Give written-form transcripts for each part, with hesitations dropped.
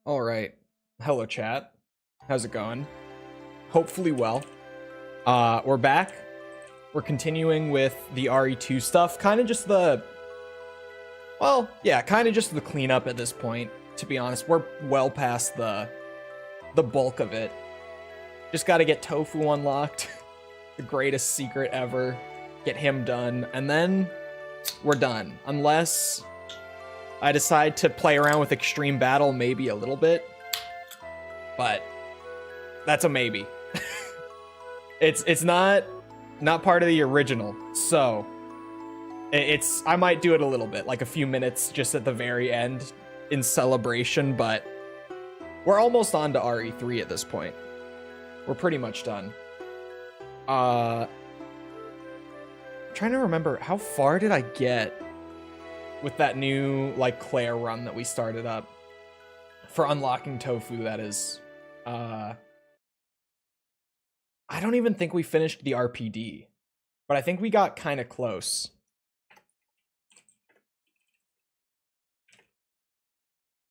All right. Hello, chat. How's it going? Hopefully well. We're back. We're continuing with the RE2 stuff. Kind of just the... Well, yeah, kind of just the cleanup at this point, to be honest. We're well past the bulk of it. Just gotta get Tofu unlocked. The greatest secret ever. Get him done. And then we're done. Unless I decide to play around with Extreme Battle maybe a little bit. But that's a maybe. It's not part of the original, so I might do it a little bit, like a few minutes just at the very end in celebration, but we're almost on to RE3 at this point. We're pretty much done. I'm trying to remember, how far did I get with that new, like, Claire run that we started up? For unlocking Tofu, that is. I don't even think we finished the RPD, but I think we got kind of close.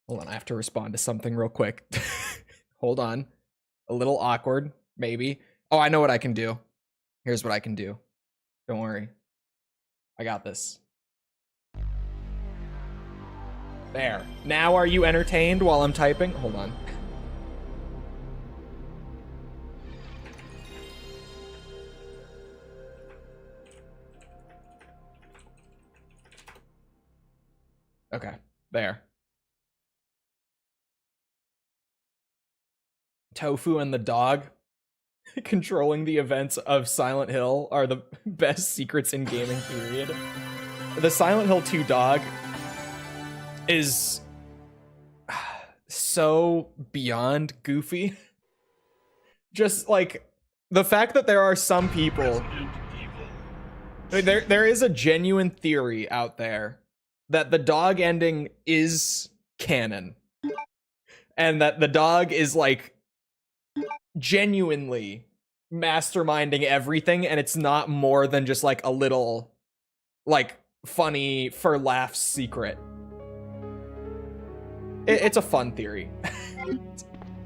Hold on, I have to respond to something real quick. Hold on. A little awkward, maybe. Oh, I know what I can do. Here's what I can do. Don't worry. I got this. There. Now are you entertained while I'm typing? Hold on. Okay, there. Tofu and the dog controlling the events of Silent Hill are the best secrets in gaming, period. The Silent Hill 2 dog is so beyond goofy. Just like the fact that there are some people, there is a genuine theory out there that the dog ending is canon, and that the dog is like genuinely masterminding everything, and it's not more than just like a little like funny for laughs secret. It's a fun theory.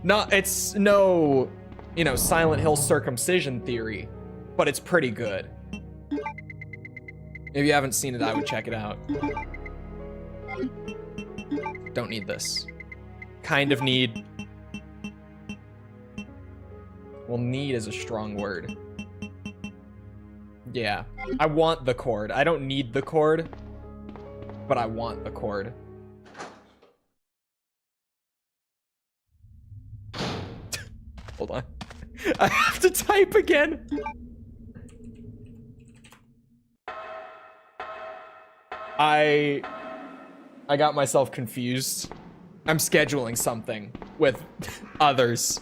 It's no, you know, Silent Hill circumcision theory, but it's pretty good. If you haven't seen it, I would check it out. Don't need this. Kind of need. Well, need is a strong word. Yeah. I want the cord. I don't need the cord, but I want the cord. Hold on. I have to type again. I got myself confused. I'm scheduling something with others.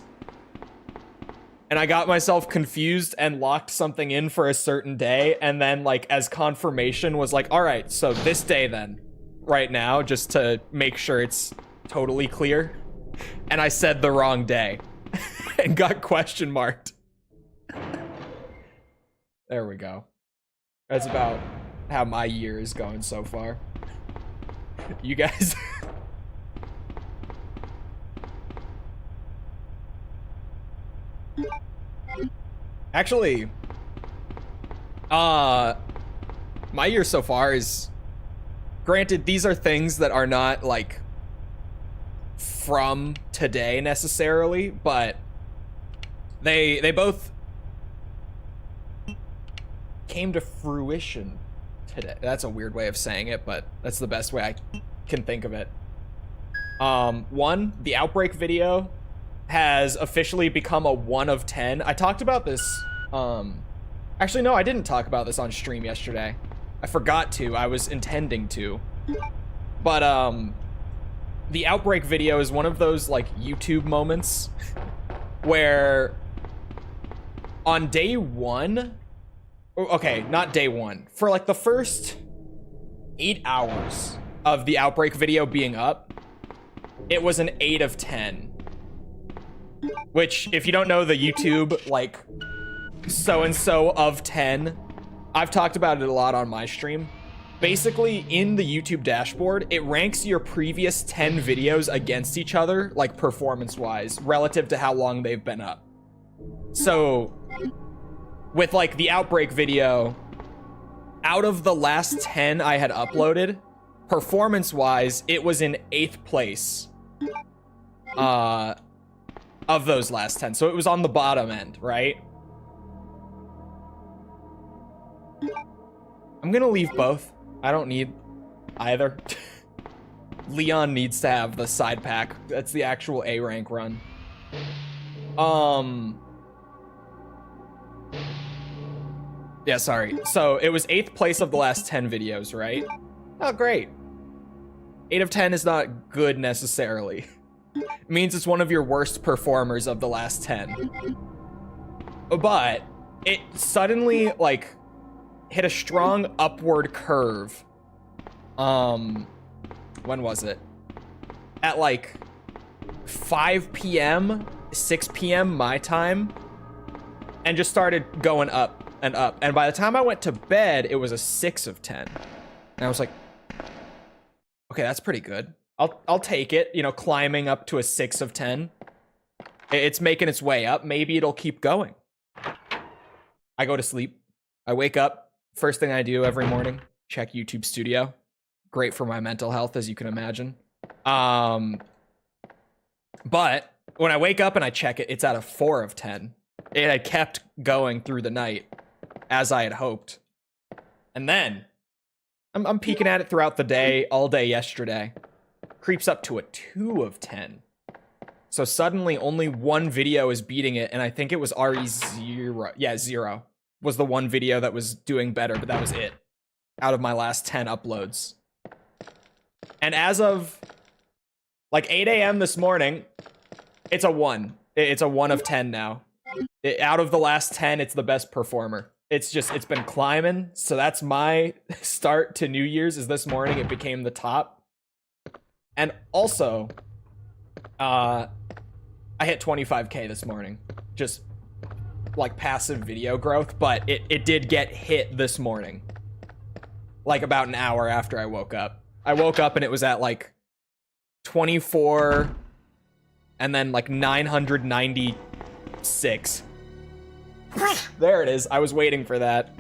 And I got myself confused and locked something in for a certain day, and then, like, as confirmation was like, all right, so this day then, right now, just to make sure it's totally clear. And I said the wrong day and got question marked. There we go. That's about how my year is going so far. You guys... Actually, my year so far is... Granted, these are things that are not, like, from today necessarily, but they both came to fruition today. That's a weird way of saying it, but that's the best way I can think of it. One, the Outbreak video has officially become a 1 of 10. I talked about this, actually, no, I didn't talk about this on stream yesterday. I forgot to. I was intending to. But, the Outbreak video is one of those, like, YouTube moments where on day 1... Okay, not day 1. For, like, the first 8 hours of the Outbreak video being up, it was an 8 of 10. Which, if you don't know the YouTube, like, so-and-so of 10, I've talked about it a lot on my stream. basically in the YouTube dashboard, it ranks your previous 10 videos against each other, like performance-wise, relative to how long they've been up. So with like the Outbreak video, out of the last 10 I had uploaded, performance-wise, it was in 8th place of those last 10. So it was on the bottom end, right? I'm gonna leave both. I don't need either. Leon needs to have the side pack. That's the actual A rank run. Yeah, sorry. So it was 8th place of the last 10 videos, right? Oh, great. 8 of 10 is not good necessarily. It means it's one of your worst performers of the last 10. But it suddenly, like, hit a strong upward curve. When was it? At like 5 p.m., 6 p.m. my time, and just started going up and up. And by the time I went to bed, it was a 6 of 10. And I was like, okay, that's pretty good. I'll take it, you know, climbing up to a 6 of 10. It's making its way up. Maybe it'll keep going. I go to sleep. I wake up. First thing I do every morning, check YouTube Studio. Great for my mental health, as you can imagine. But when I wake up and I check it, it's at a 4 of 10. It had kept going through the night, as I had hoped. And then, I'm peeking at it throughout the day, all day yesterday. Creeps up to a 2 of 10. So suddenly, only one video is beating it, and I think it was RE0. Yeah, 0 was the one video that was doing better, but that was it. Out of my last 10 uploads. And as of like 8 a.m. this morning, it's a 1. It's a 1 of 10 now. Out of the last 10, it's the best performer. It's been climbing. So that's my start to New Year's, is this morning it became the top. And also, I hit 25K this morning. Just like passive video growth, but it did get hit this morning. Like about an hour after I woke up. I woke up and it was at like 24 and then like 996. There it is. I was waiting for that.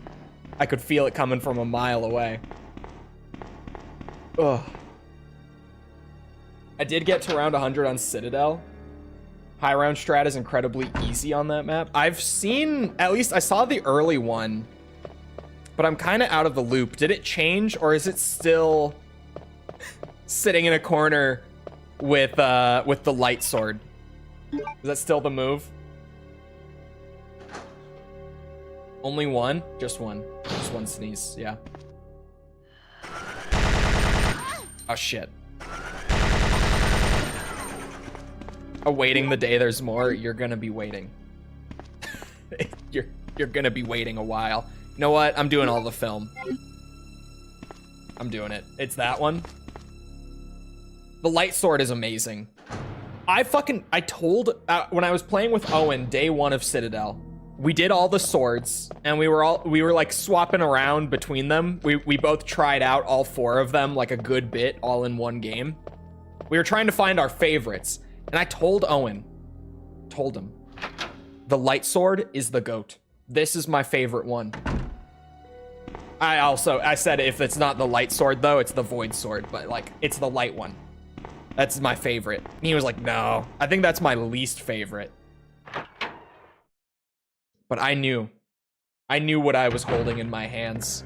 I could feel it coming from a mile away. Ugh. I did get to around 100 on Citadel. High round strat is incredibly easy on that map. I've seen, at least I saw the early one, but I'm kind of out of the loop. Did it change, or is it still sitting in a corner with the light sword? Is that still the move? Only one? Just one. Just one sneeze, yeah. Oh shit. Awaiting the day there's more, you're gonna be waiting. You're gonna be waiting a while. You know what? I'm doing all the film. I'm doing it. It's that one. The light sword is amazing. I told, when I was playing with Owen, day 1 of Citadel, we did all the swords, and we were like swapping around between them. We both tried out all 4 of them like a good bit, all in one game. We were trying to find our favorites. And I told Owen, the light sword is the GOAT. This is my favorite one. I said if it's not the light sword though, it's the void sword, but like, it's the light one. That's my favorite. And he was like, no, I think that's my least favorite. But I knew what I was holding in my hands.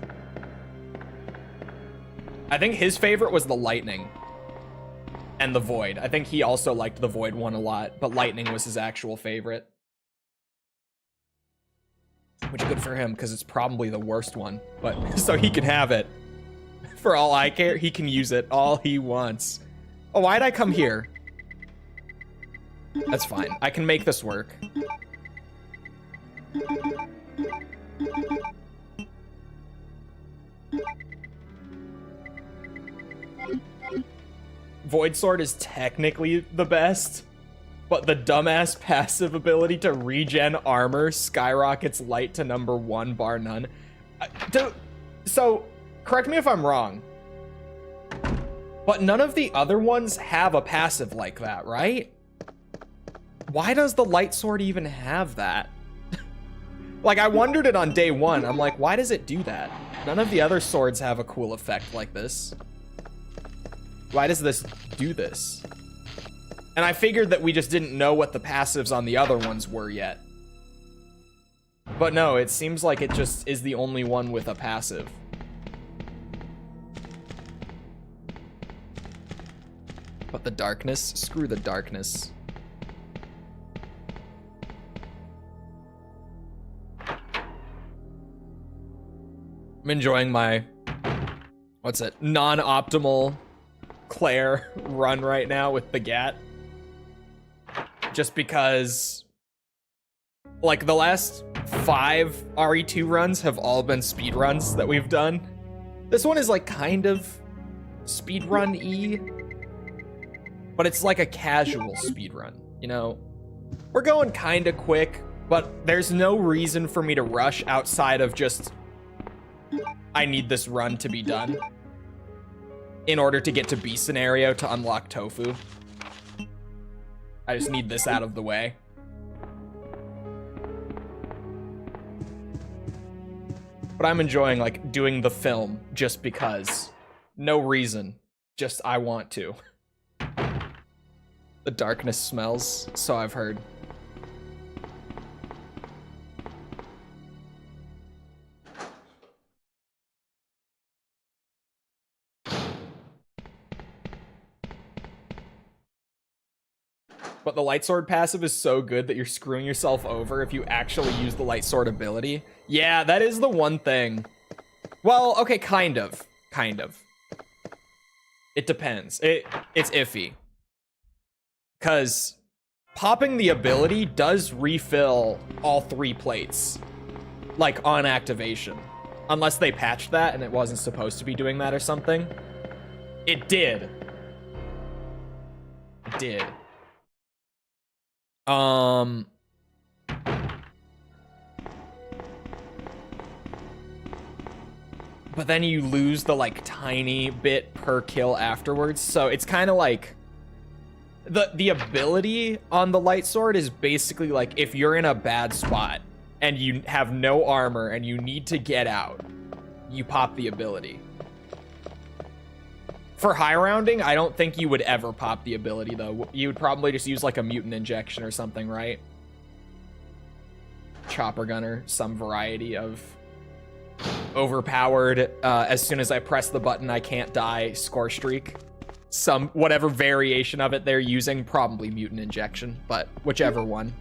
I think his favorite was the lightning. And the void. I think he also liked the void one a lot, but lightning was his actual favorite. Which good for him, because it's probably the worst one. But so he can have it. For all I care, he can use it all he wants. Oh, why'd I come here? That's fine. I can make this work. Void Sword is technically the best, but the dumbass passive ability to regen armor skyrockets light to #1 bar none. So correct me if I'm wrong, but none of the other ones have a passive like that, right? Why does the light sword even have that? Like, I wondered it on day one. I'm like, why does it do that? None of the other swords have a cool effect like this. Why does this do this? And I figured that we just didn't know what the passives on the other ones were yet. But no, it seems like it just is the only one with a passive. But the darkness? Screw the darkness. I'm enjoying my, what's it, non-optimal Claire run right now with the Gat. Just because, like, the last 5 RE2 runs have all been speed runs that we've done. This one is, like, kind of speed run-y, but it's like a casual speed run, you know? We're going kind of quick, but there's no reason for me to rush outside of just, I need this run to be done in order to get to B scenario to unlock Tofu. I just need this out of the way. But I'm enjoying, like, doing the film just because. No reason. Just I want to. The darkness smells, so I've heard. But the light sword passive is so good that you're screwing yourself over if you actually use the light sword ability. Yeah, that is the one thing. Well, okay, kind of. Kind of. It depends. It's iffy. Because popping the ability does refill all 3 plates. Like, on activation. Unless they patched that and it wasn't supposed to be doing that or something. It did. It did. But then you lose the, like, tiny bit per kill afterwards. So it's kind of like the ability on the light sword is basically like if you're in a bad spot and you have no armor and you need to get out, you pop the ability. For high rounding, I don't think you would ever pop the ability, though. You would probably just use, like, a mutant injection or something, right? Chopper gunner, some variety of overpowered, as soon as I press the button, I can't die, score streak. Some, whatever variation of it they're using, probably mutant injection, but whichever one.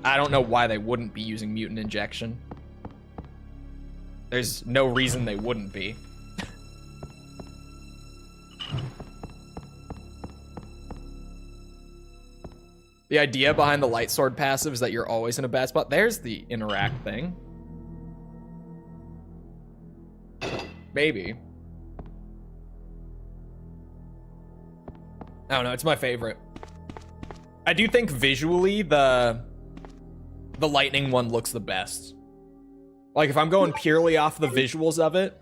I don't know why they wouldn't be using mutant injection. There's no reason they wouldn't be. The idea behind the light sword passive is that you're always in a bad spot. There's the interact thing. Maybe. I don't know, it's my favorite. I do think visually the lightning one looks the best. Like, if I'm going purely off the visuals of it,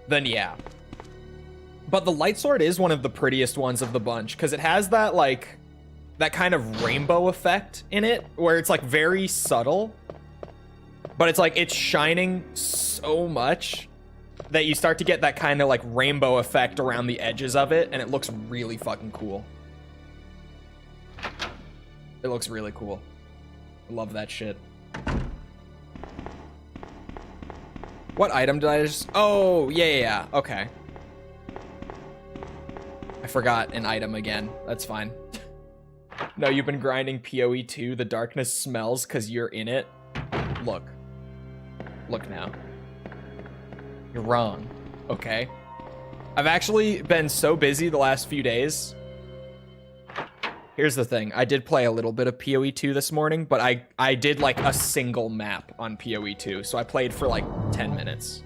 then yeah. But the light sword is one of the prettiest ones of the bunch, because it has that, like, that kind of rainbow effect in it, where it's, like, very subtle, but it's, like, it's shining so much that you start to get that kind of, like, rainbow effect around the edges of it, and it looks really fucking cool. It looks really cool. I love that shit. What item did I just... Oh, yeah. Okay. I forgot an item again. That's fine. No, you've been grinding PoE 2. The darkness smells because you're in it. Look. Look now. You're wrong. Okay? I've actually been so busy the last few days. Here's the thing. I did play a little bit of PoE 2 this morning, but I did, like, a single map on PoE 2, so I played for, like, 10 minutes.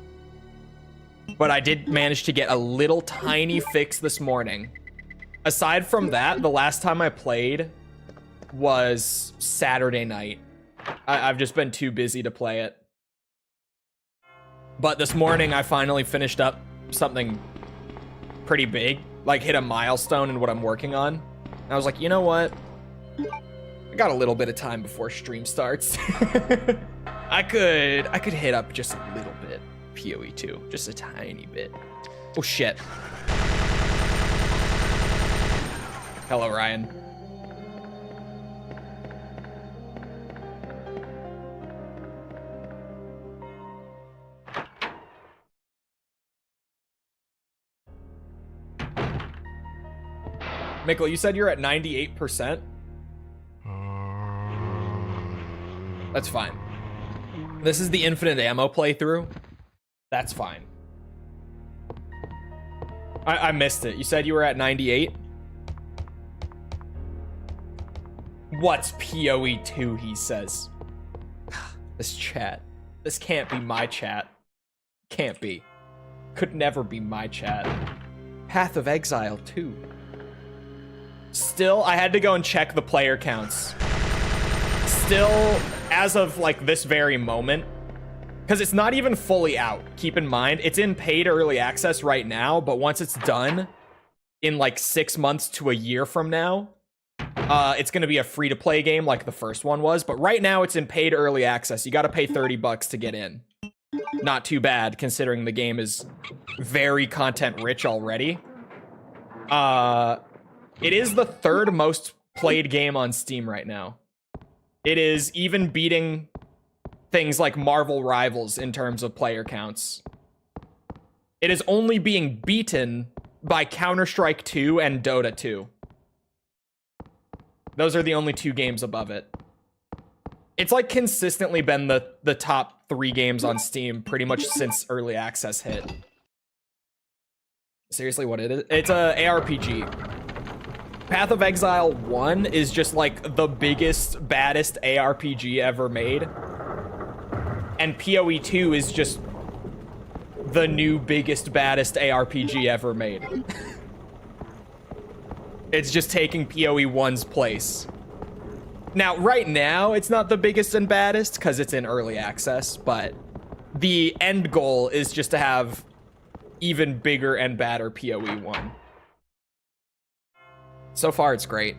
But I did manage to get a little tiny fix this morning. Aside from that, the last time I played was Saturday night. I've just been too busy to play it. But this morning I finally finished up something pretty big, like hit a milestone in what I'm working on. And I was like, you know what? I got a little bit of time before stream starts. I could hit up just a little bit PoE 2, just a tiny bit. Oh shit. Hello, Ryan. Mikkel, you said you're at 98%? That's fine. This is the infinite ammo playthrough. That's fine. I missed it. You said you were at 98? What's PoE 2, he says. This chat. This can't be my chat. Can't be. Could never be my chat. Path of Exile 2. Still, I had to go and check the player counts. Still, as of like this very moment, because it's not even fully out, keep in mind, it's in paid early access right now, but once it's done, in like 6 months to a year from now, it's going to be a free-to-play game like the first one was, but right now it's in paid early access. You got to pay $30 to get in. Not too bad, considering the game is very content-rich already. It is the third most played game on Steam right now. It is even beating things like Marvel Rivals in terms of player counts. It is only being beaten by Counter-Strike 2 and Dota 2. Those are the only two games above it. It's like consistently been the top 3 games on Steam pretty much since early access hit. Seriously, what it is? It's a ARPG. Path of Exile 1 is just like the biggest, baddest ARPG ever made. And PoE 2 is just the new biggest, baddest ARPG ever made. It's just taking PoE 1's place. Now, right now, it's not the biggest and baddest because it's in early access, but the end goal is just to have even bigger and badder PoE 1. So far, it's great.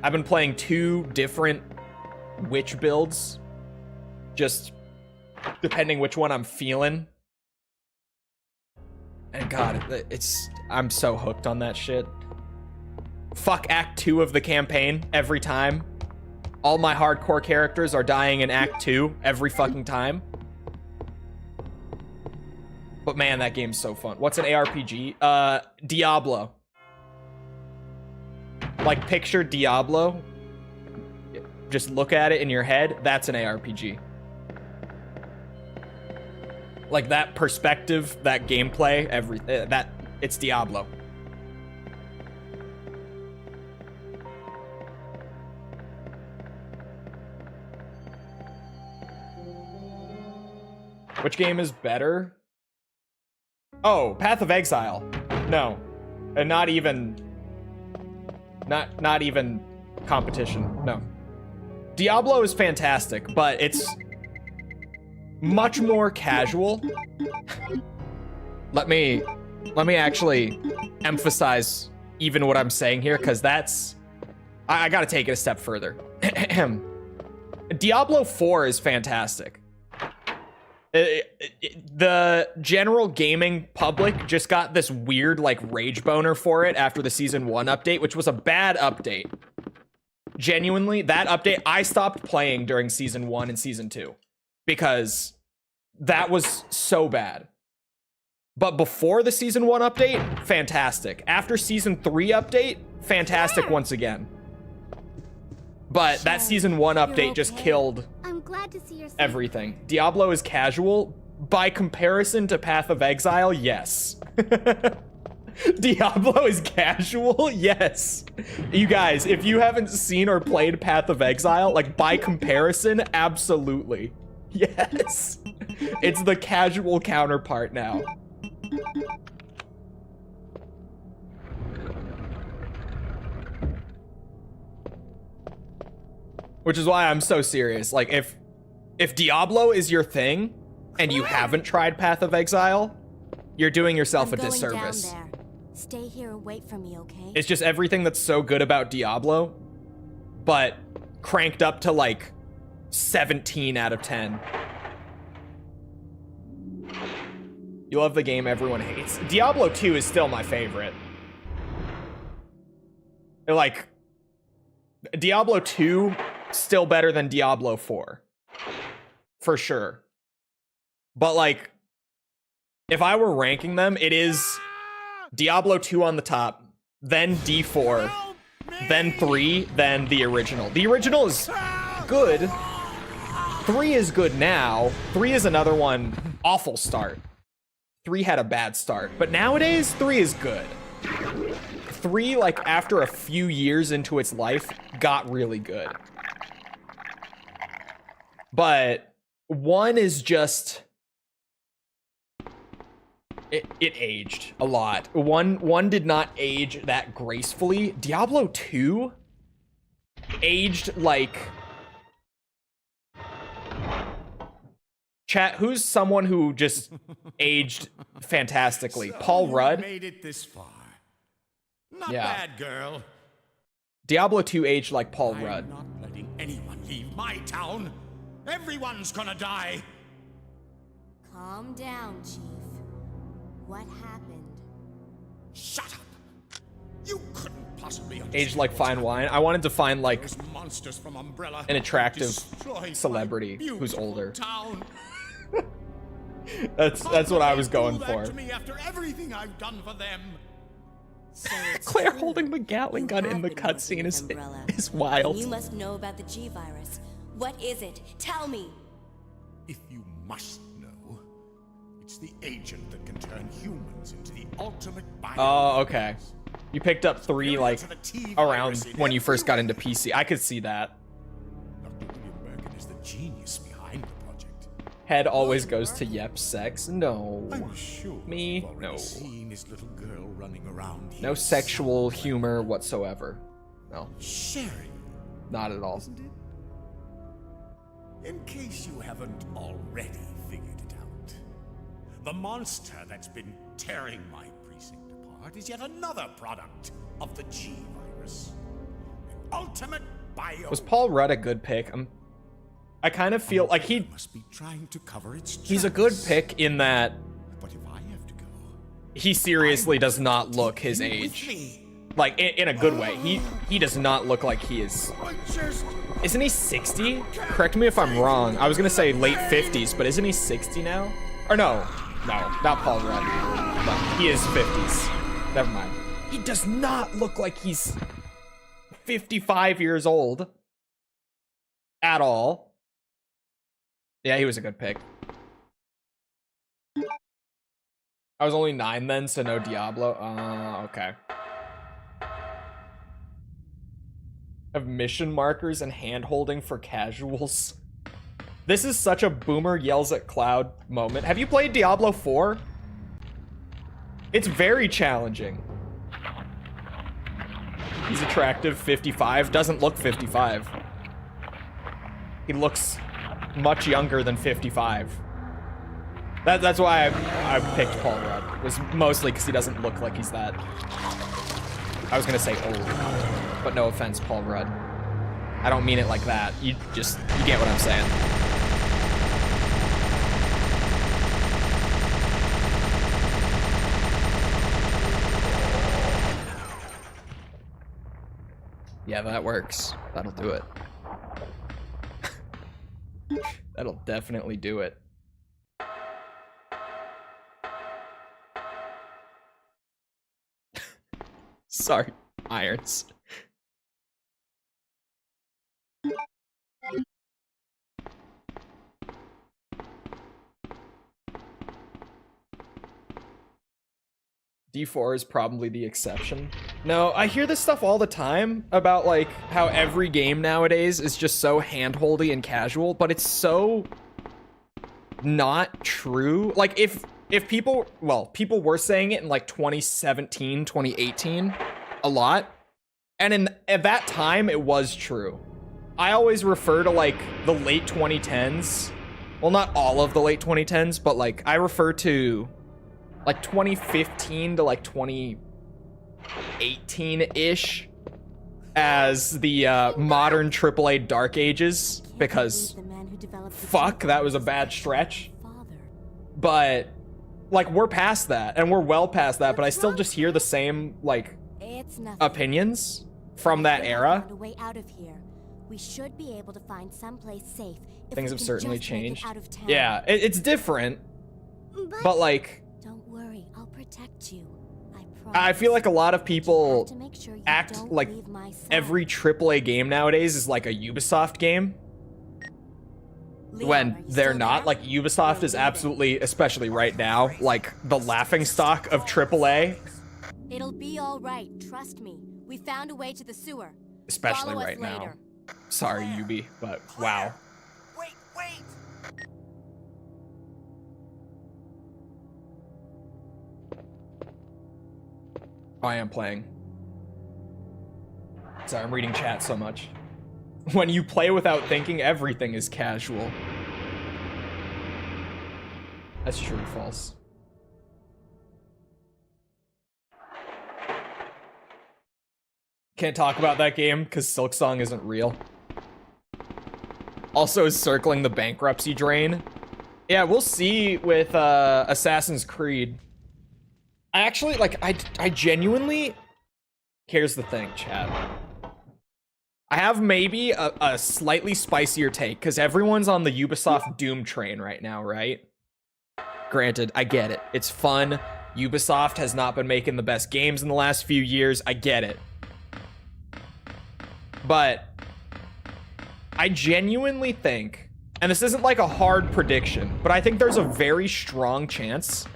I've been playing 2 different witch builds, just depending which one I'm feeling. And God, I'm so hooked on that shit. Fuck Act 2 of the campaign every time. All my hardcore characters are dying in Act 2 every fucking time. But man, that game's so fun. What's an ARPG? Diablo. Like, picture Diablo. Just look at it in your head. That's an ARPG. Like, that perspective, that gameplay, it's Diablo. Which game is better? Oh, Path of Exile. No. And not even competition. No. Diablo is fantastic, but it's much more casual. Let me actually emphasize even what I'm saying here, because I gotta take it a step further. Diablo 4 is fantastic. The general gaming public just got this weird like rage boner for it after the season 1 update, which was a bad update. Genuinely, that update, I stopped playing during season 1 and season 2 because that was so bad. But before the season 1 update, fantastic. After season 3 update, fantastic once again. But that season 1 update just killed glad to see you're safe. Everything. Diablo is casual. By comparison to Path of Exile, yes. Diablo is casual? Yes. You guys, if you haven't seen or played Path of Exile, like, by comparison, absolutely. Yes. It's the casual counterpart now. Which is why I'm so serious. Like, if Diablo is your thing and you haven't tried Path of Exile, you're doing yourself a disservice. Down there. Stay here and wait for me, okay? It's just everything that's so good about Diablo, but cranked up to like 17 out of 10. You love the game everyone hates. Diablo 2 is still my favorite. Like, Diablo 2, still better than Diablo 4. For sure. But like, if I were ranking them, it is Diablo 2 on the top, then D4, then 3, then the original. The original is good. 3 is good now. 3 is another one, awful start. 3 had a bad start, but nowadays 3 is good. 3, like after a few years into its life, got really good. But 1 is just, it aged a lot. 1 did not age that gracefully. Diablo 2 aged like, chat, who's someone who just aged fantastically? So Paul Rudd? Made it this far. Not Yeah. bad, girl. Diablo 2 aged like Paul Rudd. I'm not letting anyone leave my town. Everyone's gonna die. Calm down, Chief. What happened? Shut up. You couldn't possibly Aged like fine wine. I wanted to find like Those monsters from Umbrella an attractive destroyed celebrity my who's older. town. That's what I was going Do that for. to me after everything I've done for them. So it's Claire true. holding the Gatling You gun have in the been working cutscene with is Umbrella. wild. You must know about the G virus. What is it? Tell me. If you must know, it's the agent that can turn humans into the ultimate bio. Oh, okay. You picked up 3 like To the T around virus in when you first got into everyone. PC. I could see that. Dr. William Birkin is the genius behind the project. Head always goes to yep sex. No. I'm sure Me? you've already No. seen his little girl running around here No sexual somewhere. humor whatsoever. No, Sharing, not at all. isn't it? In case you haven't already figured it out, the monster that's been tearing my precinct apart is yet another product of the G virus. An ultimate bio. Was Paul Rudd a good pick? I kind of feel like must be trying to cover its he's a good tracks. pick in that But if I have to go, he seriously does not look his take you with age. me. Like in a good way. He does not look like he is. I just Isn't he 60? Correct me if I'm wrong. I was gonna say late 50s, but isn't he 60 now? Or no, not Paul Rudd. No, he is 50s. Never mind. He does not look like he's 55 years old at all. Yeah, he was a good pick. I was only 9 then, so no Diablo. Okay. Have mission markers and hand holding for casuals. This is such a boomer yells at cloud moment. Have you played Diablo 4? It's very challenging. He's attractive, 55. Doesn't look 55. He looks much younger than 55. That's why I picked Paul Rudd. Was mostly because he doesn't look like he's that. I was gonna say old, but no offense, Paul Rudd. I don't mean it like that. You get what I'm saying. Yeah, that works. That'll do it. That'll definitely do it. Sorry, Irons. D4 is probably the exception. No, I hear this stuff all the time about like how every game nowadays is just so hand-holdy and casual, but it's so not true. Like if people, well, people were saying it in like 2017, 2018 a lot. And at that time it was true. I always refer to like the late 2010s. Well, not all of the late 2010s, but like I refer to like 2015 to like 2018-ish as the modern AAA Dark Ages, because fuck, that was a bad stretch. But like we're past that, and we're well past that, but I still just hear the same like opinions from that era. We should be able to find someplace safe. Things have certainly changed. Yeah, it's different, but like, don't worry, I'll protect you. I feel like a lot of people act like every AAA game nowadays is like a Ubisoft game, when they're not. Like Ubisoft is absolutely, especially right now, like the laughingstock of AAA. It'll be all right, trust me. We found a way to the sewer. Especially right now. Sorry, Ubi, but wow. Wait! I am playing. Sorry, I'm reading chat so much. When you play without thinking, everything is casual. That's true or false? Can't talk about that game because Silksong isn't real. Also is circling the bankruptcy drain. Yeah, we'll see with Assassin's Creed. I actually, like, I genuinely... Here's the thing, chat. I have maybe a slightly spicier take, because everyone's on the Ubisoft Doom train right now, right? Granted, I get it. It's fun. Ubisoft has not been making the best games in the last few years. I get it. But I genuinely think, and this isn't like a hard prediction, but I think there's a very strong chance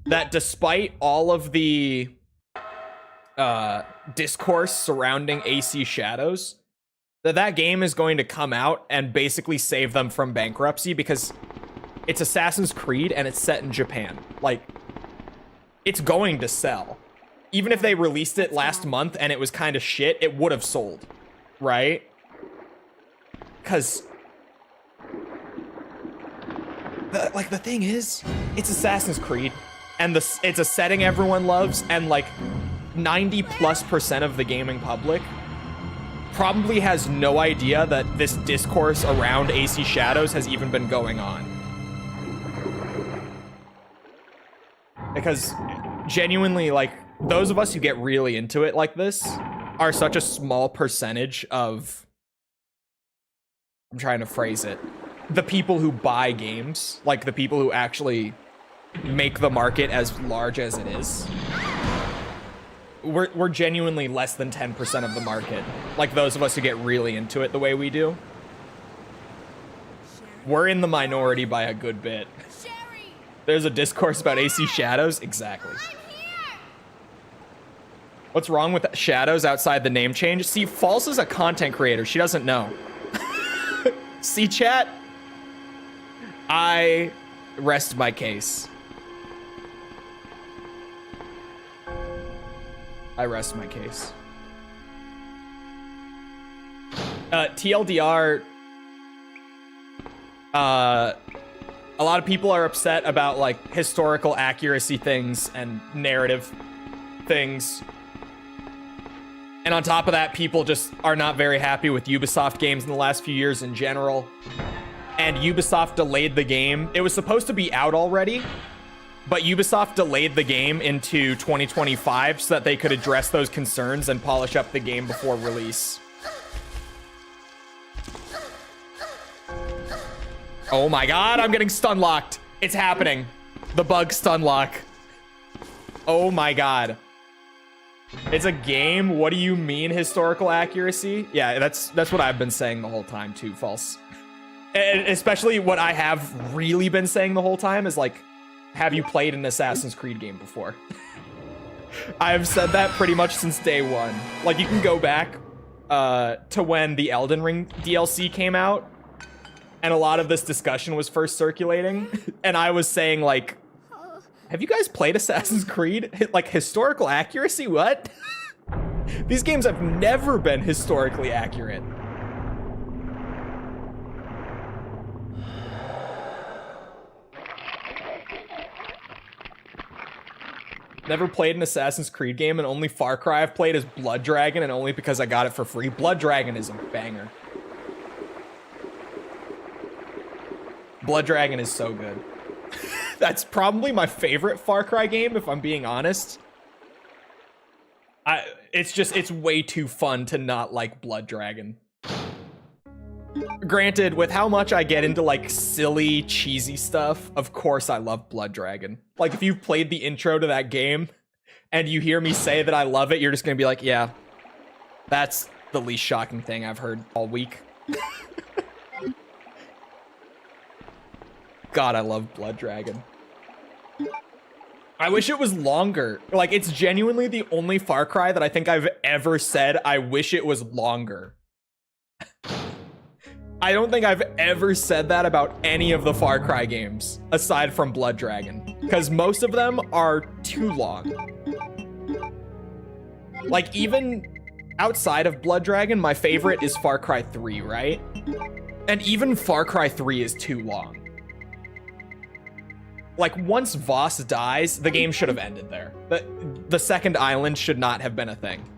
that despite all of the discourse surrounding AC Shadows, that game is going to come out and basically save them from bankruptcy, because it's Assassin's Creed and it's set in Japan. Like, it's going to sell. Even if they released it last month and it was kind of shit, it would have sold. Right? Because the thing is, it's Assassin's Creed, and it's a setting everyone loves, and like 90+% of the gaming public probably has no idea that this discourse around AC Shadows has even been going on. Because genuinely, like, those of us who get really into it like this are such a small percentage of, I'm trying to phrase it, the people who buy games, like the people who actually make the market as large as it is. We're genuinely less than 10% of the market. Like those of us who get really into it the way we do. We're in the minority by a good bit. There's a discourse about AC Shadows? Exactly. What's wrong with Shadows outside the name change? See, False is a content creator. She doesn't know. See, chat? I rest my case. I rest my case. TLDR, a lot of people are upset about like historical accuracy things and narrative things. And on top of that, people just are not very happy with Ubisoft games in the last few years in general. And Ubisoft delayed the game. It was supposed to be out already, but Ubisoft delayed the game into 2025 so that they could address those concerns and polish up the game before release. Oh my god, I'm getting stun locked. It's happening. The bug stun lock. Oh my god. It's a game? What do you mean historical accuracy? Yeah, that's what I've been saying the whole time too, False. And especially what I have really been saying the whole time is like, have you played an Assassin's Creed game before? I've said that pretty much since day one. Like, you can go back to when the Elden Ring DLC came out, and a lot of this discussion was first circulating, and I was saying, like, have you guys played Assassin's Creed? Like, historical accuracy? What? These games have never been historically accurate. Never played an Assassin's Creed game, and only Far Cry I've played is Blood Dragon, and only because I got it for free. Blood Dragon is a banger. Blood Dragon is so good. That's probably my favorite Far Cry game, if I'm being honest. It's way too fun to not like Blood Dragon. Granted, with how much I get into like silly, cheesy stuff, of course I love Blood Dragon. Like if you've played the intro to that game and you hear me say that I love it, you're just gonna be like, yeah, that's the least shocking thing I've heard all week. God, I love Blood Dragon. I wish it was longer. Like, it's genuinely the only Far Cry that I think I've ever said I wish it was longer. I don't think I've ever said that about any of the Far Cry games, aside from Blood Dragon, because most of them are too long. Like, even outside of Blood Dragon, my favorite is Far Cry 3, right? And even Far Cry 3 is too long. Like, once Voss dies, the game should have ended there. The second island should not have been a thing.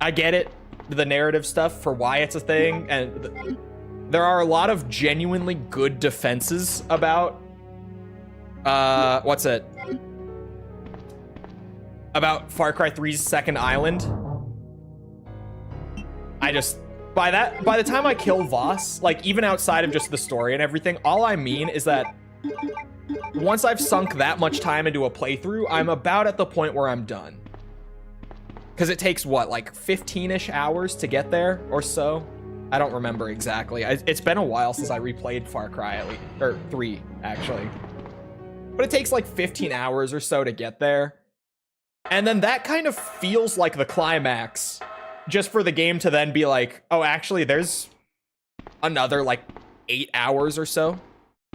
I get it, the narrative stuff for why it's a thing, and there are a lot of genuinely good defenses about, what's it? About Far Cry 3's second island. By the time I kill Voss, like, even outside of just the story and everything, all I mean is that once I've sunk that much time into a playthrough, I'm about at the point where I'm done. Because it takes, what, like 15-ish hours to get there or so? I don't remember exactly. It's been a while since I replayed Far Cry, at least, or 3, actually. But it takes like 15 hours or so to get there. And then that kind of feels like the climax, just for the game to then be like, oh, actually, there's another like 8 hours or so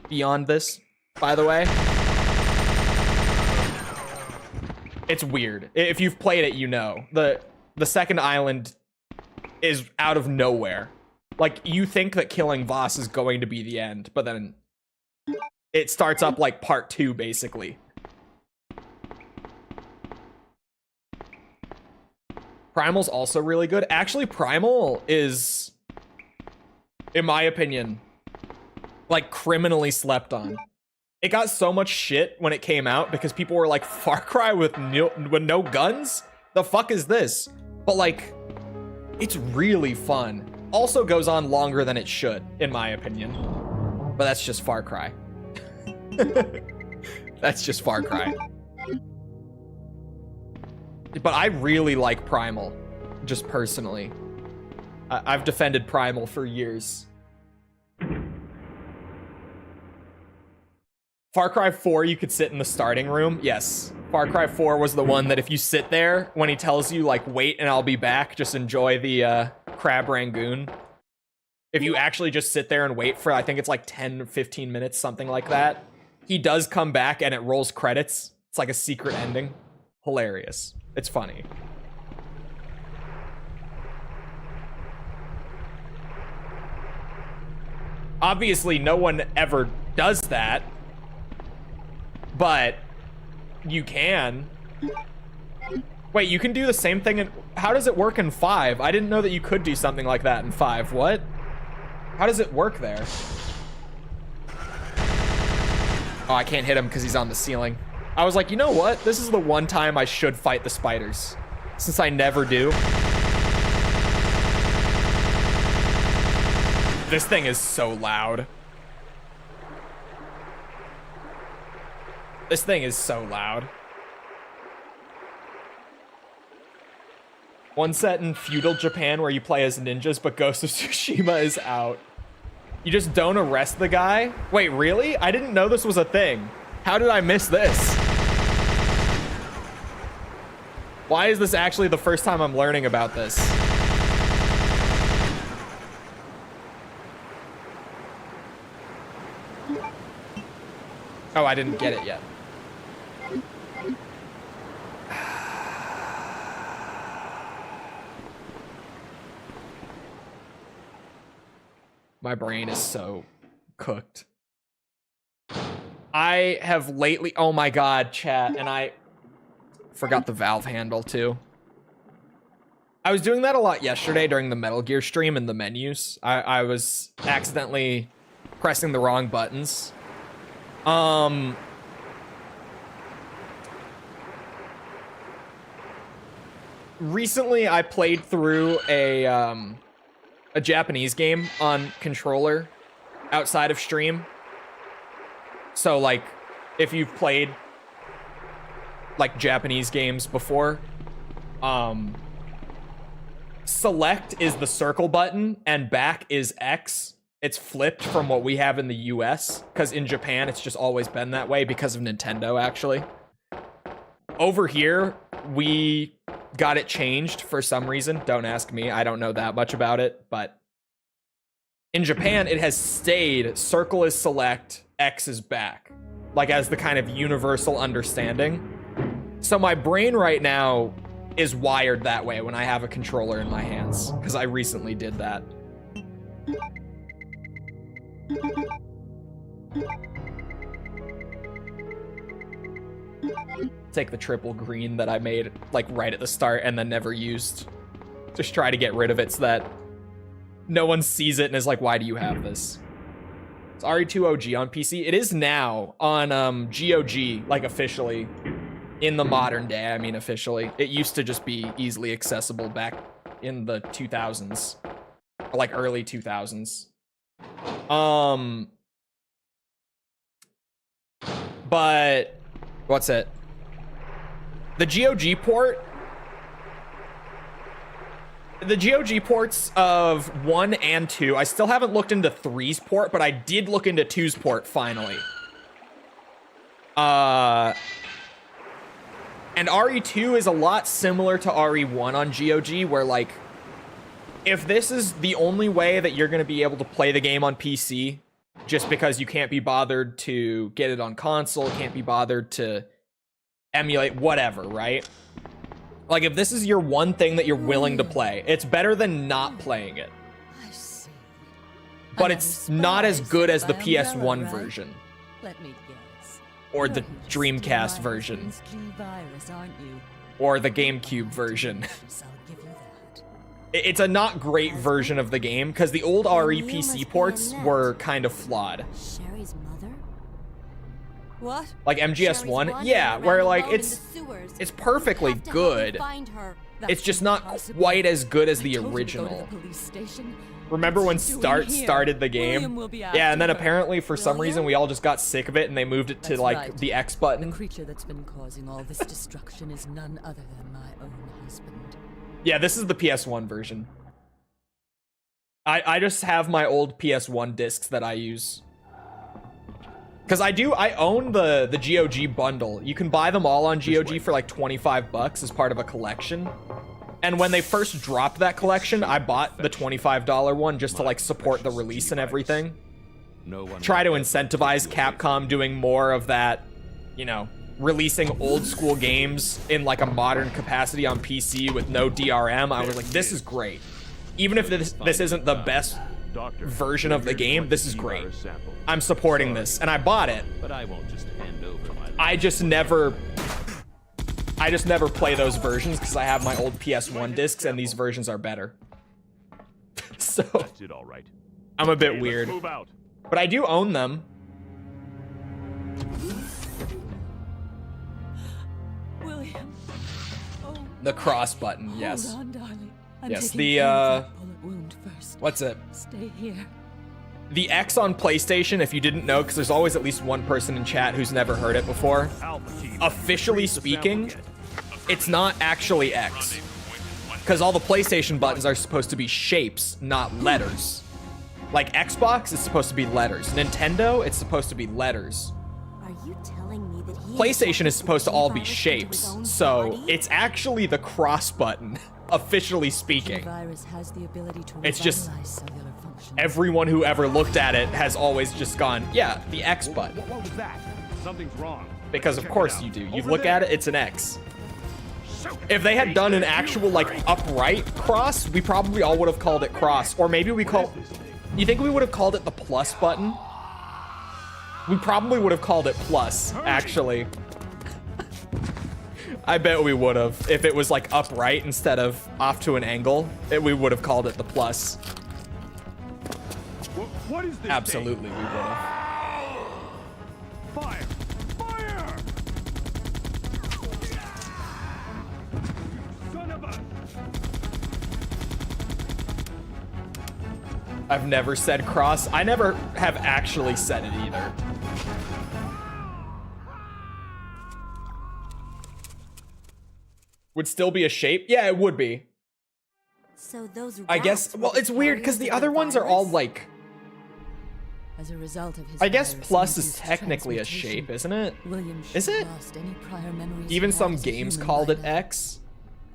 beyond this, by the way. It's weird. If you've played it, you know. The second island is out of nowhere. Like, you think that killing Voss is going to be the end, but then it starts up like part 2, basically. Primal's also really good. Actually, Primal is, in my opinion, like, criminally slept on. It got so much shit when it came out because people were like, Far Cry with no guns? The fuck is this? But like, it's really fun. Also goes on longer than it should, in my opinion. But that's just Far Cry. That's just Far Cry. But I really like Primal, just personally. I've defended Primal for years. Far Cry 4, you could sit in the starting room. Yes. Far Cry 4 was the one that if you sit there, when he tells you, like, wait and I'll be back, just enjoy the crab rangoon. If you actually just sit there and wait for, I think it's like 10 or 15 minutes, something like that, he does come back and it rolls credits. It's like a secret ending. Hilarious. It's funny. Obviously, no one ever does that. But you can. Wait, you can do the same thing in... How does it work in 5? I didn't know that you could do something like that in 5. What? How does it work there? Oh, I can't hit him because he's on the ceiling. I was like, you know what? This is the one time I should fight the spiders, since I never do. This thing is so loud. This thing is so loud. One set in feudal Japan where you play as ninjas, but Ghost of Tsushima is out. You just don't arrest the guy? Wait, really? I didn't know this was a thing. How did I miss this? Why is this actually the first time I'm learning about this? Oh, I didn't get it yet. My brain is so cooked. I have lately, oh my god, chat, and Forgot the valve handle too. I was doing that a lot yesterday during the Metal Gear stream in the menus. I was accidentally pressing the wrong buttons. Recently I played through a Japanese game on controller outside of stream. So like if you've played like Japanese games before, select is the circle button and back is X. It's flipped from what we have in the US, because in Japan it's just always been that way because of Nintendo actually. Over here we got it changed for some reason. Don't ask me, I don't know that much about it, but in Japan it has stayed circle is select, X is back, like as the kind of universal understanding. So my brain right now is wired that way when I have a controller in my hands, because I recently did that. Take the triple green that I made like right at the start and then never used. Just try to get rid of it so that no one sees it and is like, why do you have this? It's RE2 OG on PC. It is now on GOG, like officially. In the modern day, I mean officially. It used to just be easily accessible back in the 2000s. Or like early 2000s. But what's it? The GOG port. The GOG ports of 1 and 2. I still haven't looked into 3's port, but I did look into 2's port finally. And RE2 is a lot similar to RE1 on GOG, where like, if this is the only way that you're going to be able to play the game on PC, just because you can't be bothered to get it on console, can't be bothered to emulate, whatever, right? Like, if this is your one thing that you're willing to play, it's better than not playing it. I see. But it's not as good as the PS1 version. Let me guess. Or the Dreamcast version. Or the GameCube version. It's a not great version of the game, because the old REPC ports were kind of flawed. Sherry's mother? What? Like MGS1? Yeah, where like it's perfectly good. It's just not quite as good as the original. Remember when Start started the game? Yeah, and then apparently for some reason we all just got sick of it and they moved it to like the X button. The creature that's been causing all this destruction is none other than my own husband. Yeah, this is the PS1 version. I just have my old PS1 discs that I use. Because I own the GOG bundle. You can buy them all on GOG for like 25 bucks as part of a collection. And when they first dropped that collection, I bought the $25 one just to like support the release and everything. Try to incentivize Capcom doing more of that, you know, releasing old school games in like a modern capacity on PC with no DRM. I was like, this is great. Even if this isn't the best version of the game, this is great. I'm supporting this, and I bought it. But I won't just hand over my I just never play those versions because I have my old PS1 discs, and these versions are better. So That's it, all right. I'm a bit Let's weird, move out. but I do own them. William. Oh, The cross button, yes. hold on, darling. I'm Yes, taking the, care of that bullet wound first. What's it? Stay here. The X on PlayStation, if you didn't know, because there's always at least one person in chat who's never heard it before. Officially speaking, it's not actually X. Because all the PlayStation buttons are supposed to be shapes, not letters. Like Xbox is supposed to be letters. Nintendo, it's supposed to be letters. Are you telling me that he PlayStation is supposed to all be virus into shapes, his own so body? it's actually the cross button, officially speaking. Virus has the ability to It's just revitalize cellular functions. Everyone who ever looked at it has always just gone, yeah, the X button. What was that? Something's wrong. Because of Check it course out. you do. You Over look there. at it, it's an X. If they had done an actual, like, upright cross, we probably all would have called it cross. Or maybe we call... You think we would have called it the plus button? We probably would have called it plus, actually. I bet we would have. If it was like upright instead of off to an angle, we would have called it the plus. What is this? Absolutely, we would have. Fire! Fire! Son of a... I've never said cross. I never have actually said it either. Would still be a shape? Yeah, it would be. So those I guess. rats Well, were it's weird because the carriers of other ones are all virus? like. As a result of his I guess virus plus is induced technically a transmutation, shape, isn't it? William Is should it? have lost any prior memories Even he had some as a games human called by it now. X.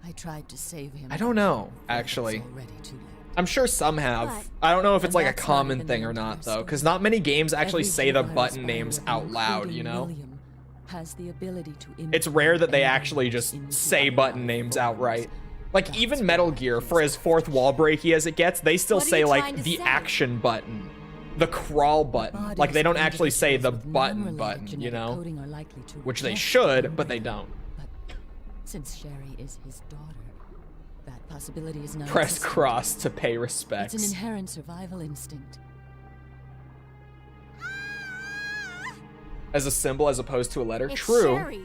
I tried to save him. I don't know, but it's actually. already too late. I'm sure some have. But- I don't know if it's And like a that's not common even thing the or end of not, our though, story. because not many games actually Every say the virus button bio names weapon, out loud, including you know? William, has the ability to It's rare that they implant actually memories just into say our button life names forms. outright. Like, That's even why Metal Gear, for as fourth wall breaky as it gets, they still What are say, you like, trying to the say? action button, the crawl button. Like, they don't actually say the button, you know? Which they should, but they don't. But since Sherry is his daughter, that possibility is not Press existent. cross to pay It's an respects. inherent survival instinct. As a symbol as opposed to a letter. It's True. Sherry.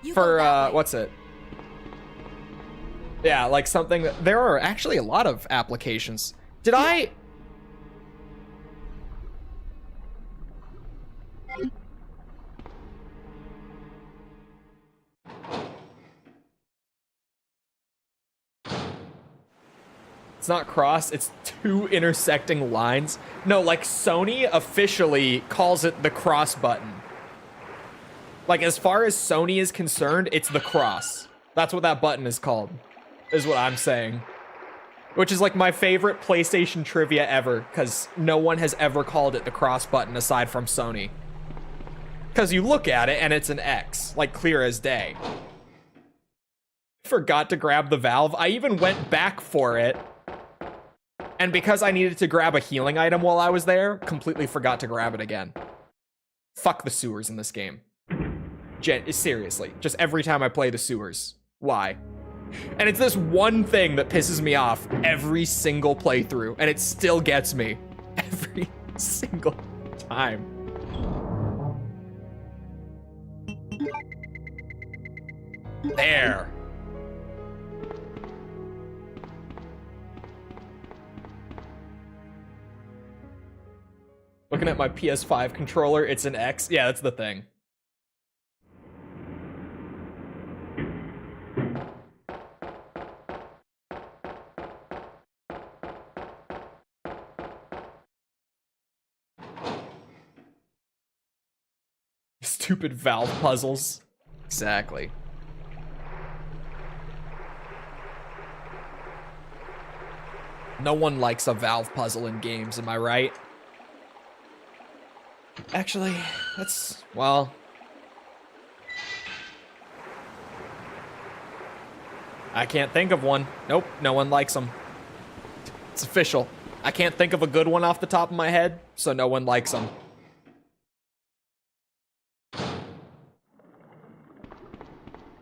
You go For, that way. what's it? Yeah, like something that... There are actually a lot of applications. Did I... It's not cross, it's two intersecting lines. No, like Sony officially calls it the cross button. Like, as far as Sony is concerned, it's the cross. That's what that button is called, is what I'm saying. Which is like my favorite PlayStation trivia ever, because no one has ever called it the cross button aside from Sony. Because you look at it and it's an X, like clear as day. Forgot to grab the valve. I even went back for it. And because I needed to grab a healing item while I was there, completely forgot to grab it again. Fuck the sewers in this game. Seriously, just every time I play the sewers. Why? And it's this one thing that pisses me off every single playthrough, and it still gets me every single time. There. Looking at my PS5 controller, it's an X. Yeah, that's the thing. Stupid valve puzzles. Exactly. No one likes a valve puzzle in games, am I right? Actually, that's, well... I can't think of one. Nope, no one likes them. It's official. I can't think of a good one off the top of my head, so no one likes them.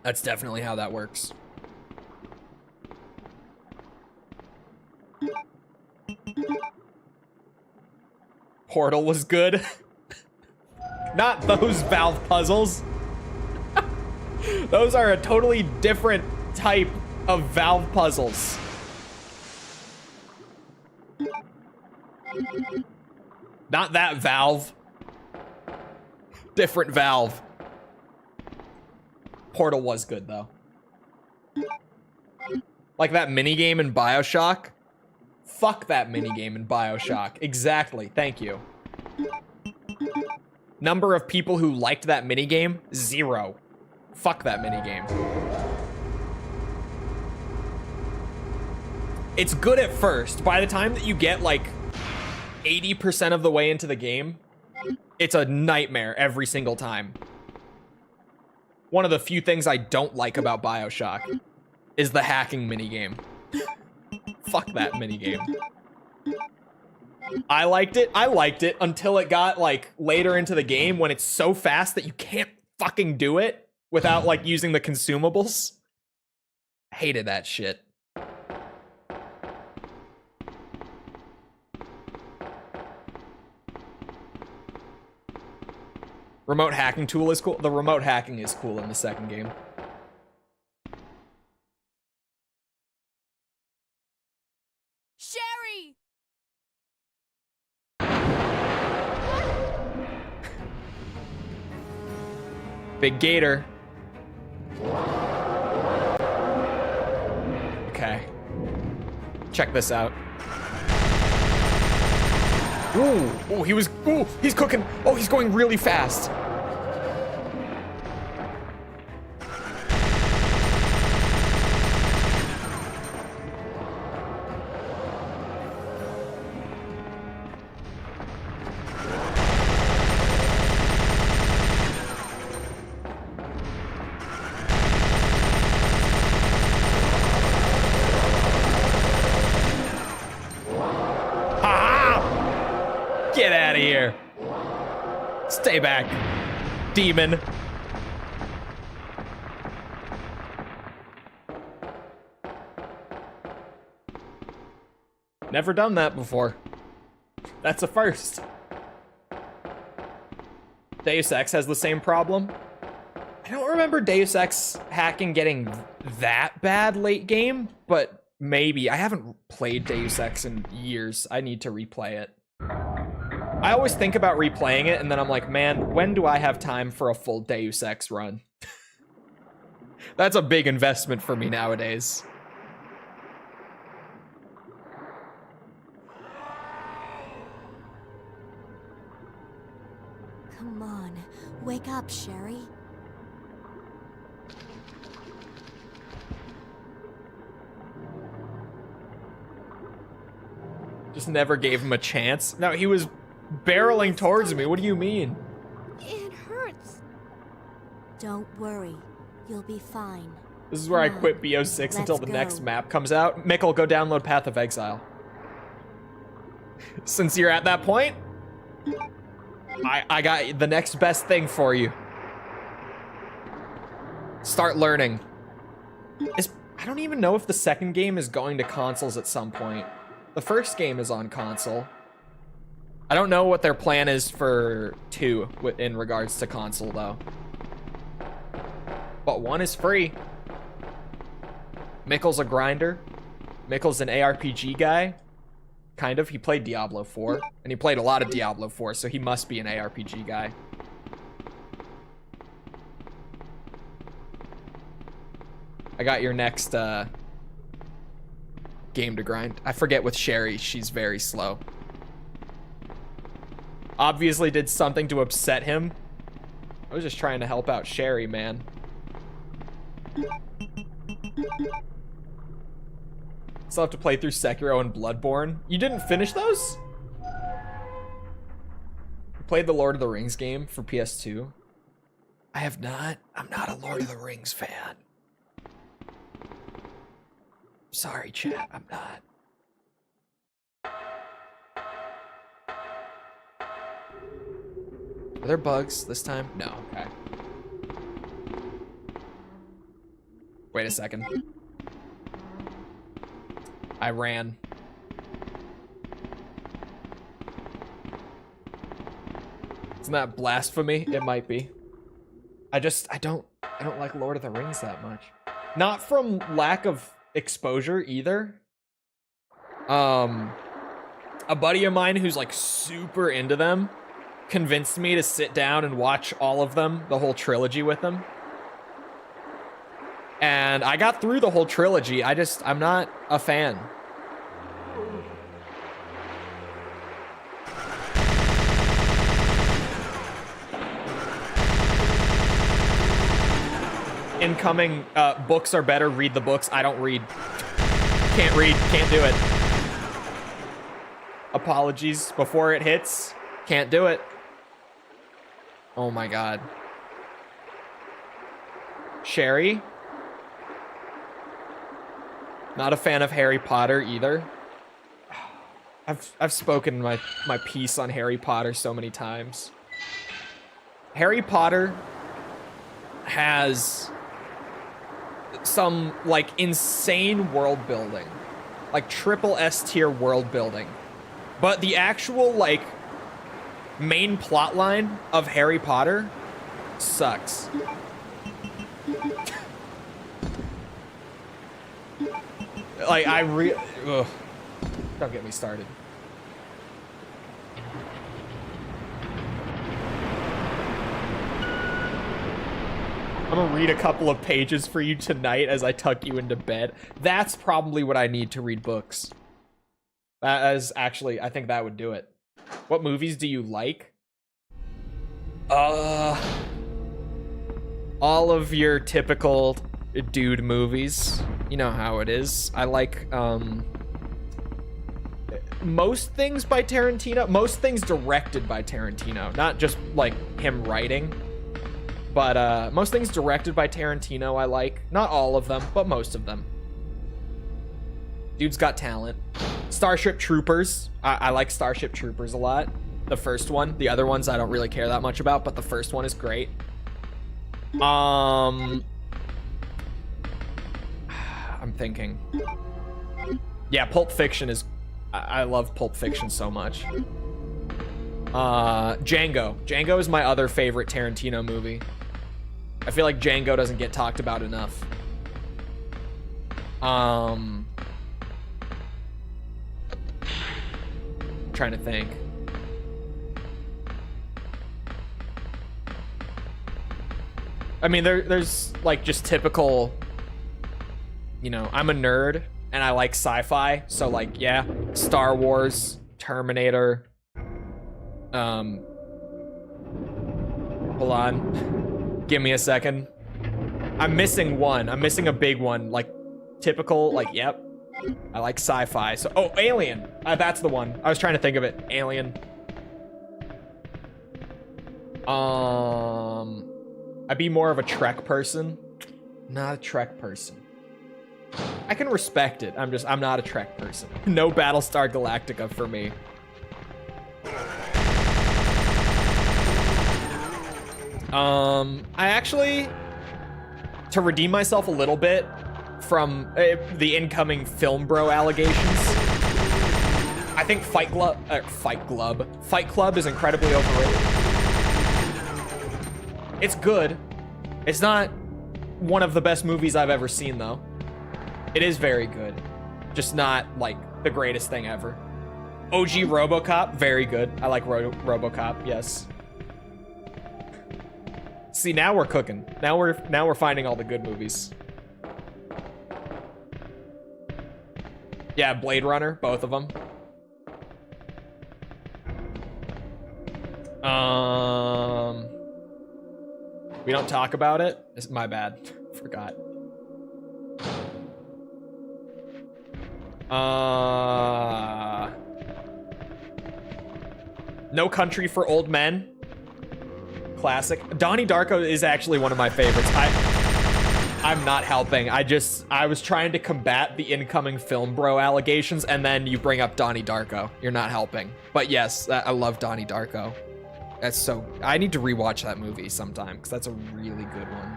That's definitely how that works. Portal was good. Not those valve puzzles. Those are a totally different type of valve puzzles. Not that valve. Different valve. Portal was good, though. Like that minigame in BioShock? Fuck that minigame in BioShock. Exactly. Thank you. Number of people who liked that minigame? 0. Fuck that minigame. It's good at first. By the time that you get like 80% of the way into the game, it's a nightmare every single time. One of the few things I don't like about BioShock is the hacking minigame. Fuck that minigame. I liked it until it got like later into the game when it's so fast that you can't fucking do it. without like using the consumables. Hated that shit. Remote hacking tool is cool. The remote hacking is cool in the second game. Sherry! Big gator. Okay. Check this out. Ooh, ooh, he's cooking. Oh, he's going really fast. Get out of here. Stay back, demon. Never done that before. That's a first. Deus Ex has the same problem. I don't remember Deus Ex hacking getting that bad late game, but maybe. I haven't played Deus Ex in years. I need to replay it. I always think about replaying it, and then I'm like, man, when do I have time for a full Deus Ex run? That's a big investment for me nowadays. Come on, wake up, Sherry. Just never gave him a chance. No, he was barreling towards me. What do you mean? It hurts. Don't worry, you'll be fine. This is where I Come on, quit BO6 until the let's next go. map comes out. Mikkel, go download Path of Exile. Since you're at that point, I got the next best thing for you. Start learning. I don't even know if the second game is going to consoles at some point. The first game is on console. I don't know what their plan is for 2 in regards to console, though. But 1 is free. Mikkel's a grinder. Mikkel's an ARPG guy. Kind of. He played Diablo 4. And he played a lot of Diablo 4, so he must be an ARPG guy. I got your next game to grind. I forget with Sherry, she's very slow. Obviously did something to upset him. I was just trying to help out Sherry, man. Still have to play through Sekiro and Bloodborne. You didn't finish those? You played the Lord of the Rings game for PS2? I have not. I'm not a Lord of the Rings fan. Sorry, chat, I'm not. Are there bugs this time? No, okay. Wait a second. I ran. Isn't that blasphemy? It might be. I don't like Lord of the Rings that much. Not from lack of exposure either. A buddy of mine who's like super into them convinced me to sit down and watch all of them, the whole trilogy with them. And I got through the whole trilogy. I'm not a fan. Incoming books are better. Read the books. I don't read. Can't read. Can't do it. Apologies before it hits. Can't do it. Oh my god. Sherry? Not a fan of Harry Potter either. I've spoken my piece on Harry Potter so many times. Harry Potter has some like insane world building, like triple S tier world building, but the actual like main plot line of Harry Potter sucks. Like ugh. Don't get me started. I'm gonna read a couple of pages for you tonight as I tuck you into bed. That's probably what I need to read books. That is actually, I think that would do it. What movies do you like? All of your typical dude movies. You know how it is. I like, most things by Tarantino. Most things directed by Tarantino. Not just, like, him writing. But most things directed by Tarantino I like. Not all of them, but most of them. Dude's got talent. Starship Troopers. I like Starship Troopers a lot. The first one. The other ones I don't really care that much about, but the first one is great. I'm thinking. Yeah, Pulp Fiction is... I love Pulp Fiction so much. Django. Django is my other favorite Tarantino movie. I feel like Django doesn't get talked about enough. I'm trying to think. I mean, there's like just typical, you know, I'm a nerd and I like sci-fi. So like, yeah, Star Wars, Terminator. Hold on. Give me a second. I'm missing one. I'm missing a big one. Like, typical, like, yep. I like sci-fi. So, oh, Alien. That's the one. I was trying to think of it. Alien. I'd be more of a Trek person. Not a Trek person. I can respect it. I'm not a Trek person. No Battlestar Galactica for me. I actually, to redeem myself a little bit from the incoming film bro allegations, I think Fight Club is incredibly overrated. It's good. It's not one of the best movies I've ever seen, though. It is very good. Just not, like, the greatest thing ever. OG RoboCop, very good. I like RoboCop, yes. See, now we're cooking. Now we're finding all the good movies. Yeah, Blade Runner, both of them. We don't talk about it. It's my bad. Forgot. No Country for Old Men. Classic. Donnie Darko is actually one of my favorites. I'm not helping. I was trying to combat the incoming film bro allegations, and then you bring up Donnie Darko. You're not helping. But yes, I love Donnie Darko. That's so... I need to rewatch that movie sometime, because that's a really good one.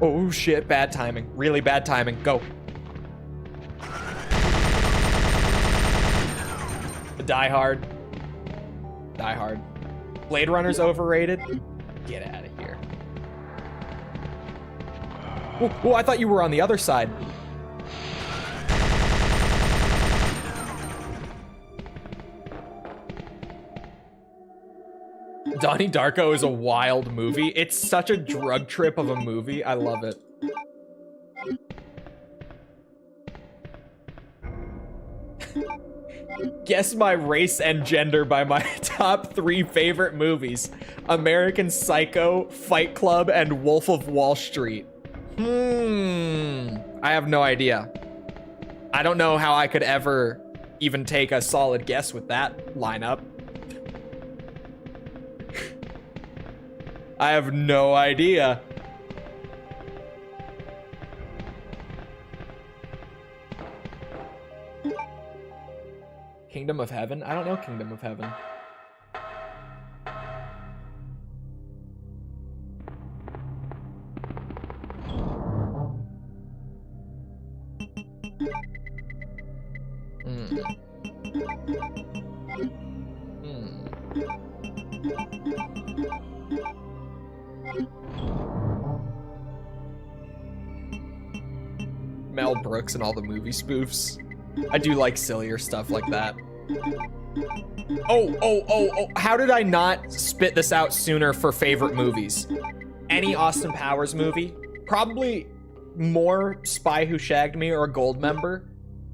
Oh shit, bad timing. Really bad timing. Go. Die Hard. Die Hard. Blade Runner's overrated. Get out of here. Oh, I thought you were on the other side. Donnie Darko is a wild movie. It's such a drug trip of a movie. I love it. Guess my race and gender by my top 3 favorite movies. American Psycho, Fight Club, and Wolf of Wall Street. I have no idea. I don't know how I could ever even take a solid guess with that lineup. I have no idea. Kingdom of Heaven? I don't know Kingdom of Heaven. Mel Brooks and all the movie spoofs. I do like sillier stuff like that. Oh, how did I not spit this out sooner for favorite movies? Any Austin Powers movie. Probably more Spy Who Shagged Me or a Gold Member.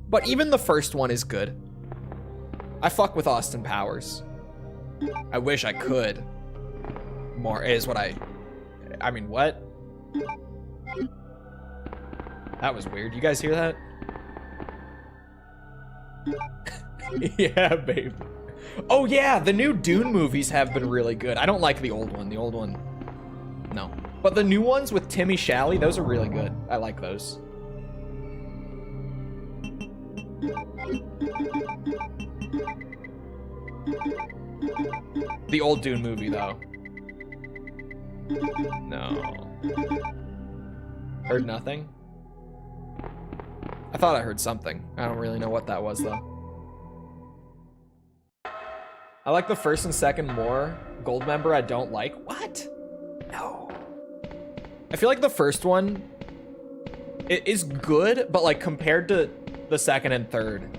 But even the first one is good. I fuck with Austin Powers. I wish I could. More is what I mean, what? That was weird. You guys hear that? Yeah, babe. Oh yeah, the new Dune movies have been really good. I don't like the old one. The old one, no. But the new ones with Timmy Chalamet, those are really good. I like those. The old Dune movie, though. No. Heard nothing? I thought I heard something. I don't really know what that was, though. I like the first and second more. Gold Member I don't like. What? No. I feel like the first one is good, but like compared to the second and third,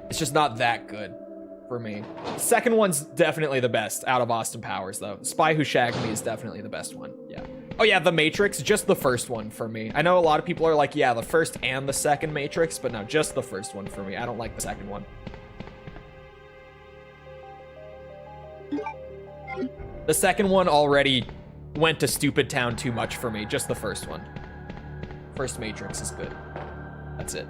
it's just not that good for me. The second one's definitely the best out of Austin Powers, though. Spy Who Shagged Me is definitely the best one. Yeah. Oh yeah, The Matrix, just the first one for me. I know a lot of people are like, yeah, the first and the second Matrix, but no, just the first one for me. I don't like the second one. The second one already went to Stupid Town too much for me. Just the first one. First Matrix is good. That's it.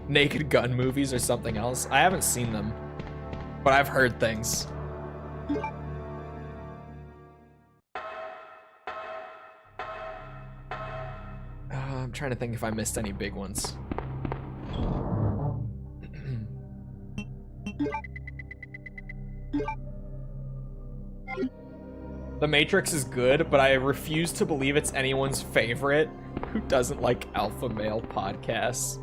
Naked Gun movies or something else. I haven't seen them, but I've heard things. I'm trying to think if I missed any big ones. The Matrix is good, but I refuse to believe it's anyone's favorite who doesn't like alpha male podcasts.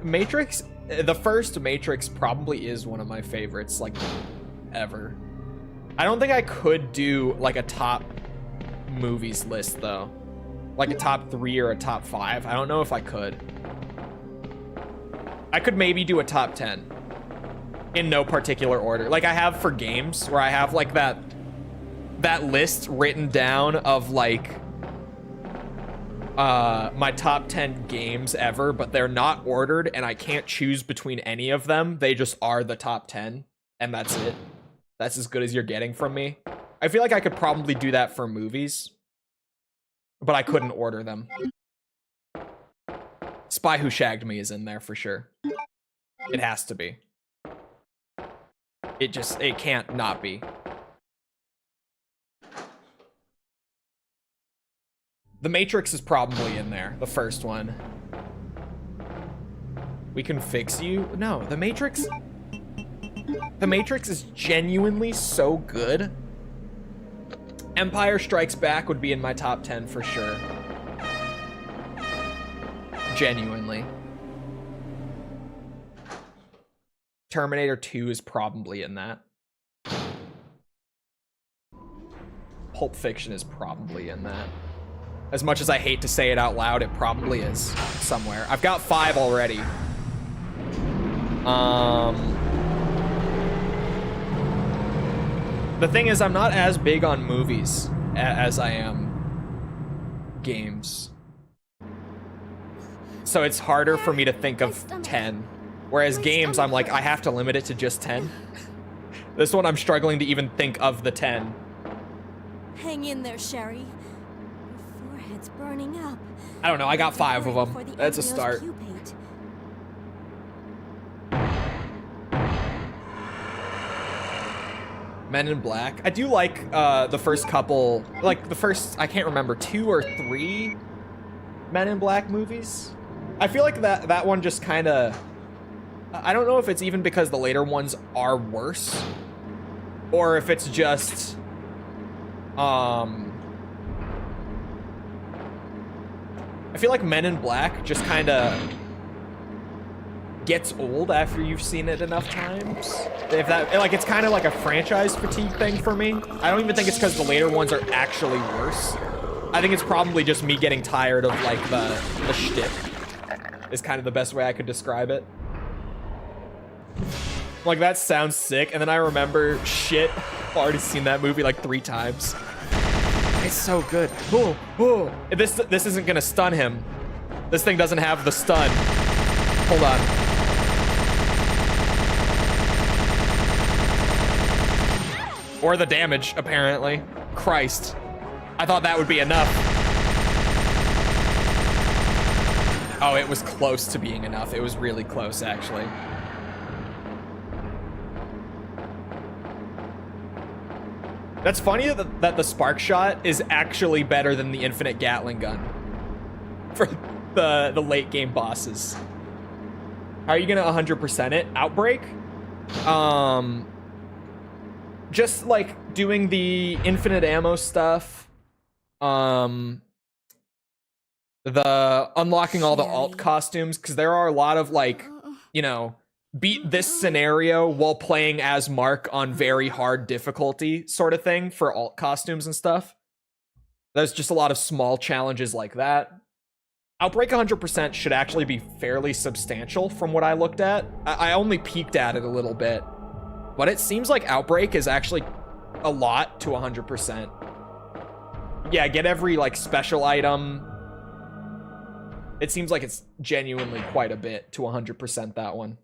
Matrix, the first Matrix probably is one of my favorites, like, ever. I don't think I could do, like, a top movies list, though. Like a top 3 or a top 5. I don't know if I could. I could maybe do a top 10 in no particular order. Like I have for games, where I have like that list written down of like my top 10 games ever, but they're not ordered and I can't choose between any of them. They just are the top 10 and that's it. That's as good as you're getting from me. I feel like I could probably do that for movies, but I couldn't order them. Spy Who Shagged Me is in there for sure. It has to be. It can't not be. The Matrix is probably in there, the first one. We Can Fix You? No, The Matrix is genuinely so good. Empire Strikes Back would be in my top 10 for sure. Genuinely. Terminator 2 is probably in that. Pulp Fiction is probably in that. As much as I hate to say it out loud, it probably is somewhere. I've got 5 already. The thing is, I'm not as big on movies as I am games. So it's harder for me to think of 10. Whereas games, I'm like, I have to limit it to just 10. This one, I'm struggling to even think of the 10. Hang in there, Sherry. Your forehead's burning up. I don't know, I got 5 of them. That's a start. Men in Black. I do like the first couple, like the first, I can't remember, 2 or 3 Men in Black movies. I feel like that one just kind of, I don't know if it's even because the later ones are worse, or if it's just I feel like Men in Black just kind of gets old after you've seen it enough times. If that, like, it's kind of like a franchise fatigue thing for me. I don't even think it's because the later ones are actually worse. I think it's probably just me getting tired of, like, the shtick is kind of the best way I could describe it. Like, that sounds sick, and then I remember, shit, I've already seen that movie like 3 times. It's so good. Oh, oh. This isn't gonna stun him. This thing doesn't have the stun. Hold on. Or the damage, apparently. Christ. I thought that would be enough. Oh, it was close to being enough. It was really close, actually. That's funny that the spark shot is actually better than the infinite Gatling gun for the late game bosses. How are you gonna 100% it? Outbreak? Just like doing the infinite ammo stuff. The unlocking all the alt costumes, because there are a lot of, like, you know, beat this scenario while playing as Mark on very hard difficulty sort of thing for alt costumes and stuff. There's just a lot of small challenges like that. Outbreak 100% should actually be fairly substantial from what I looked at. I only peeked at it a little bit, but it seems like Outbreak is actually a lot to 100%. Yeah, get every, like, special item. It seems like it's genuinely quite a bit to 100% that one.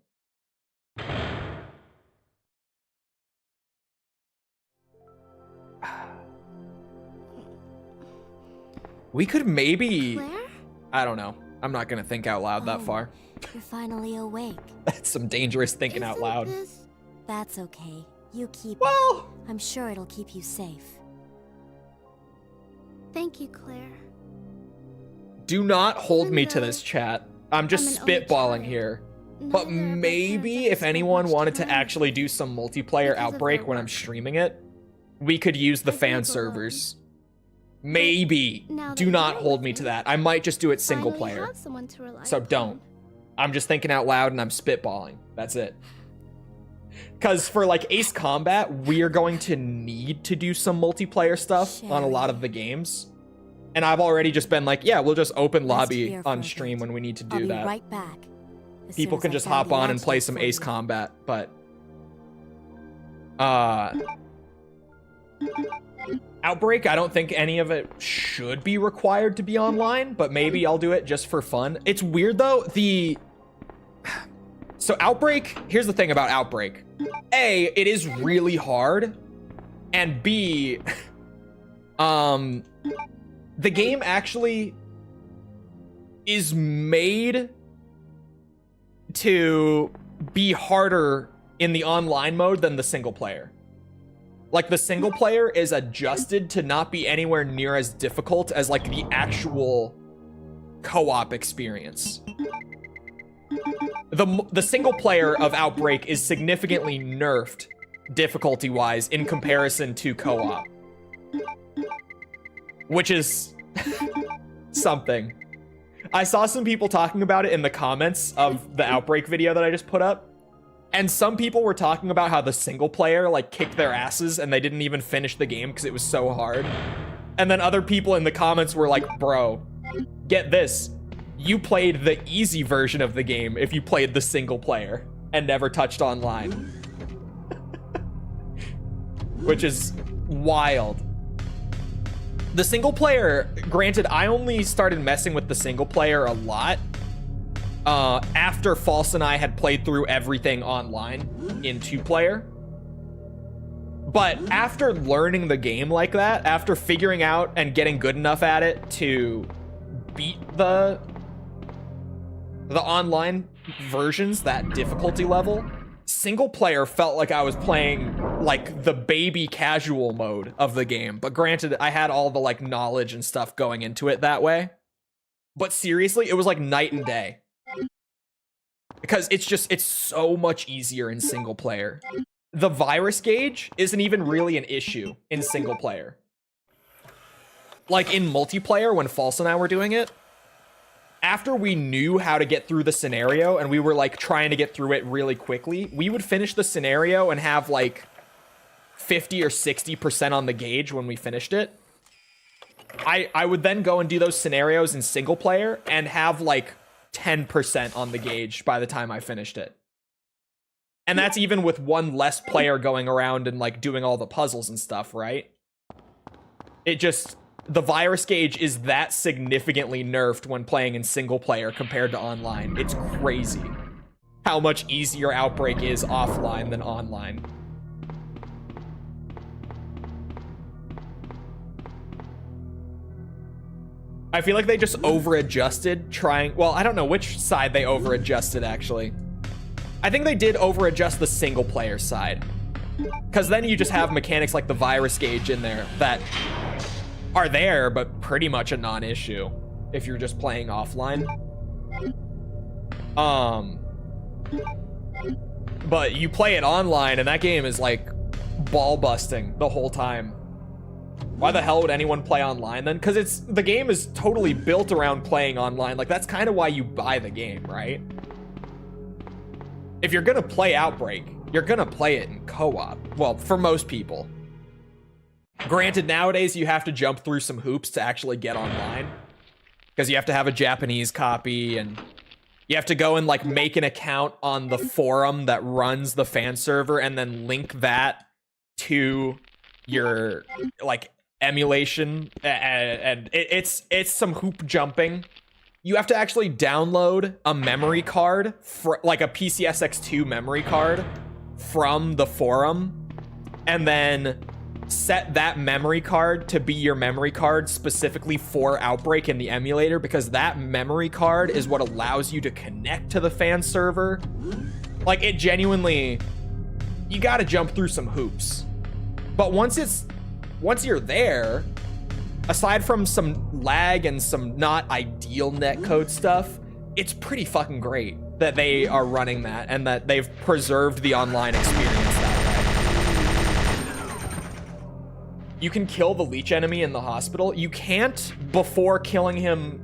We could maybe... Claire? I don't know. I'm not gonna think out loud that far. You're finally awake. That's some dangerous thinking out loud. That's okay. You keep Well... it. I'm sure it'll keep you safe. Thank you, Claire. Do not hold me to this, chat. I'm just I'm an only spitballing child. here. Neither But of my maybe parents if ever anyone spent much wanted to time actually do some multiplayer because of Outbreak their when I'm work. streaming it, we could use the I fan grew up servers. Maybe. now Do that not you're hold with me me, to that. I might just do it single Finally player. have someone to rely So upon. don't. I'm just thinking out loud and I'm spitballing. That's it. Because for, like, Ace Combat, we are going to need to do some multiplayer stuff on a lot of the games. And I've already just been like, yeah, we'll just open Rest lobby here for on a stream bit. when we need to I'll do be that. right back. As People soon can as I just found hop the on and play antidote some for Ace you. Combat, but Outbreak, I don't think any of it should be required to be online, but maybe I'll do it just for fun. It's weird though, so Outbreak, here's the thing about Outbreak. A, it is really hard, and B, the game actually is made to be harder in the online mode than the single player. Like, the single player is adjusted to not be anywhere near as difficult as, like, the actual co-op experience. The single player of Outbreak is significantly nerfed difficulty-wise in comparison to co-op. Which is something. I saw some people talking about it in the comments of the Outbreak video that I just put up. And some people were talking about how the single player, like, kicked their asses and they didn't even finish the game because it was so hard. And then other people in the comments were like, bro, get this. You played the easy version of the game if you played the single player and never touched online. Which is wild. The single player, granted, I only started messing with the single player a lot after False and I had played through everything online in 2-player. But after learning the game like that, after figuring out and getting good enough at it to beat the online versions, that difficulty level, single player felt like I was playing like the baby casual mode of the game. But granted, I had all the like knowledge and stuff going into it that way. But seriously, it was like night and day. Because it's so much easier in single player. the virus gauge isn't even really an issue in single player. Like in multiplayer, when False and I were doing it, after we knew how to get through the scenario and we were like trying to get through it really quickly, we would finish the scenario and have like 50 or 60% on the gauge when we finished it. I would then go and do those scenarios in single player and have like 10% on the gauge by the time I finished it. And that's even with one less player going around and like doing all the puzzles and stuff, right? It just, the virus gauge is that significantly nerfed when playing in single player compared to online. It's crazy how much easier Outbreak is offline than online. I feel like they just over-adjusted trying... Well, I don't know which side they over-adjusted, actually. I think they did over-adjust the single-player side. Because then you just have mechanics like the virus gauge in there that are there, but pretty much a non-issue if you're just playing offline. But you play it online, and that game is, like, ball-busting the whole time. Why the hell would anyone play online then? Because the game is totally built around playing online. Like, that's kind of why you buy the game, right? If you're gonna play Outbreak, you're gonna play it in co-op. Well, for most people. Granted, nowadays you have to jump through some hoops to actually get online. Because you have to have a Japanese copy, and you have to go and, like, make an account on the forum that runs the fan server, and then link that to your, like, emulation, and it's some hoop jumping. You have to actually download a memory card, like a PCSX2 memory card from the forum, and then set that memory card to be your memory card specifically for Outbreak in the emulator, because that memory card is what allows you to connect to the fan server. Like, it genuinely, you gotta jump through some hoops. But once you're there, aside from some lag and some not ideal netcode stuff, it's pretty fucking great that they are running that and that they've preserved the online experience that way. You can kill the leech enemy in the hospital. You can't before killing him,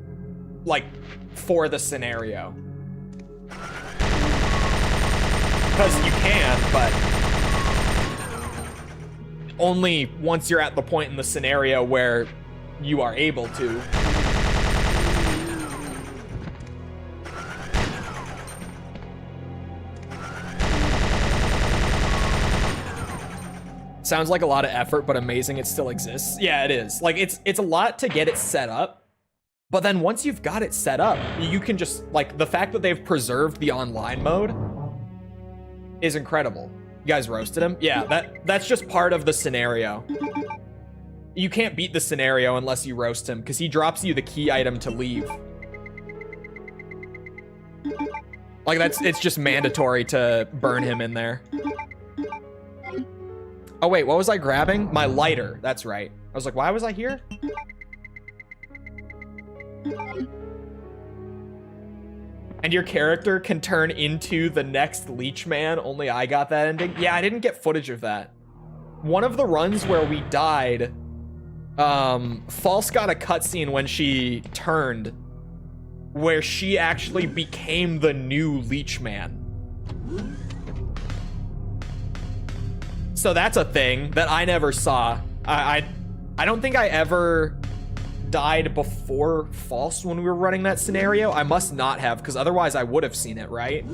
like, for the scenario. Because you can, but only once you're at the point in the scenario where you are able to. Sounds like a lot of effort, but amazing it still exists. Yeah, it is. Like, it's a lot to get it set up, but then once you've got it set up, you can just, like, the fact that they've preserved the online mode is incredible. You guys roasted him? Yeah, that's just part of the scenario. You can't beat the scenario unless you roast him, because he drops you the key item to leave. Like, it's just mandatory to burn him in there. Oh wait, what was I grabbing? My lighter, that's right. I was like, why was I here? And your character can turn into the next Leech Man, only I got that ending. Yeah, I didn't get footage of that. One of the runs where we died, False got a cutscene when she turned, where she actually became the new Leech Man. So that's a thing that I never saw. I don't think I ever died before False when we were running that scenario. I must not have, because otherwise I would have seen it, right?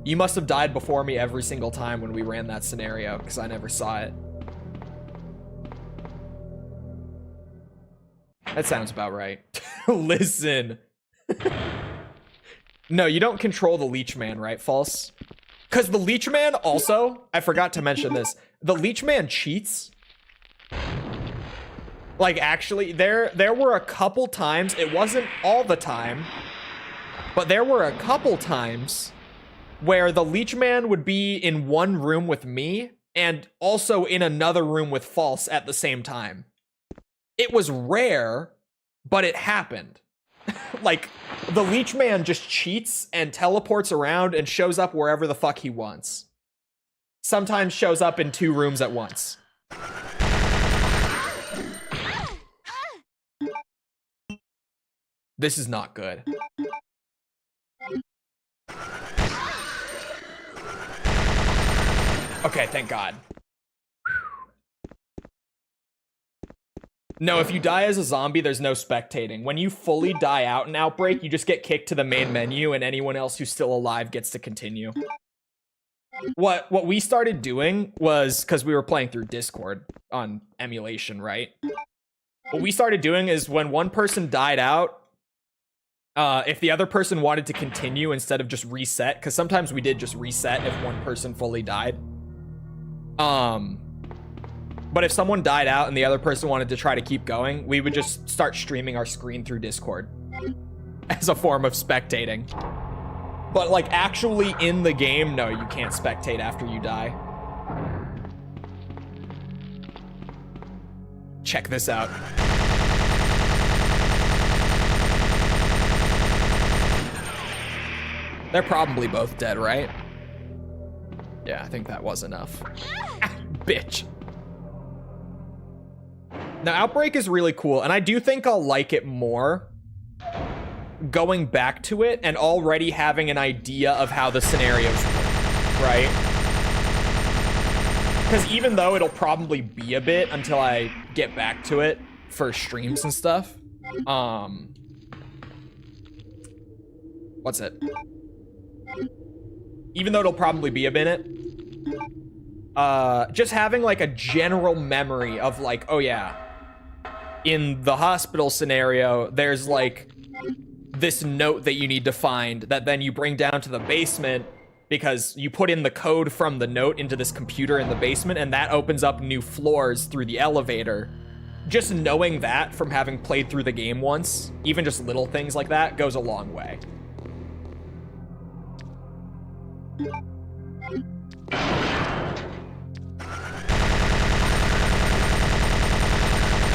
You must have died before me every single time when we ran that scenario, because I never saw it. That sounds about right. Listen. No, you don't control the Leech Man, right, False? Because the Leech Man also, I forgot to mention this, the Leech Man cheats. Like, actually, there were a couple times, it wasn't all the time, but there were a couple times where the Leech Man would be in one room with me and also in another room with False at the same time. It was rare, but it happened. Like, the Leech Man just cheats and teleports around and shows up wherever the fuck he wants. sometimes shows up in 2 rooms at once. This is not good. Okay, thank God. No, if you die as a zombie, there's no spectating. When you fully die out in Outbreak, you just get kicked to the main menu and anyone else who's still alive gets to continue. What we started doing was, because we were playing through Discord on emulation, right? What we started doing is when one person died out, if the other person wanted to continue instead of just reset, because sometimes we did just reset if one person fully died. But if someone died out and the other person wanted to try to keep going, we would just start streaming our screen through Discord as a form of spectating. But like actually in the game, no, you can't spectate after you die. Check this out. They're probably both dead, right? Yeah, I think that was enough. Bitch. Now, Outbreak is really cool, and I do think I'll like it more going back to it and already having an idea of how the scenarios work, right? Because even though it'll probably be a bit until I get back to it for streams and stuff, what's it? Even though it'll probably be a minute, just having like a general memory of like, oh yeah, in the hospital scenario, there's like this note that you need to find that then you bring down to the basement because you put in the code from the note into this computer in the basement and that opens up new floors through the elevator. Just knowing that from having played through the game once, even just little things like that, goes a long way.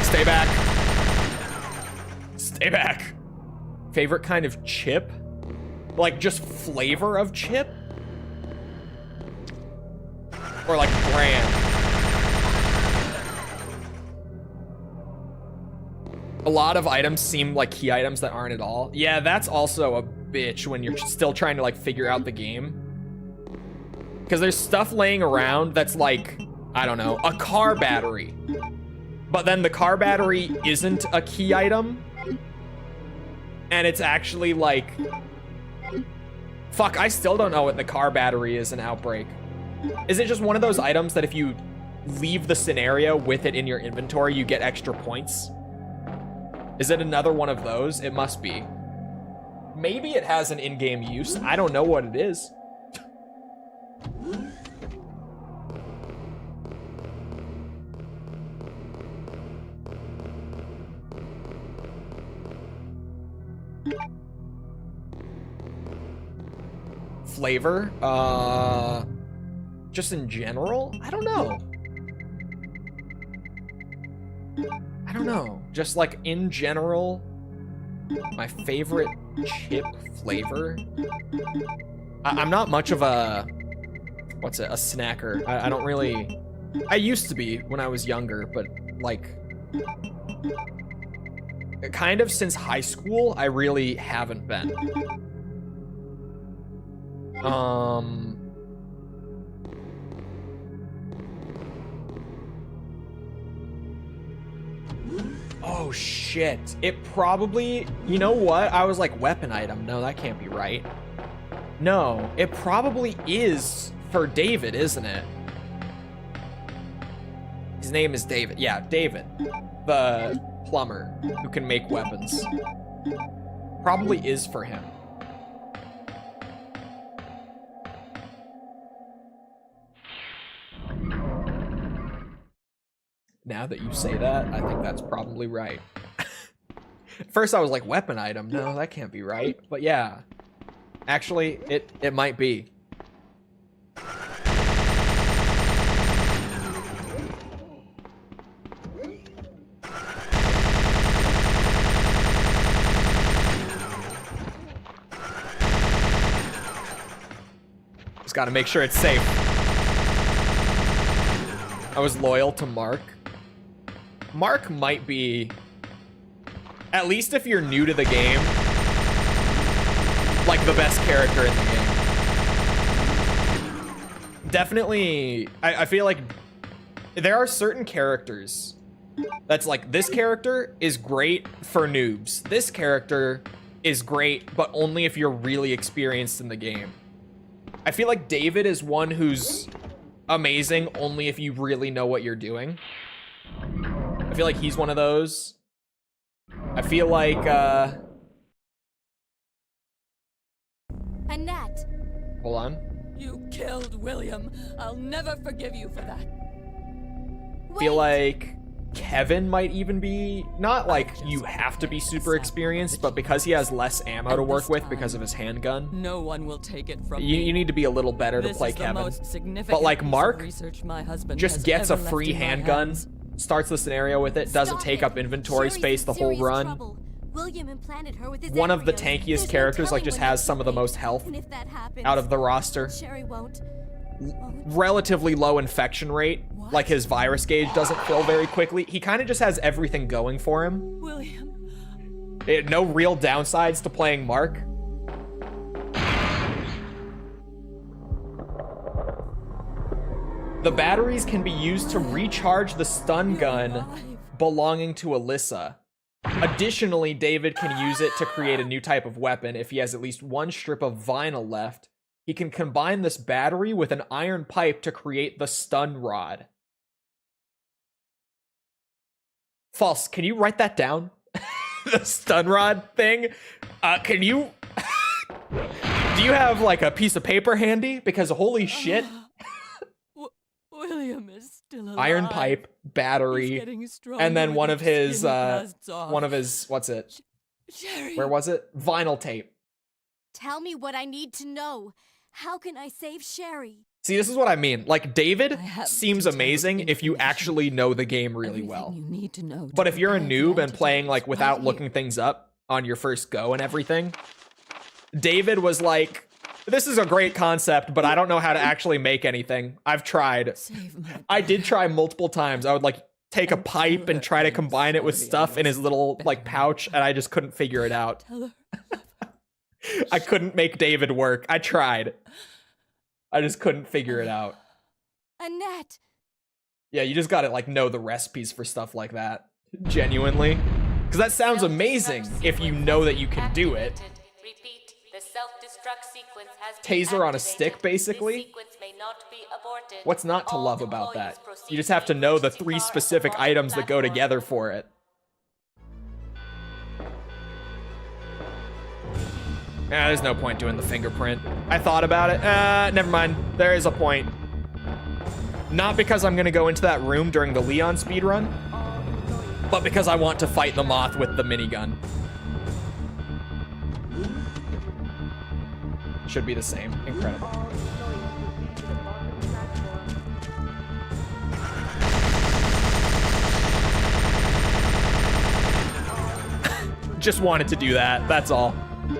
Stay back. Stay back. Favorite kind of chip? Like just flavor of chip? Or like brand? A lot of items seem like key items that aren't at all. Yeah, that's also a bitch when you're still trying to like figure out the game. Because there's stuff laying around that's like, I don't know, a car battery. But then the car battery isn't a key item. And it's actually like... Fuck, I still don't know what the car battery is in Outbreak. Is it just one of those items that if you leave the scenario with it in your inventory, you get extra points? Is it another one of those? It must be. Maybe it has an in-game use. I don't know what it is. Flavor? Just in general? I don't know. I don't know. Just like in general, my favorite chip flavor? I'm not much of a, what's it, a snacker. I don't really, I used to be when I was younger, but like, kind of since high school, I really haven't been. Oh shit. It probably, you know what? I was like weapon item. No, that can't be right. No, it probably is for David, isn't it? His name is David. Yeah, David. The plumber who can make weapons. Probably is for him. Now that you say that, I think that's probably right. At first I was like, weapon item? No, that can't be right. But yeah, actually, it might be. Just gotta make sure it's safe. I was loyal to Mark. Mark might be, at least if you're new to the game, like the best character in the game. Definitely, I feel like there are certain characters that's like, this character is great for noobs. This character is great, but only if you're really experienced in the game. I feel like David is one who's amazing only if you really know what you're doing. I feel like he's one of those. I feel like, Annette. hold on. You killed William. I'll never forgive you for that. Feel like Kevin might even be, not like you have to be super experienced, but because he has less ammo to work with because of his handgun, No one will take it from you me. need to be a little better to This play is the Kevin. most significant But like piece of Mark research my husband just has gets a ever left free in my handgun, hands. starts the scenario with it, doesn't Stop take it. up inventory Sherry's space in the whole serious run. trouble. William implanted her with his One of the embryos. tankiest There's no characters, like telling just when has he'll some of the break. most health And if that happens, out of the roster. Sherry won't. Relatively low infection rate. Like his virus gauge doesn't fill very quickly. He kind of just has everything going for him. William. No real downsides to playing Mark. The batteries can be used to recharge the stun gun belonging to Alyssa. Additionally, David can use it to create a new type of weapon. If he has at least one strip of vinyl left, he can combine this battery with an iron pipe to create the stun rod. False, can you write that down? The stun rod thing? Can you... Do you have like a piece of paper handy? Because holy shit. William is still alive. Iron pipe, He's battery, getting stronger and then with one of each his, skin he casts off. what's it? Sherry. Where was it? Vinyl tape. Tell me what I need to know. How can I save Sherry? See, this is what I mean. Like, David I have seems detailed amazing if you information. actually know the game really Everything well. you need to know to But if you're a prepare the noob and antidote playing, like, is without right looking here. things up on your first go and everything, David was like, this is a great concept, but I don't know how to actually make anything. I've tried. Save my I did try multiple times. I would, like, take a And pipe tell and try to her I'm combine it with sorry stuff I in his little, was like, pouch, and I just couldn't figure it out. Tell her. I couldn't make David work. I tried. I just couldn't figure it out. Annette. Yeah, you just gotta, like, know the recipes for stuff like that. Genuinely. Because that sounds amazing if you know that you can do it. Repeat, the self-destruct sequence has been Taser on a activated. stick, basically. This sequence may not be aborted. What's not to All love about employees that? proceed You just have to know the 3 car specific at the items that go platform. together for it. Yeah, there's no point doing the fingerprint. I thought about it. Never mind. There is a point. Not because I'm gonna go into that room during the Leon speedrun, but because I want to fight the moth with the minigun. Should be the same. Incredible. Just wanted to do that, that's all.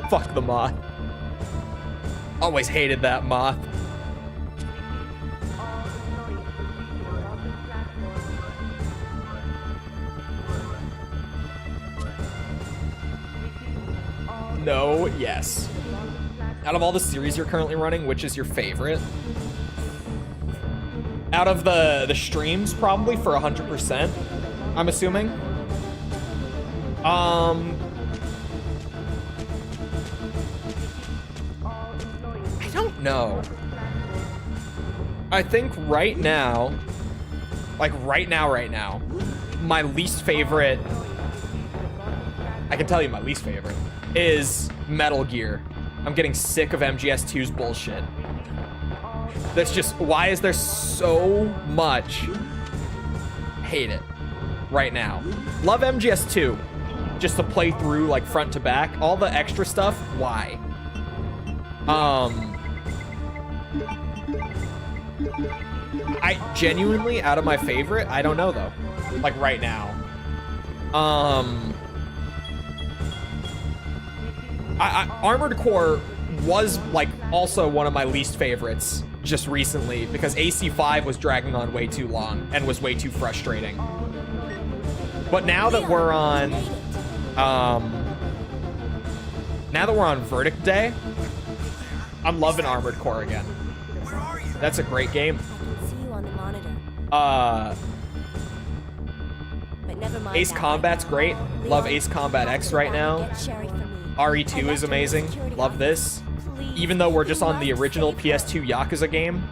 Fuck the moth. Always hated that moth. No, yes. Out of all the series you're currently running, which is your favorite? Out of the streams, probably for 100%, I'm assuming. I don't know. I think right now, like right now, my least favorite, I can tell you my least favorite, is Metal Gear. I'm getting sick of MGS2's bullshit. That's just, why is there so much hate it right now? Love MGS2, just to play through like front to back. All the extra stuff, why? I genuinely, out of my favorite, I don't know though. Like right now. Armored Core was like also one of my least favorites just recently because AC5 was dragging on way too long and was way too frustrating. But now that we're on Verdict Day, I'm loving Armored Core again. That's a great game. I can see you on the monitor. But never mind Ace that Combat's right great. now. Love Leon, Ace Combat X right now. get Sherry for me. RE2 I is left her in the amazing. security Love office. this. Please, Even though we're just you on the must original save her. PS2 Yakuza game,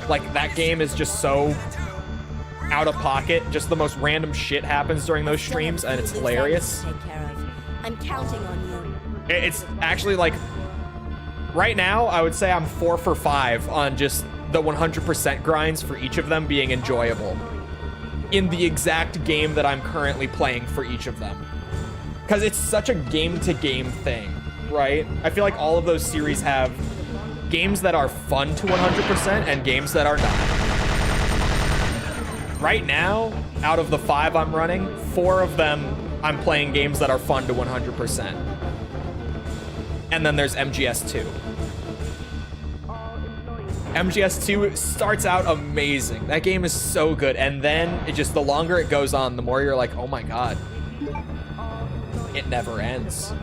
like that game is just so out of pocket. Just the most random shit happens during those Still have streams, and it's a few loose ends hilarious. to take care of. I'm counting on you. It's actually like right now, I would say I'm 4 for 5 on just the 100% grinds for each of them being enjoyable in the exact game that I'm currently playing for each of them. Because it's such a game-to-game thing, right? I feel like all of those series have games that are fun to 100% and games that are not. Right now, out of the 5 I'm running, 4 of them I'm playing games that are fun to 100%. And then there's MGS2. MGS2 starts out amazing. That game is so good. And then it just, the longer it goes on, the more you're like, oh my God, it never ends.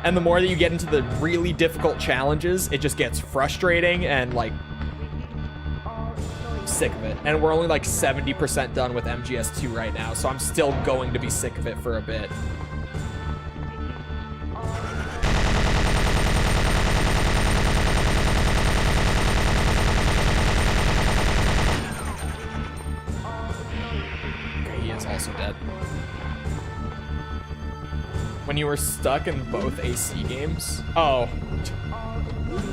And the more that you get into the really difficult challenges, it just gets frustrating and like sick of it. And we're only like 70% done with MGS2 right now, so I'm still going to be sick of it for a bit. Okay, he is also dead. When you were stuck in both AC games? Oh.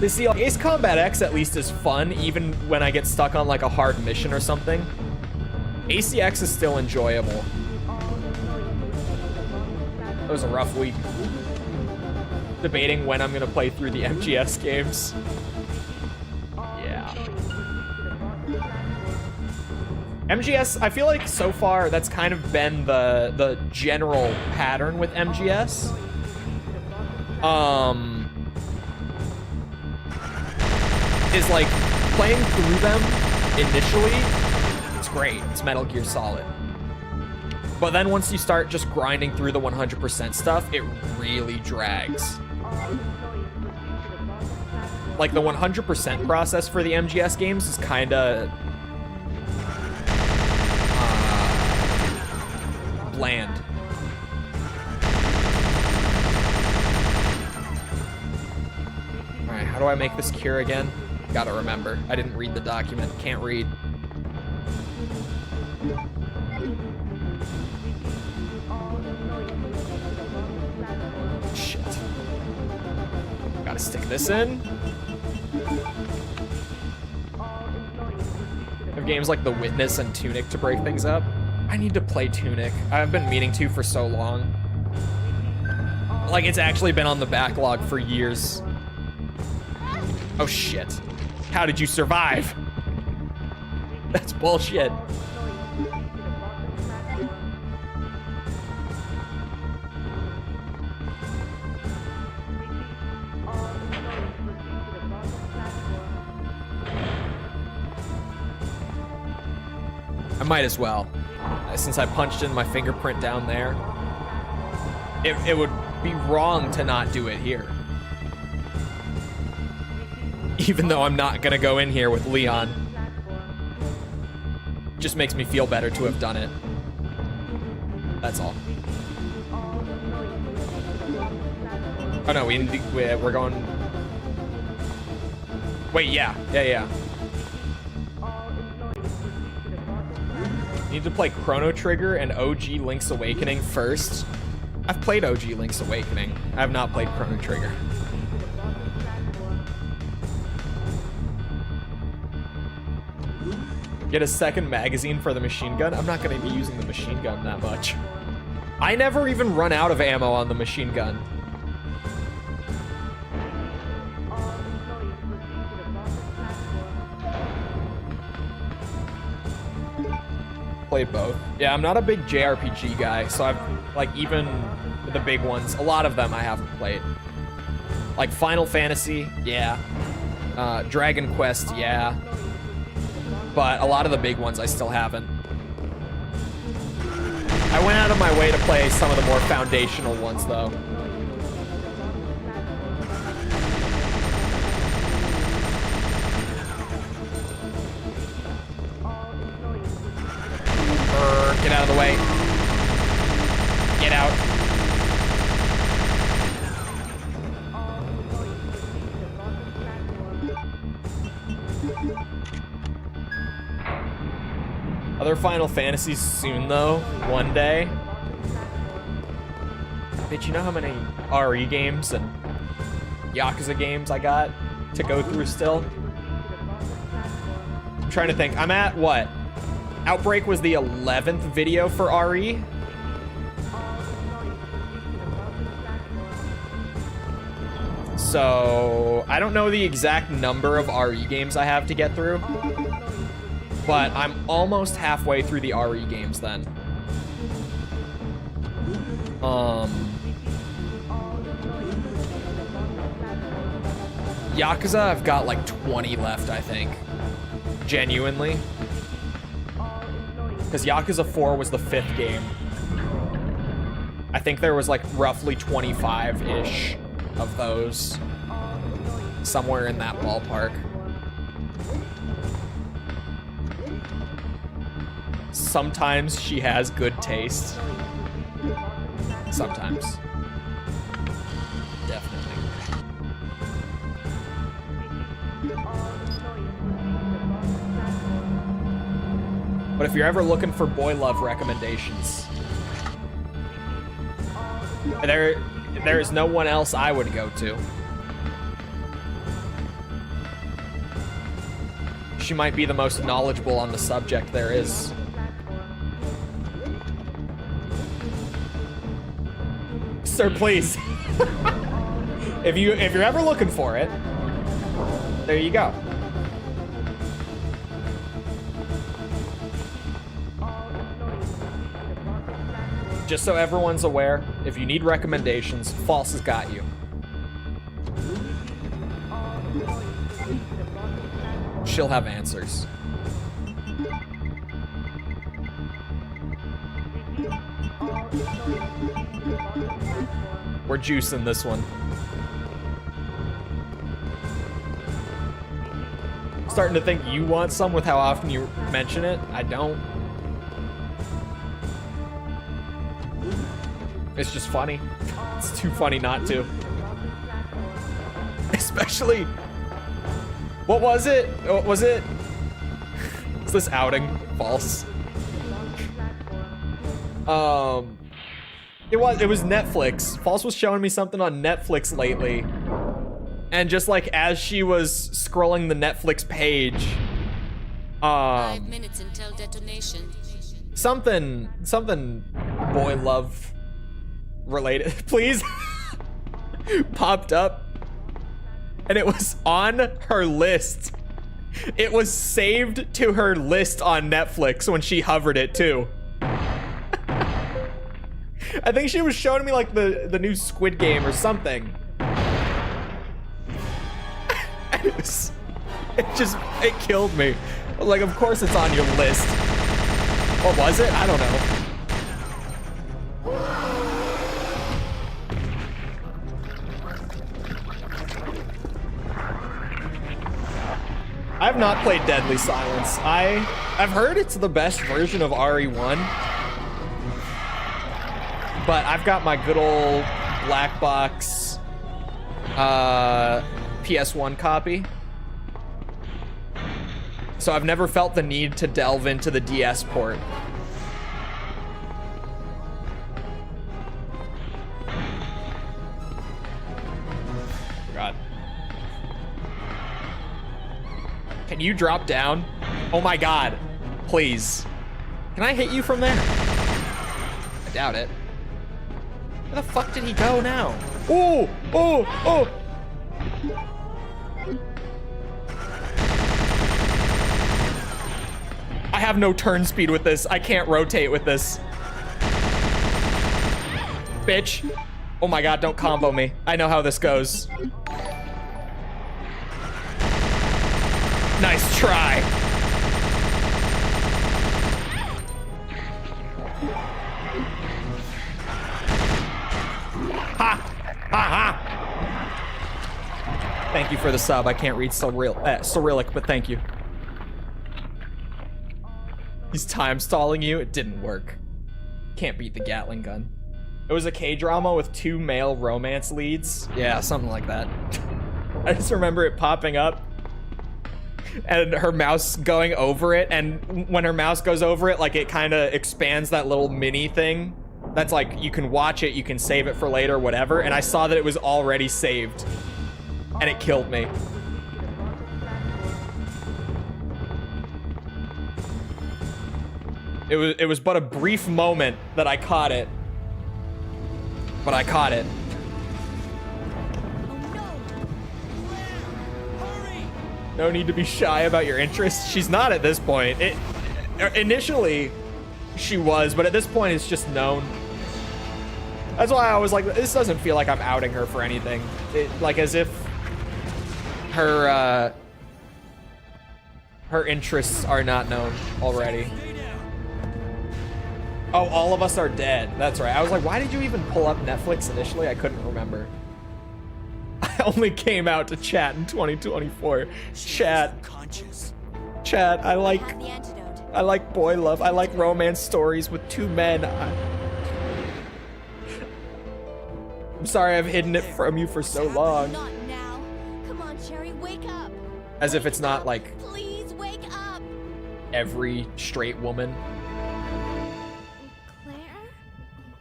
You see, like, Ace Combat X at least is fun, even when I get stuck on like a hard mission or something. ACX is still enjoyable. It was a rough week. Debating when I'm gonna play through the MGS games. Yeah. MGS, I feel like so far that's kind of been the general pattern with MGS. Is like playing through them initially, it's great. It's Metal Gear Solid. But then once you start just grinding through the 100% stuff, it really drags. Like the 100% process for the MGS games is kind of bland. All right, how do I make this cure again? Gotta remember. I didn't read the document. Can't read. Shit. Gotta stick this in. Have games like The Witness and Tunic to break things up. I need to play Tunic. I've been meaning to for so long. Like, it's actually been on the backlog for years. Oh, shit. How did you survive? That's bullshit. I might as well. Since I punched in my fingerprint down there, it would be wrong to not do it here. Even though I'm not gonna go in here with Leon. Just makes me feel better to have done it. That's all. Oh no, we're going... Wait, yeah. Need to play Chrono Trigger and OG Link's Awakening first. I've played OG Link's Awakening. I have not played Chrono Trigger. Get a second magazine for the machine gun. I'm not going to be using the machine gun that much. I never even run out of ammo on the machine gun. Played both. Yeah, I'm not a big JRPG guy, so I've, like, even the big ones, a lot of them I haven't played. Like Final Fantasy, yeah. Dragon Quest, yeah. But a lot of the big ones I still haven't. I went out of my way to play some of the more foundational ones, though. Get out of the way. Get out. Other Final Fantasies soon, though. One day. Bitch, you know how many RE games and Yakuza games I got to go through still? I'm trying to think. I'm at what? Outbreak was the 11th video for RE. So I don't know the exact number of RE games I have to get through, but I'm almost halfway through the RE games then. Yakuza, I've got like 20 left, I think. Genuinely. Because Yakuza 4 was the 5th game. I think there was like roughly 25-ish of those. Somewhere in that ballpark. Sometimes she has good taste. Sometimes. Definitely. But if you're ever looking for boy love recommendations, there is no one else I would go to. She might be the most knowledgeable on the subject there is. Sir, please. If you're ever looking for it, there you go. Just so everyone's aware, if you need recommendations, False has got you. She'll have answers. We're juicing this one. Starting to think you want some with how often you mention it. I don't. It's just funny. It's too funny not to. Especially... What was it? What was it? Is this outing False? It was Netflix. False was showing me something on Netflix lately. And just like as she was scrolling the Netflix page, 5 minutes until detonation. something boy love related, please, popped up. And it was on her list. It was saved to her list on Netflix when she hovered it too. I think she was showing me like the new Squid Game or something. And it killed me. I was like, of course it's on your list. What was it? I don't know. I have not played Deadly Silence. I've heard it's the best version of RE1. But I've got my good old black box PS1 copy. So I've never felt the need to delve into the DS port. God. Can you drop down? Oh my God. Please. Can I hit you from there? I doubt it. Where the fuck did he go now? Oh, oh, oh. I have no turn speed with this. I can't rotate with this. Bitch. Oh my God, don't combo me. I know how this goes. try. Ha! Ha ha! Thank you for the sub. I can't read Cyrillic, but thank you. He's time stalling you. It didn't work. Can't beat the Gatling gun. It was a K-drama with 2 male romance leads. Yeah, something like that. I just remember it popping up and her mouse going over it, and when her mouse goes over it, like, it kind of expands that little mini thing. That's like, you can watch it, you can save it for later, whatever, and I saw that it was already saved, and it killed me. It was but a brief moment that I caught it. But I caught it. No need to be shy about your interests. She's not at this point. Initially, she was, but at this point, it's just known. That's why I was like, this doesn't feel like I'm outing her for anything. Like, as if her interests are not known already. Oh, all of us are dead. That's right. I was like, why did you even pull up Netflix initially? I couldn't remember. I only came out to chat in 2024. Chat. Chat, I like boy love. I like romance stories with 2 men. I'm sorry I've hidden it from you for so long. Not now. Come on, Sherry, wake up. As if it's not like Please wake up. every straight woman.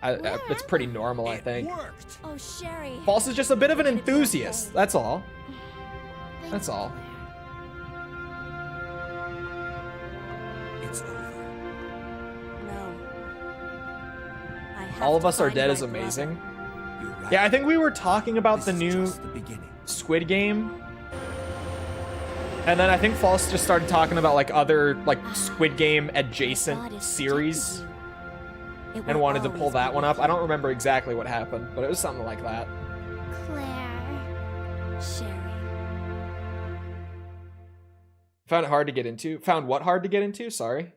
Claire? It's pretty normal, I think. Worked. Oh, Sherry. False is just a bit of an enthusiast. That's all. That's all. It's over. No. All of Us Are Dead is amazing. You're right. Yeah, I think we were talking about This the is new just the beginning. Squid Game. And then I think False just started talking about like other like Squid Game adjacent series and wanted to pull that one up. I don't remember exactly what happened, but it was something like that. Claire. Sherry. Found it hard to get into. Found what hard to get into? Sorry.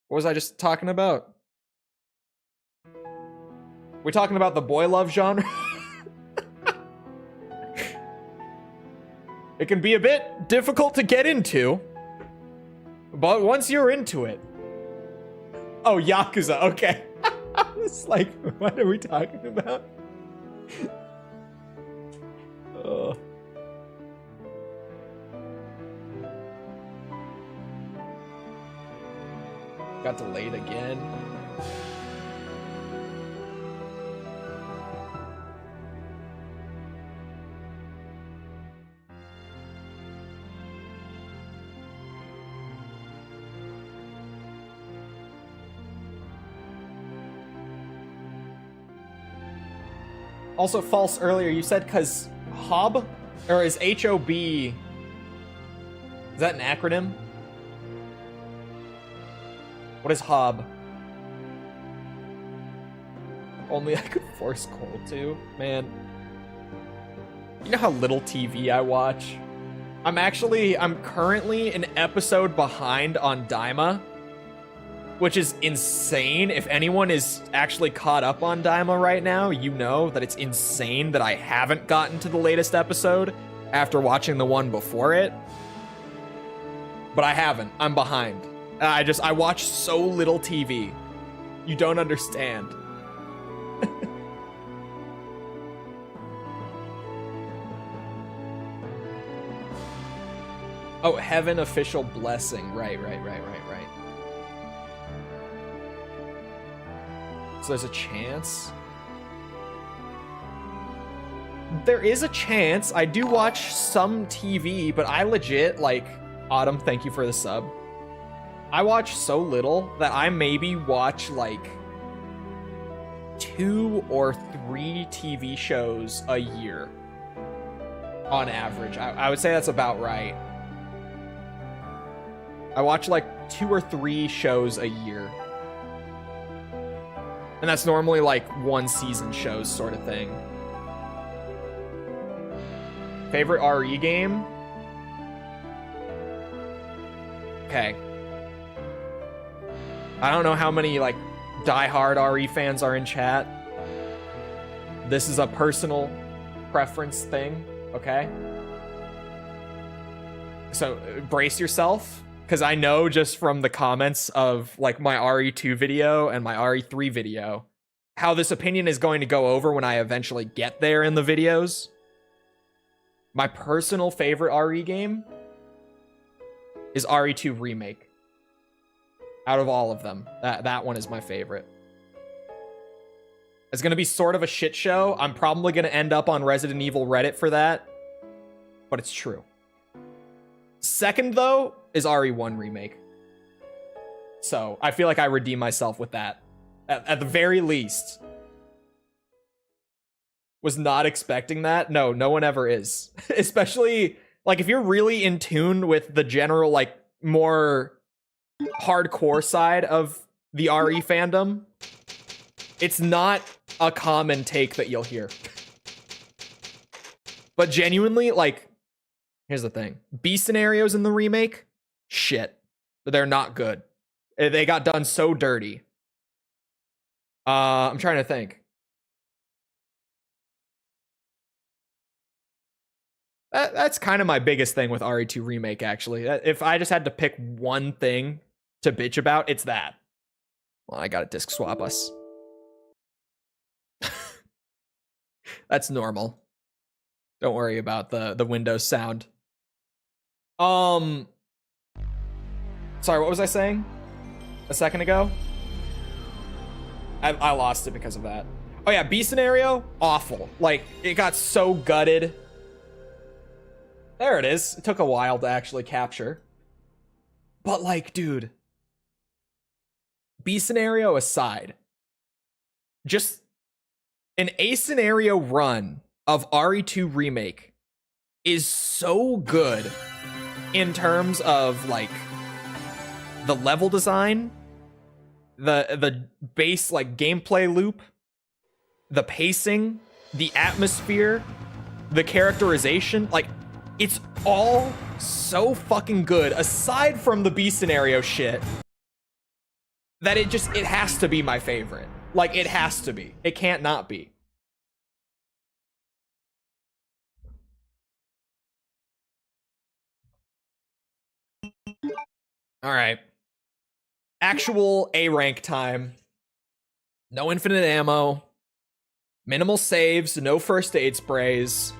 What was I just talking about? We talking about the boy love genre? It can be a bit difficult to get into, but once you're into it. Oh, Yakuza, okay. I was like, what are we talking about? Ugh. Got delayed again. Also, False, earlier you said because HOB, or is HOB, is that an acronym? What is HOB? Only I could force Cole to. Man. You know how little TV I watch? I'm currently an episode behind on Daima, which is insane. If anyone is actually caught up on Daima right now, you know that it's insane that I haven't gotten to the latest episode after watching the one before it. But I haven't. I'm behind. I watch so little TV. You don't understand. Oh, Heaven Official Blessing. Right. So there's a chance? There is a chance. I do watch some TV, but I legit, like, Autumn, thank you for the sub. I watch so little that I maybe watch, like, 2 or 3 TV shows a year. On average. I would say that's about right. I watch, like, 2 or 3 shows a year. And that's normally like 1 season shows sort of thing. Favorite RE game? okay. I don't know how many, like, diehard RE fans are in chat. This is a personal preference thing, okay? So brace yourself, because I know just from the comments of like my RE2 video and my RE3 video, how this opinion is going to go over when I eventually get there in the videos. My personal favorite RE game is RE2 Remake. Out of all of them, that one is my favorite. It's gonna be sort of a shit show. I'm probably gonna end up on Resident Evil Reddit for that, but it's true. Second, though, is RE1 Remake. So I feel like I redeem myself with that. At the very least. Was not expecting that. No one ever is. Especially, like, if you're really in tune with the general, like, more hardcore side of the RE fandom, it's not a common take that you'll hear. But genuinely, like, here's the thing. B scenarios in the remake, shit. They're not good. They got done so dirty. I'm trying to think. That's kind of my biggest thing with RE2 Remake, actually. If I just had to pick one thing to bitch about, it's that. Well, I gotta disc swap us. That's normal. Don't worry about the Windows sound. Sorry, what was I saying a second ago? I lost it because of that. Oh yeah, B scenario, awful. Like, it got so gutted. There it is. It took a while to actually capture. But like, dude, B scenario aside, just an A scenario run of RE2 Remake is so good in terms of like the level design, the base like gameplay loop, the pacing, the atmosphere, the characterization. Like, it's all so fucking good aside from the B scenario shit that it has to be my favorite. Like, it has to be. It can't not be. All right. Actual A rank time. No infinite ammo. Minimal saves, no first aid sprays.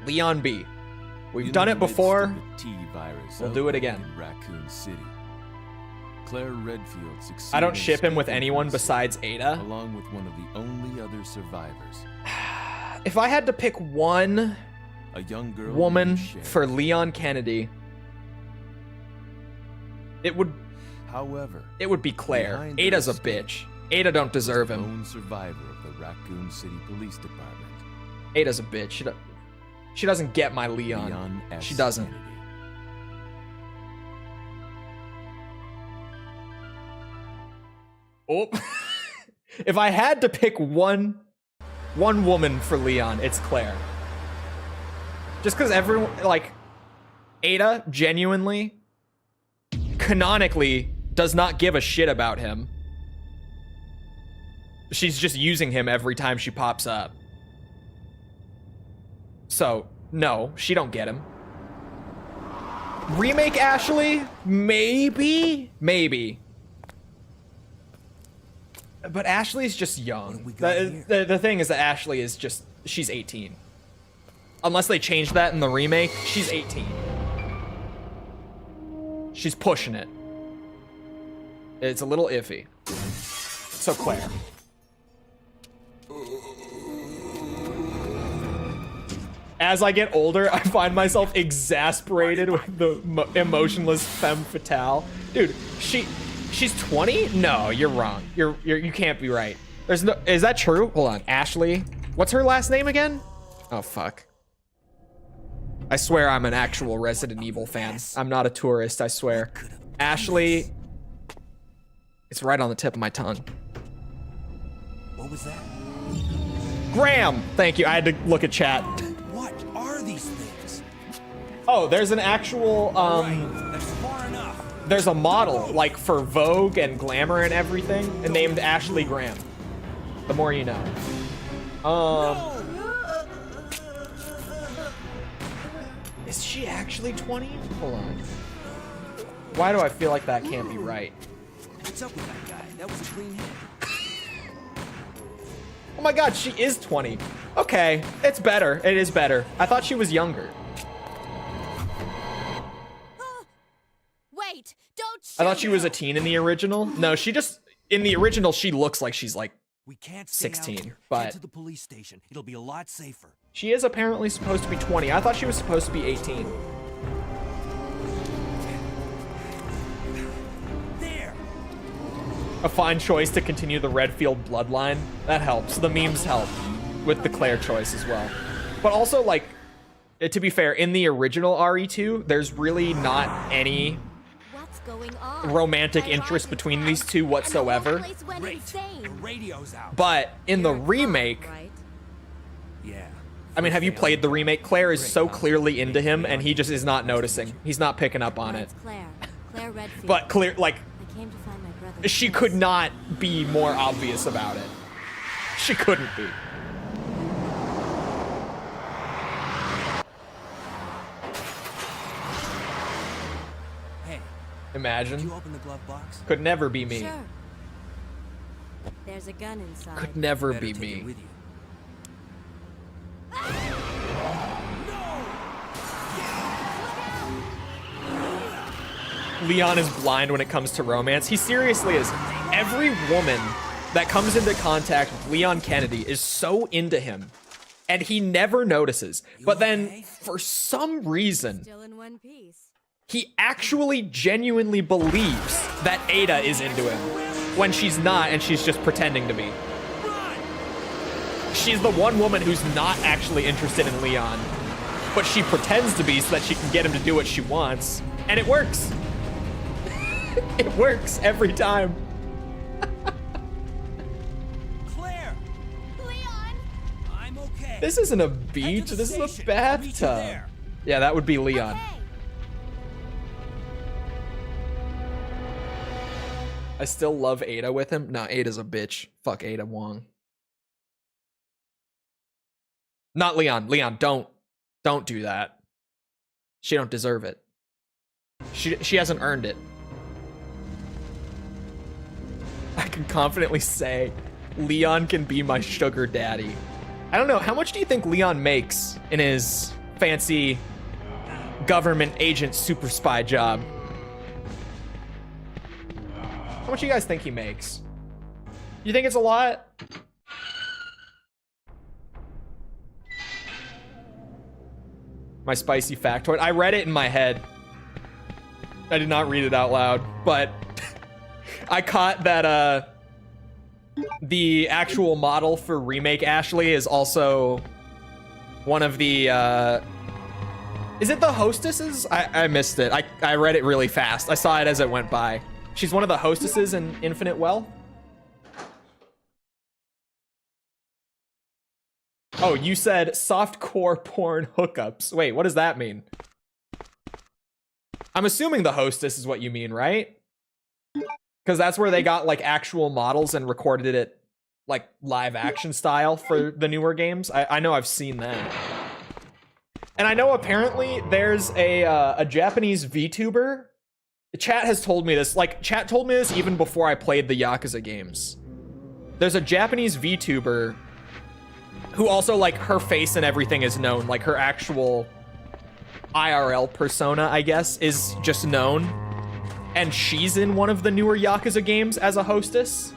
Leon B. We've done it before. We'll do it again. Raccoon City. Claire Redfield succeeded. I don't ship him with anyone besides Ada. Along with one of the only other survivors. If I had to pick one A young girl woman named Sherry. for Leon Kennedy, it would be Claire. behind her Ada's a escape bitch. Ada don't deserve was the him. lone survivor of the Raccoon City Police Department. Ada's a bitch. She doesn't get my Leon. Leon S. She doesn't. Kennedy. Oh. If I had to pick one woman for Leon, it's Claire. Just because everyone, like, Ada genuinely, canonically, does not give a shit about him. She's just using him every time she pops up. So, no, she don't get him. Remake Ashley? Maybe? But Ashley's just young. The thing is that Ashley is just, she's 18. Unless they change that in the remake, she's 18. She's pushing it. It's a little iffy. So Claire. As I get older, I find myself exasperated with the emotionless femme fatale. Dude, she's 20? No, you're wrong. You can't be right. There's no. Is that true? Hold on, Ashley. What's her last name again? Oh fuck. I swear I'm an actual Resident Evil fan. I'm not a tourist, I swear. Ashley. It's right on the tip of my tongue. What was that? Graham! Thank you. I had to look at chat. What are these things? Oh, there's an actual Right, that's far there's a model like for Vogue and Glamour and everything, and named Ashley Graham. The more you know. Is she actually 20? Hold on. Why do I feel like that can't be right? What's up with that guy? That was a clean hit. Oh my god, she is 20. Okay, it's better. It is better. I thought she was younger. Wait, don't shoot. I thought she was a teen in the original. No, she just, in the original, she looks like she's like We can't stay 16, out here. but- Head to the police station. It'll be a lot safer. She is apparently supposed to be 20. I thought she was supposed to be 18. There. A fine choice to continue the Redfield bloodline. That helps. The memes help with the Claire choice as well. But also, like, to be fair, in the original RE2, there's really not any What's going on? romantic My interest heart between is these fast, two and the whole whatsoever. place went Great. insane. The radio's out. But in the You're a cop, remake, right? Yeah. I mean, have you played the remake? Claire is so clearly into him, and he just is not noticing. He's not picking up on it. That's Claire. Claire Redfield. But clear, like, I came to find my brother. she could not be more obvious about it. She couldn't be. Hey, Imagine. did you open the glove box? Could never be me. Sure. There's a gun inside. Could never Better be take it me. with you. Leon is blind when it comes to romance. He seriously is. Every woman that comes into contact with Leon Kennedy is so into him, and he never notices. But then, for some reason, Still in one piece. he actually genuinely believes that Ada is into him when she's not, and she's just pretending to be. She's the one woman who's not actually interested in Leon, but she pretends to be so that she can get him to do what she wants, and it works. It works every time. Claire, Leon! I'm okay. This isn't a Head beach, to the this is a station. I'll meet you bathtub. there. Yeah, that would be Leon. Okay. I still love Ada with him. Nah, Ada's a bitch. Fuck Ada Wong. Not Leon. Leon, don't do that. She don't deserve it. She hasn't earned it. I can confidently say Leon can be my sugar daddy. I don't know, how much do you think Leon makes in his fancy government agent super spy job? How much do you guys think he makes? You think it's a lot? My spicy factoid. I read it in my head. I did not read it out loud, but I caught that the actual model for remake Ashley is also one of the is it the hostesses? I missed it. I read it really fast. I saw it as it went by. She's one of the hostesses in Infinite Wealth. Oh, you said softcore porn hookups. Wait, what does that mean? I'm assuming the hostess is what you mean, right? Because that's where they got like actual models and recorded it like live action style for the newer games. I know I've seen that. And I know apparently there's a Japanese VTuber. Chat has told me this. Like, chat told me this even before I played the Yakuza games. There's a Japanese VTuber who also, like, her face and everything is known. Like, her actual IRL persona, I guess, is just known. And she's in one of the newer Yakuza games as a hostess.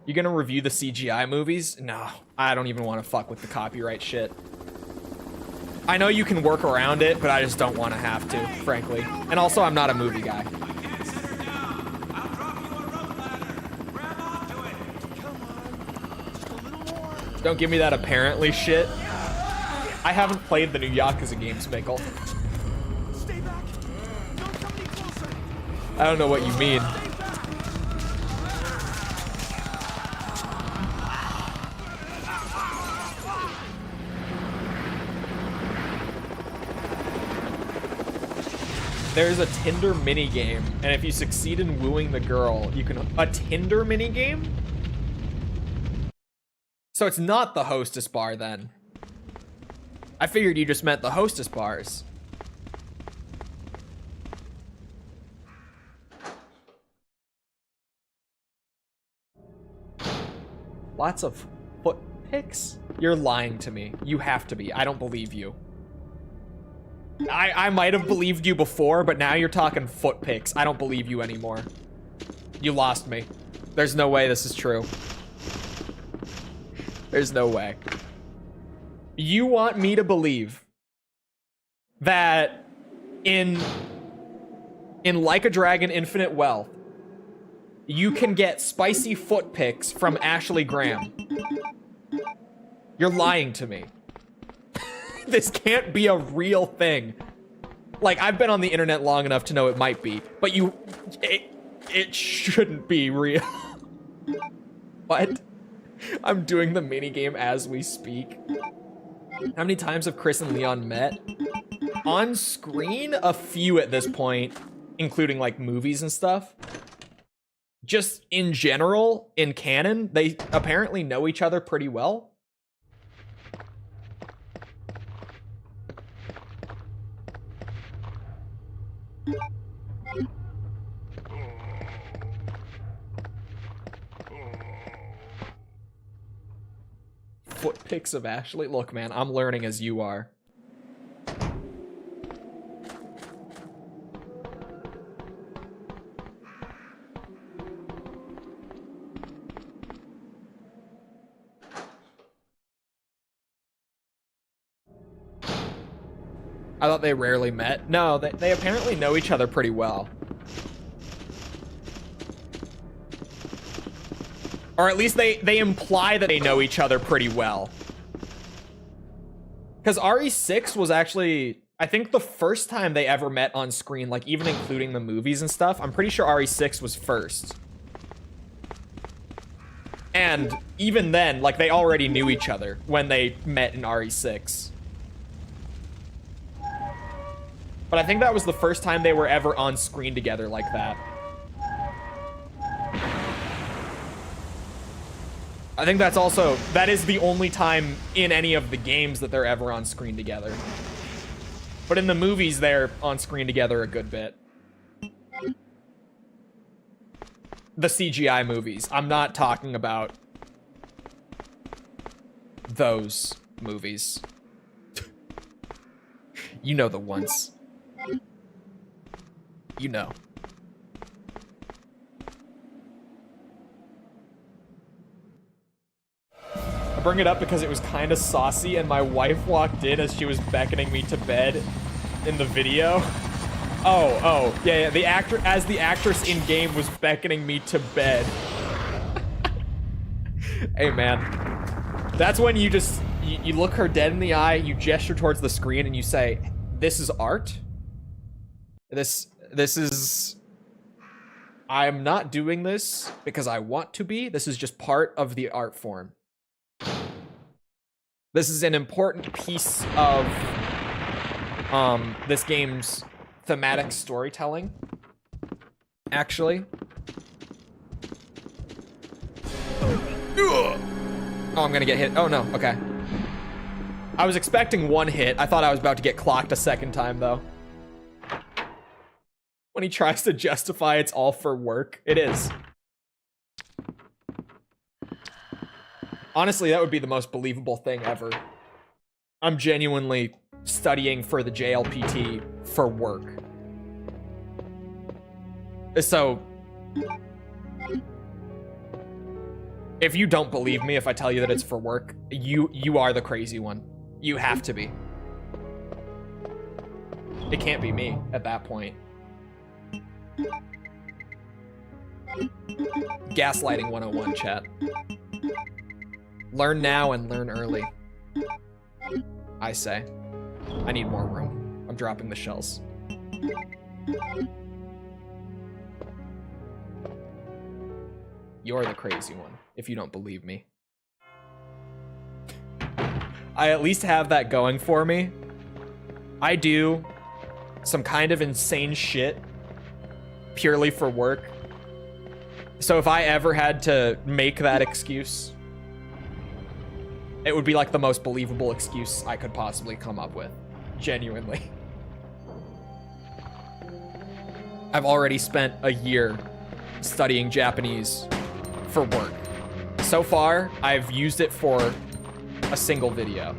You gonna review the CGI movies? No, I don't even want to fuck with the copyright shit. I know you can work around it, but I just don't want to have to, frankly. And also, I'm not a movie guy. Don't give me that apparently shit. I haven't played the new Yakuza games, Mickle. Stay back. Don't come any closer. I don't know what you mean. There's a Tinder minigame, and if you succeed in wooing the girl, you can... A Tinder minigame? So it's not the hostess bar, then. I figured you just meant the hostess bars. Lots of foot pics? You're lying to me. You have to be. I don't believe you. I might have believed you before, but now you're talking foot pics. I don't believe you anymore. You lost me. There's no way this is true. There's no way. You want me to believe that in Like a Dragon Infinite Wealth, you can get spicy foot pics from Ashley Graham. You're lying to me. This can't be a real thing. Like, I've been on the internet long enough to know it might be, but it shouldn't be real. What? I'm doing the minigame as we speak. How many times have Chris and Leon met? On screen, a few at this point, including like movies and stuff. Just in general, in canon, they apparently know each other pretty well. Foot pics of Ashley. Look, man, I'm learning as you are. I thought they rarely met. No, they apparently know each other pretty well. Or at least they imply that they know each other pretty well. Because RE6 was actually, I think, the first time they ever met on screen, like even including the movies and stuff. I'm pretty sure RE6 was first. And even then, like, they already knew each other when they met in RE6. But I think that was the first time they were ever on screen together like that. I think that's also, that is the only time in any of the games that they're ever on screen together. But in the movies, they're on screen together a good bit. The CGI movies. I'm not talking about those movies. You know the ones. You know. I bring it up because it was kind of saucy and my wife walked in as she was beckoning me to bed in the video. Oh, yeah, the actress in game was beckoning me to bed. Hey, man. That's when you just, you look her dead in the eye, you gesture towards the screen and you say, this is art? This is, I'm not doing this because I want to be. This is just part of the art form. This is an important piece of this game's thematic storytelling, actually. Oh, I'm gonna get hit. Oh no, okay. I was expecting one hit. I thought I was about to get clocked a second time, though. When he tries to justify it's all for work, it is. Honestly, that would be the most believable thing ever. I'm genuinely studying for the JLPT for work. So, if you don't believe me, if I tell you that it's for work, you are the crazy one. You have to be. It can't be me at that point. Gaslighting 101, chat. Learn now and learn early. I say. I need more room. I'm dropping the shells. You're the crazy one, if you don't believe me. I at least have that going for me. I do some kind of insane shit purely for work. So if I ever had to make that excuse, it would be like the most believable excuse I could possibly come up with. Genuinely. I've already spent a year studying Japanese for work. So far, I've used it for a single video.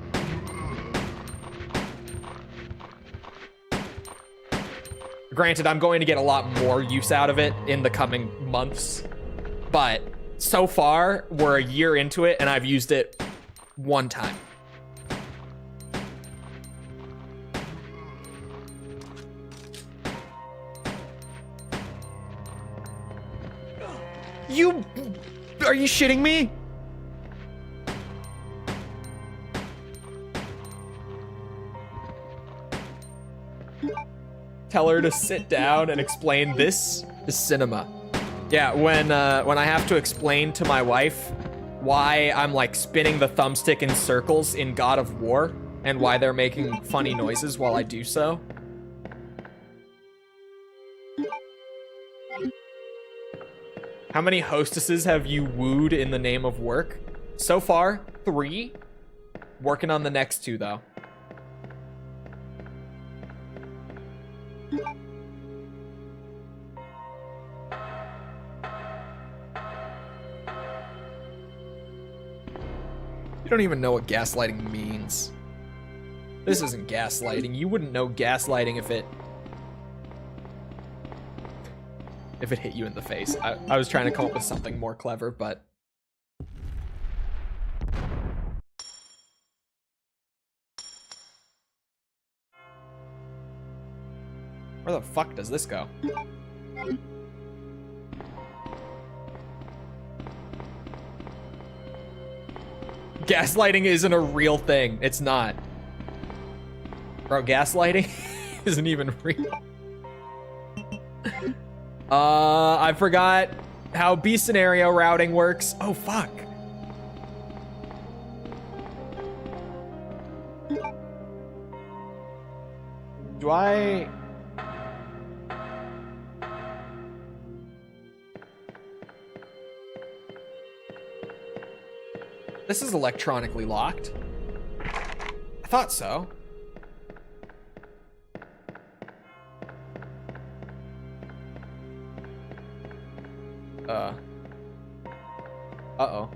Granted, I'm going to get a lot more use out of it in the coming months, but so far, we're a year into it and I've used it one time. Are you shitting me? Tell her to sit down and explain this is cinema. Yeah, when I have to explain to my wife why I'm like spinning the thumbstick in circles in God of War and why they're making funny noises while I do so. How many hostesses have you wooed in the name of work? So far, 3. Working on the next 2, though. You don't even know what gaslighting means. This isn't gaslighting. You wouldn't know gaslighting if it hit you in the face. I was trying to come up with something more clever, but... Where the fuck does this go? Gaslighting isn't a real thing. It's not. Bro, gaslighting isn't even real. I forgot how B scenario routing works. Oh, fuck. Do I... This is electronically locked. I thought so. Uh-oh.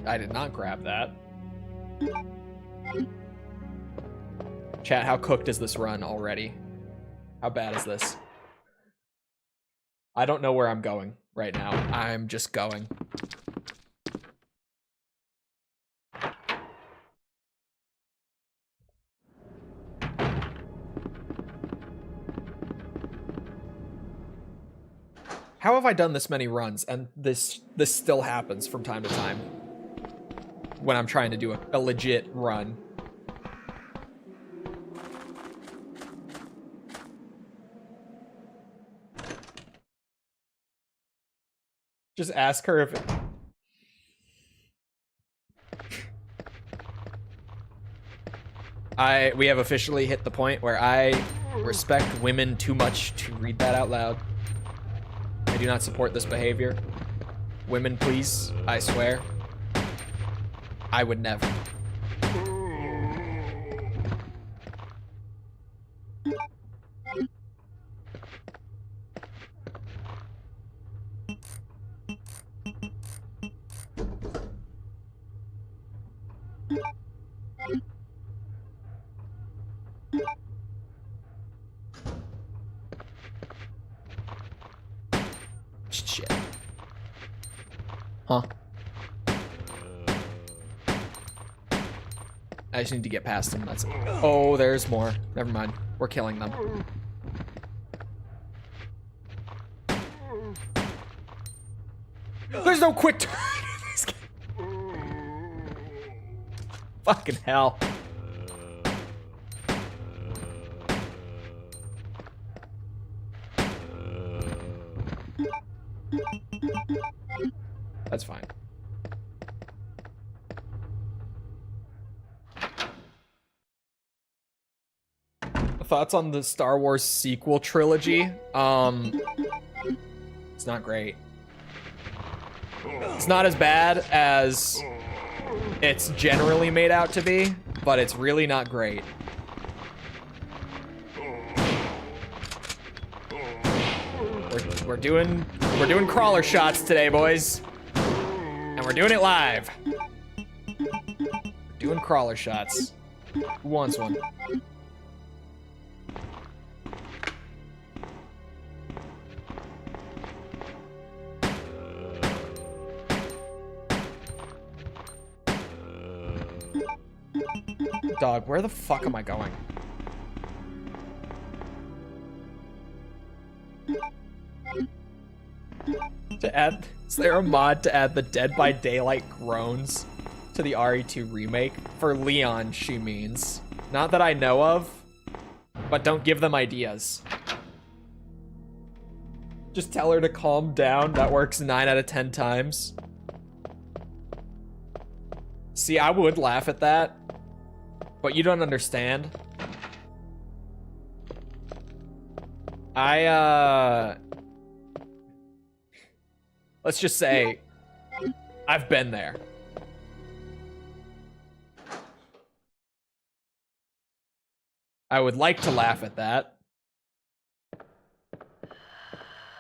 I did not grab that. Chat, how cooked is this run already? How bad is this? I don't know where I'm going right now. I'm just going. How have I done this many runs and this still happens from time to time when I'm trying to do a legit run? Just ask her if... We have officially hit the point where I respect women too much to read that out loud. I do not support this behavior. Women, please, I swear. I would never. Shit. Huh? I just need to get past him. That's it. Oh, there's more. Never mind. We're killing them. There's no quick turn in this game. Fucking hell. That's fine. Thoughts on the Star Wars sequel trilogy? It's not great. It's not as bad as it's generally made out to be, but it's really not great. We're doing crawler shots today, boys. And we're doing it live. Doing crawler shots. Who wants one? Dog, where the fuck am I going? To add, is there a mod to add the Dead by Daylight groans to the RE2 remake? For Leon, she means. Not that I know of, but don't give them ideas. Just tell her to calm down. That works 9 out of 10 times. See, I would laugh at that, but you don't understand. Let's just say, I've been there. I would like to laugh at that,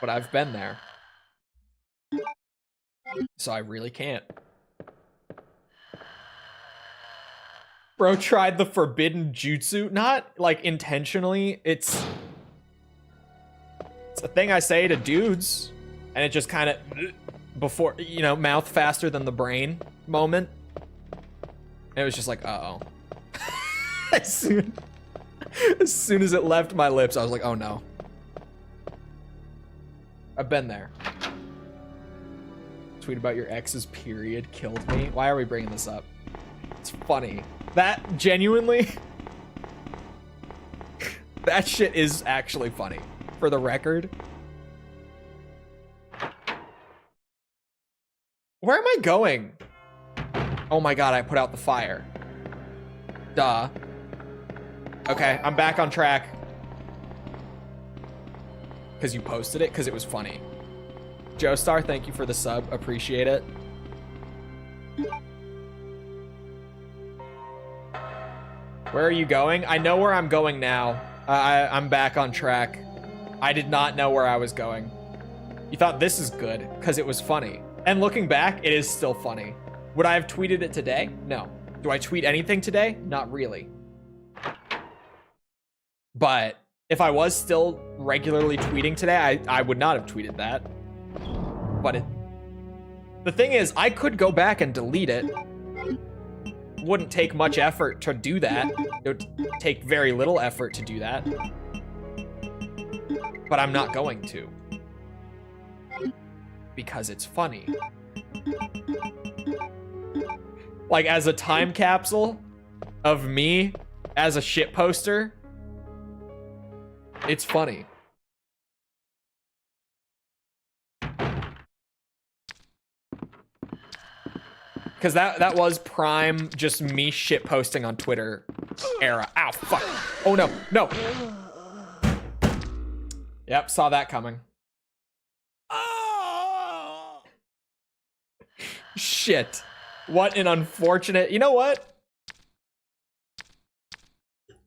but I've been there. So I really can't. Bro tried the forbidden jutsu, not like intentionally. It's a thing I say to dudes, and it just kind of before, you know, mouth faster than the brain moment. And it was just like, uh-oh. as soon as it left my lips, I was like, oh no. I've been there. Tweet about your ex's period killed me. Why are we bringing this up? It's funny. That genuinely, that shit is actually funny, for the record. Where am I going? Oh my god, I put out the fire. Duh. Okay, I'm back on track. Because you posted it, because it was funny. Joestar, thank you for the sub, appreciate it. Where are you going? I know where I'm going now. I'm back on track. I did not know where I was going. You thought this is good because it was funny. And looking back, it is still funny. Would I have tweeted it today? No. Do I tweet anything today? Not really. But if I was still regularly tweeting today, I would not have tweeted that. But the thing is, I could go back and delete it. Wouldn't take much effort to do that. It would take very little effort to do that. But I'm not going to. Because it's funny. Like, as a time capsule of me as a shit poster, it's funny. Because that was prime just me shit posting on Twitter era. Ow, fuck. Oh no, no. Yep, saw that coming. Oh! Shit. What an unfortunate... You know what?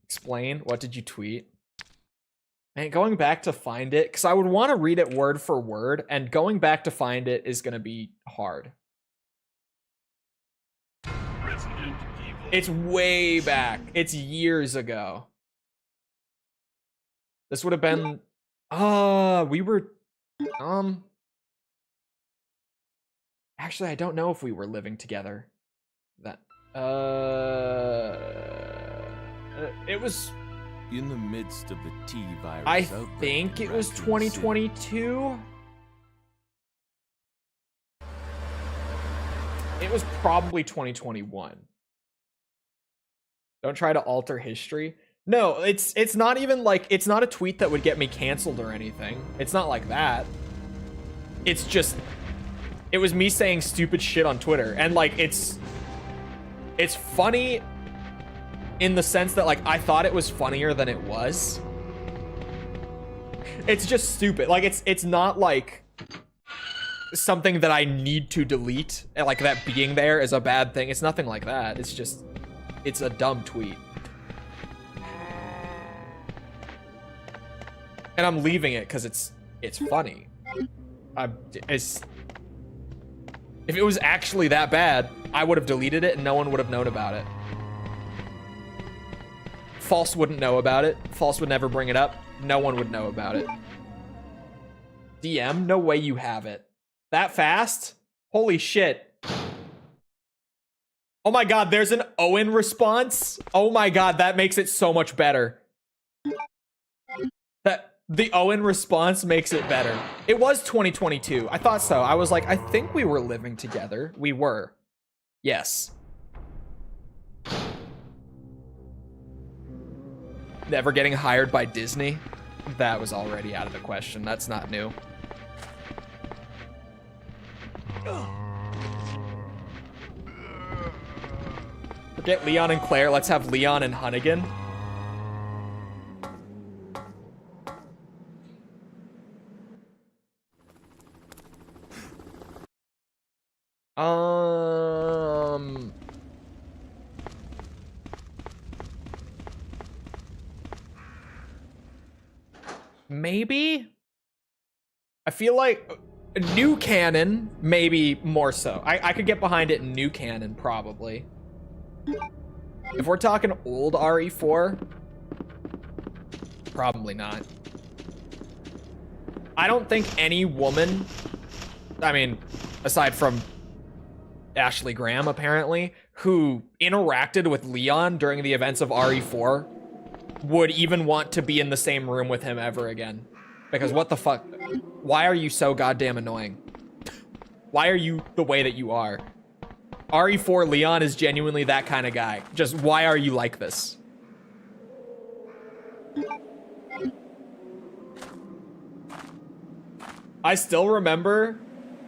Explain. What did you tweet? Man, going back to find it, because I would want to read it word for word, and going back to find it is going to be hard. It's way back. It's years ago. This would have been... we were... Actually, I don't know if we were living together. That... It was... In the midst of the T-virus I outbreak think in it was Raccoon City, 2022. It was probably 2021. Don't try to alter history. No, it's not even like, it's not a tweet that would get me canceled or anything. It's not like that. It's just It was me saying stupid shit on Twitter. And like, it's funny in the sense that like, I thought it was funnier than it was. It's just stupid. Like, it's not like something that I need to delete. And like that being there is a bad thing. It's nothing like that. It's just, it's a dumb tweet. And I'm leaving it because it's funny. If it was actually that bad, I would have deleted it and no one would have known about it. False wouldn't know about it. False would never bring it up. No one would know about it. DM? No way you have it. That fast? Holy shit. Oh my god, there's an Owen response? Oh my god, that makes it so much better. The Owen response makes it better. It was 2022. I thought so. I was like, I think we were living together. We were. Yes. Never getting hired by Disney? That was already out of the question. That's not new. Forget Leon and Claire. Let's have Leon and Hunnigan. Maybe? I feel like new canon, maybe more so. I could get behind it in new canon, probably. If we're talking old RE4, probably not. I don't think any woman, I mean, aside from Ashley Graham, apparently, who interacted with Leon during the events of RE4 would even want to be in the same room with him ever again. Because what the fuck? Why are you so goddamn annoying? Why are you the way that you are? RE4 Leon is genuinely that kind of guy. Just why are you like this? I still remember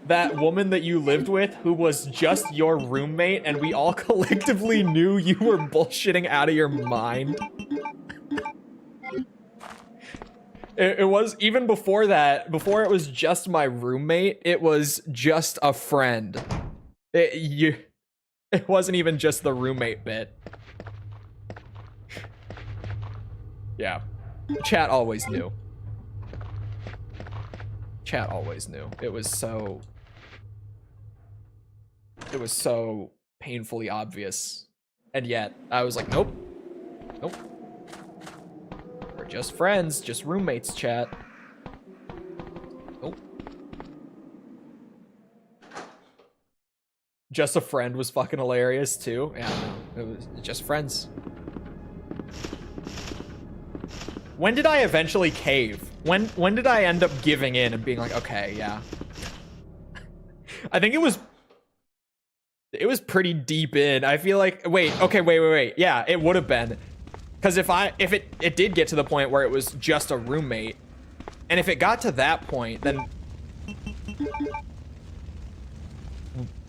that woman that you lived with who was just your roommate and we all collectively knew you were bullshitting out of your mind. It was, even before that, before it was just my roommate, it was just a friend. It wasn't even just the roommate bit. Yeah. Chat always knew. Chat always knew. It was so painfully obvious. And yet, I was like, nope. Nope. We're just friends, just roommates, chat. Nope. Just a friend was fucking hilarious, too. Yeah, no. It was just friends. When did I eventually cave? When did I end up giving in and being like, okay, yeah. I think it was pretty deep in. I feel like, wait. Yeah, it would have been. Because if it did get to the point where it was just a roommate, and if it got to that point, then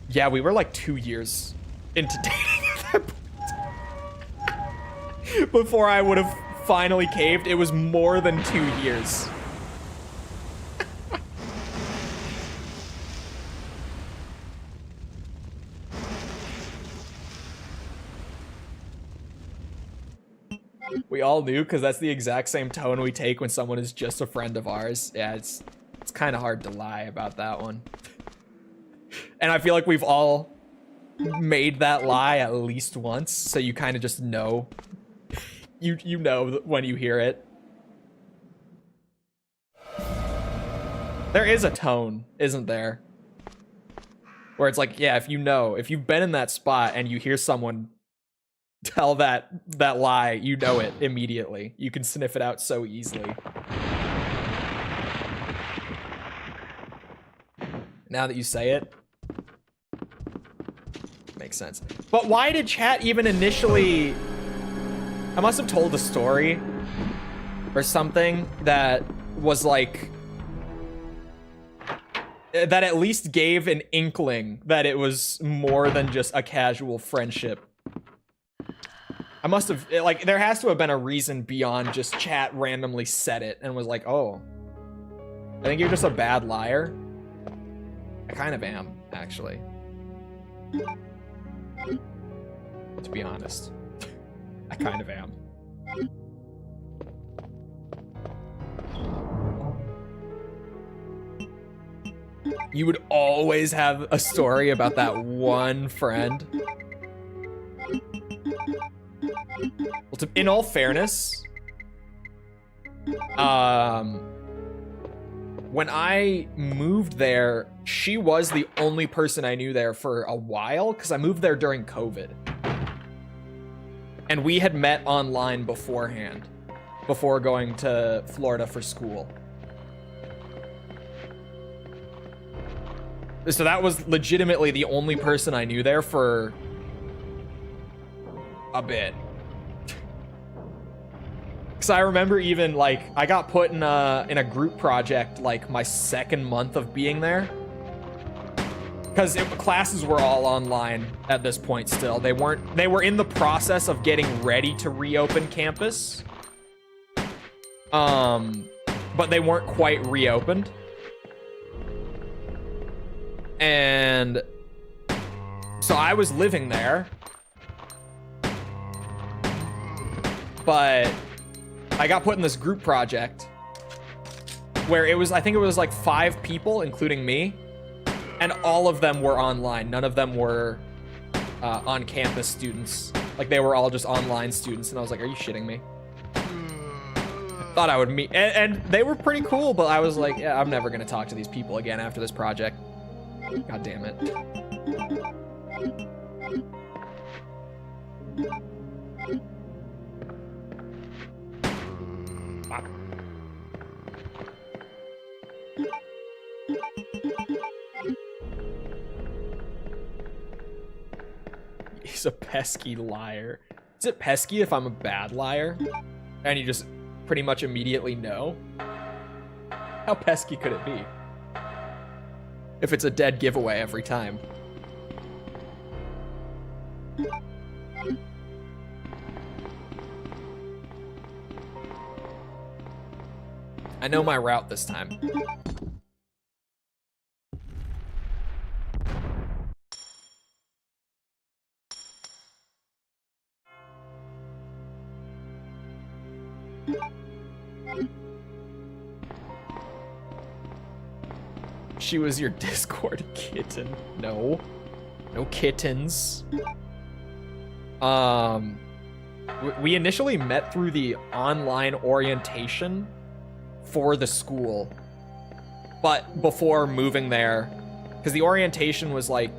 yeah, we were like 2 years into dating at that point. Before I would have finally caved. It was more than 2 years. We all knew, because that's the exact same tone we take when someone is just a friend of ours. Yeah, it's kind of hard to lie about that one. And I feel like we've all made that lie at least once, so you kind of just know. You know when you hear it. There is a tone, isn't there? Where it's like, yeah, if you've been in that spot and you hear someone tell that lie, you know it immediately. You can sniff it out so easily. Now that you say it, makes sense. But why did chat even initially... I must have told a story or something that was like... that at least gave an inkling that it was more than just a casual friendship. I must have, like, there has to have been a reason beyond just chat randomly said it and was like, oh, I think you're just a bad liar. I kind of am, actually. To be honest. I kind of am. You would always have a story about that one friend. Well, in all fairness, when I moved there, she was the only person I knew there for a while, because I moved there during COVID. And we had met online beforehand, before going to Florida for school. So that was legitimately the only person I knew there for a bit. Because I remember even, like, I got put in a group project, like, my second month of being there. Because classes were all online at this point still. They were in the process of getting ready to reopen campus. But they weren't quite reopened. And so I was living there. But I got put in this group project where it was, I think it was like 5 people, including me. And all of them were online. None of them were on-campus students. Like, they were all just online students. And I was like, are you shitting me? Thought I would meet. And they were pretty cool, but I was like, yeah, I'm never going to talk to these people again after this project. God damn it. He's a pesky liar. Is it pesky if I'm a bad liar? And you just pretty much immediately know? How pesky could it be? If it's a dead giveaway every time. I know my route this time. She was your Discord kitten. No. No kittens. We initially met through the online orientation for the school. But before moving there, because the orientation was like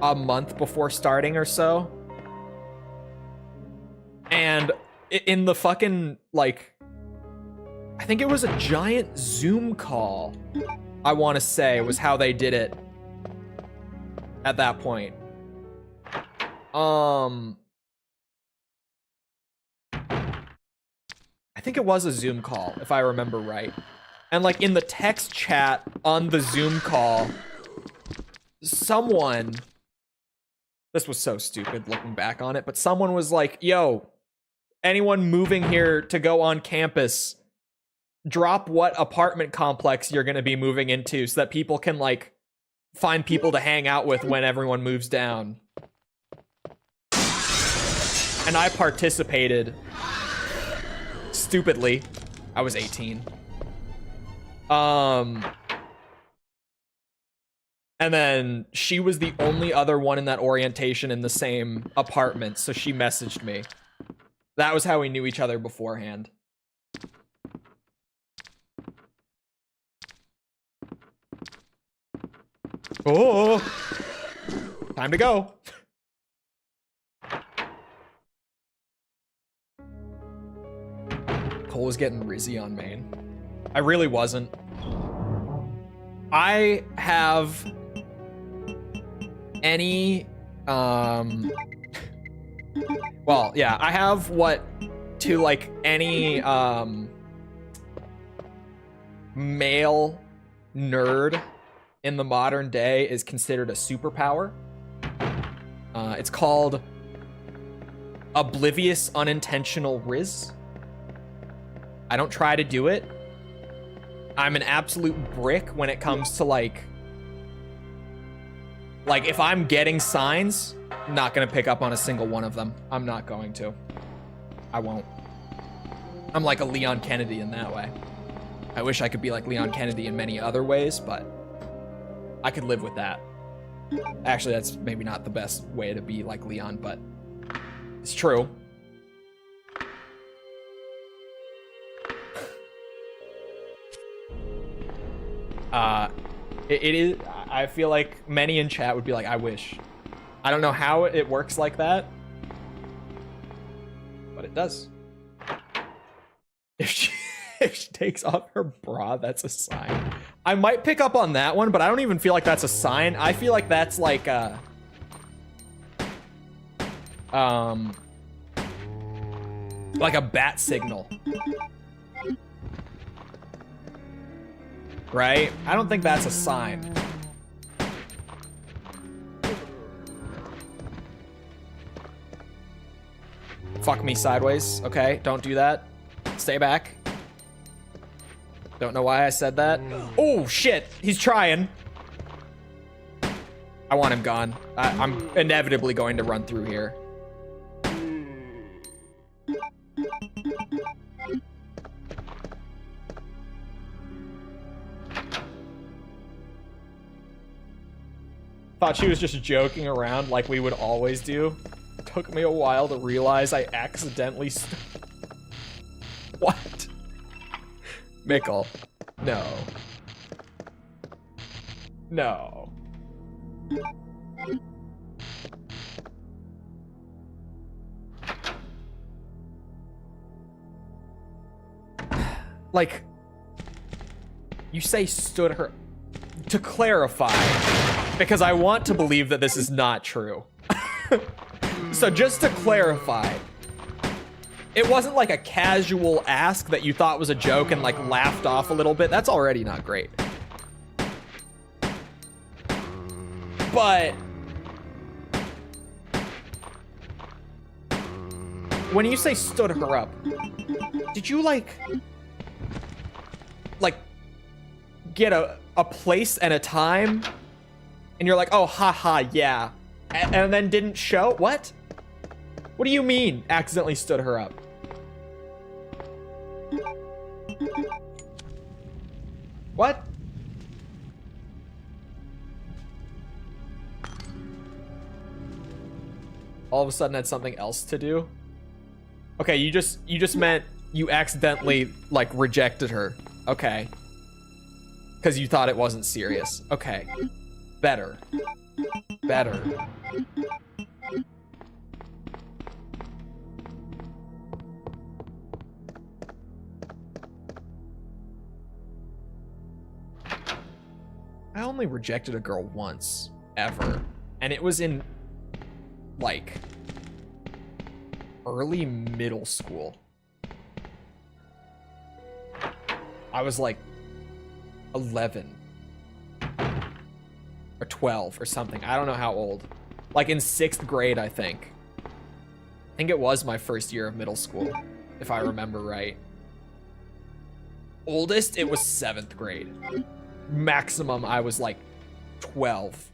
a month before starting or so. And in the fucking, like, I think it was a giant Zoom call, I want to say, was how they did it at that point. I think it was a Zoom call, if I remember right. And, like, in the text chat on the Zoom call, someone... This was so stupid looking back on it, but someone was like, yo, anyone moving here to go on campus, drop what apartment complex you're going to be moving into so that people can, like, find people to hang out with when everyone moves down. And I participated. Stupidly. I was 18. And then she was the only other one in that orientation in the same apartment, so she messaged me. That was how we knew each other beforehand. Oh! Time to go. Cole was getting rizzy on main. I really wasn't. I have any, well, yeah, I have what to, like, any, male nerd in the modern day is considered a superpower. It's called Oblivious Unintentional Riz. I don't try to do it. I'm an absolute brick when it comes to like if I'm getting signs, I'm not gonna pick up on a single one of them. I'm not going to. I won't. I'm like a Leon Kennedy in that way. I wish I could be like Leon Kennedy in many other ways, but I could live with that. Actually, that's maybe not the best way to be like Leon, but it's true. It is. I feel like many in chat would be like, I wish. I don't know how it works like that, but it does. If she takes off her bra, that's a sign. I might pick up on that one, but I don't even feel like that's a sign. I feel like that's like a bat signal. Right? I don't think that's a sign. Fuck me sideways. Okay, don't do that. Stay back. Don't know why I said that. Oh, shit. He's trying. I want him gone. I'm inevitably going to run through here. Thought she was just joking around like we would always do. Took me a while to realize I accidentally What? Mickle. No. No. Like, you say stood her... To clarify, because I want to believe that this is not true. So just to clarify, it wasn't like a casual ask that you thought was a joke and like laughed off a little bit. That's already not great. But when you say stood her up, did you like get a place and a time and you're like, oh, haha, yeah, and then didn't show? What do you mean accidentally stood her up? What? All of a sudden had something else to do? Okay, you just meant you accidentally like rejected her. Okay. Because you thought it wasn't serious. Okay. Better. Better. I only rejected a girl once, ever. And it was in, like, early middle school. I was like 11 or 12 or something. I don't know how old. Like in 6th grade, I think. I think it was my first year of middle school, if I remember right. Oldest, it was 7th grade. Maximum, I was like 12.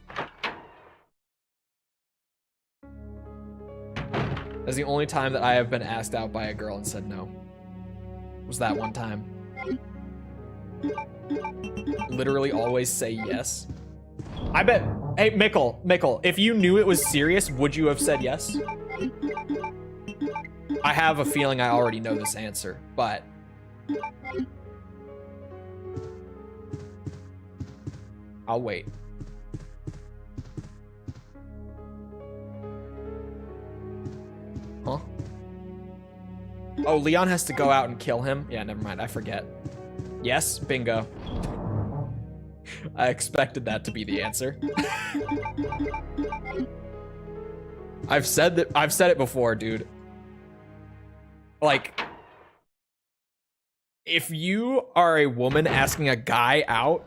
That's the only time that I have been asked out by a girl and said no. Was that one time. Literally always say yes. I bet, hey, Mickle, if you knew it was serious, would you have said yes? I have a feeling I already know this answer, but... I'll wait. Huh? Oh, Leon has to go out and kill him? Yeah, never mind, I forget. Yes, bingo. I expected that to be the answer. I've said it before, dude. Like, if you are a woman asking a guy out,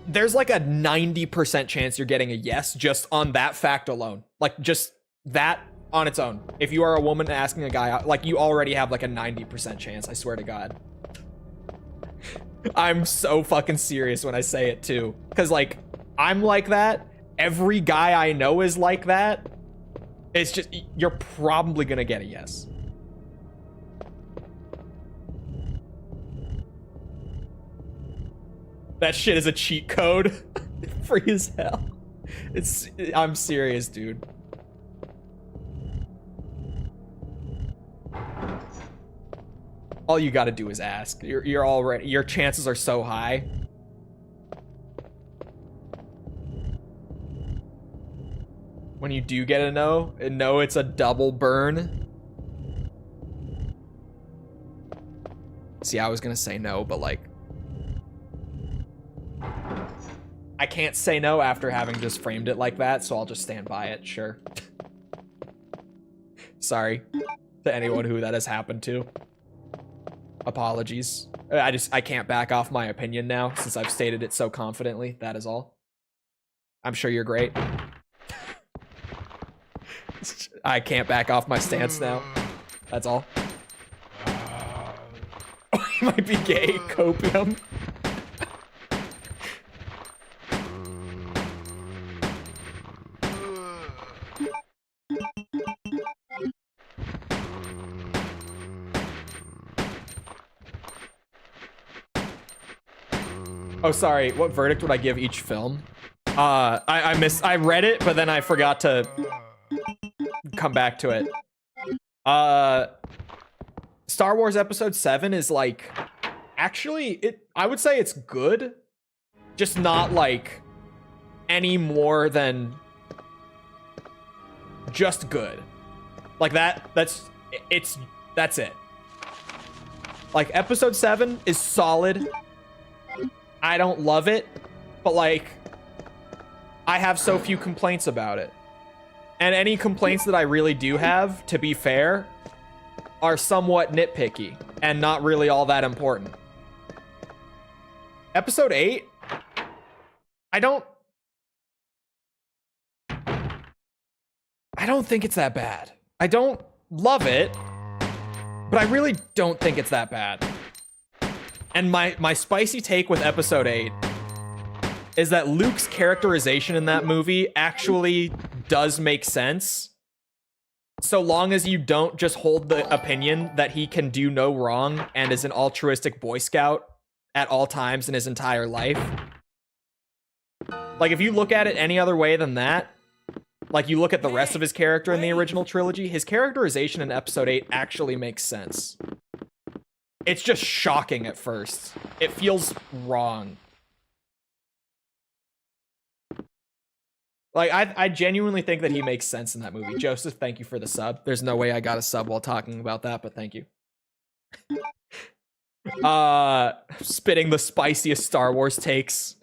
there's like a 90% chance you're getting a yes just on that fact alone. Like just that on its own. If you are a woman asking a guy out, like you already have like a 90% chance, I swear to God. I'm so fucking serious when I say it too. Cause like, I'm like that. Every guy I know is like that. It's just, you're probably gonna get a yes. That shit is a cheat code. Free as hell. I'm serious, dude. All you gotta do is ask. You're already, your chances are so high. When you do get a no, and no, it's a double burn. See, I was gonna say no, but like, I can't say no after having just framed it like that, so I'll just stand by it, sure. Sorry to anyone who that has happened to. Apologies. I can't back off my opinion now since I've stated it so confidently. That is all. I'm sure you're great. I can't back off my stance now. That's all. He might be gay. Copium. Oh, sorry. What verdict would I give each film? I read it, but then I forgot to come back to it. Star Wars Episode 7 is like, actually, I would say it's good, just not like any more than just good. Like that's it. Like Episode 7 is solid. I don't love it, but like, I have so few complaints about it. And any complaints that I really do have, to be fair, are somewhat nitpicky and not really all that important. Episode 8, I don't think it's that bad. I don't love it, but I really don't think it's that bad. And my spicy take with Episode 8 is that Luke's characterization in that movie actually does make sense, so long as you don't just hold the opinion that he can do no wrong and is an altruistic Boy Scout at all times in his entire life. Like, if you look at it any other way than that, like you look at the rest of his character in the original trilogy, his characterization in Episode 8 actually makes sense. It's just shocking at first. It feels wrong. Like, I genuinely think that he makes sense in that movie. Joseph, thank you for the sub. There's no way I got a sub while talking about that, but thank you. Spitting the spiciest Star Wars takes.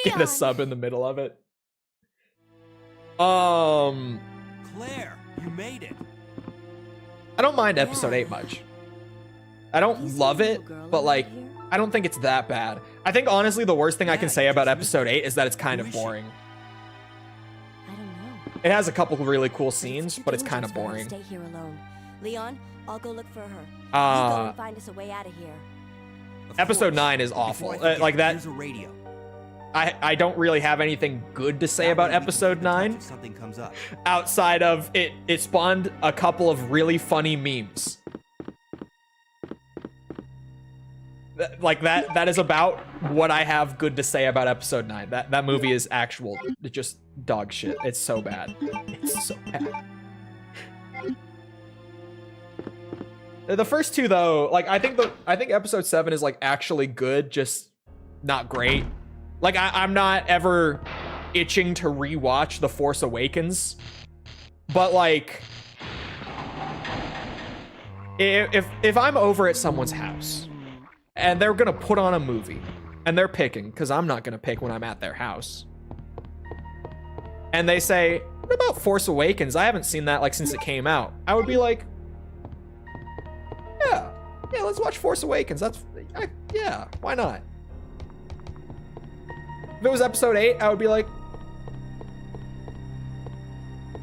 Get a sub in the middle of it. Claire, you made it. I don't mind Episode 8 much. I don't love it, but like, I don't think it's that bad. I think honestly the worst thing I can say about Episode 8 is that it's kind of boring. I don't know. It has a couple really cool scenes, but it's kind of Dangerous for her to boring. Stay here alone. Leon, I'll go look for her. You go and find us a way out of here. Episode 9 is awful. Like that. Here's a radio. I don't really have anything good to say about Episode 9 If something comes up. outside of it spawned a couple of really funny memes. Like that is about what I have good to say about Episode 9. That movie is actual just dog shit. It's so bad. It's so bad. The first two though, like I think Episode 7 is like actually good, just not great. Like I'm not ever itching to rewatch The Force Awakens, but like if I'm over at someone's house and they're gonna put on a movie and they're picking, because I'm not gonna pick when I'm at their house, and they say, what about Force Awakens? I haven't seen that like since it came out. I would be like, yeah, let's watch Force Awakens. Yeah, why not? If it was episode 8, I would be like,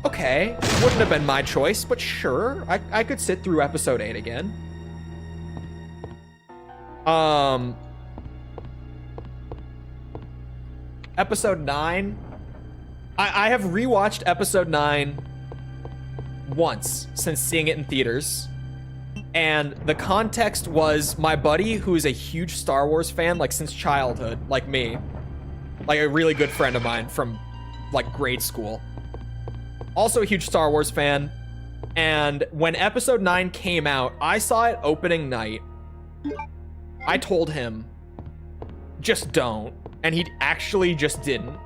okay, wouldn't have been my choice, but sure, I could sit through episode 8 again. Episode 9, I have rewatched episode 9 once since seeing it in theaters. And the context was my buddy, who is a huge Star Wars fan, like since childhood, like me, like a really good friend of mine from like grade school, also a huge Star Wars fan. And when episode 9 came out, I saw it opening night. I told him, just don't. And he actually just didn't.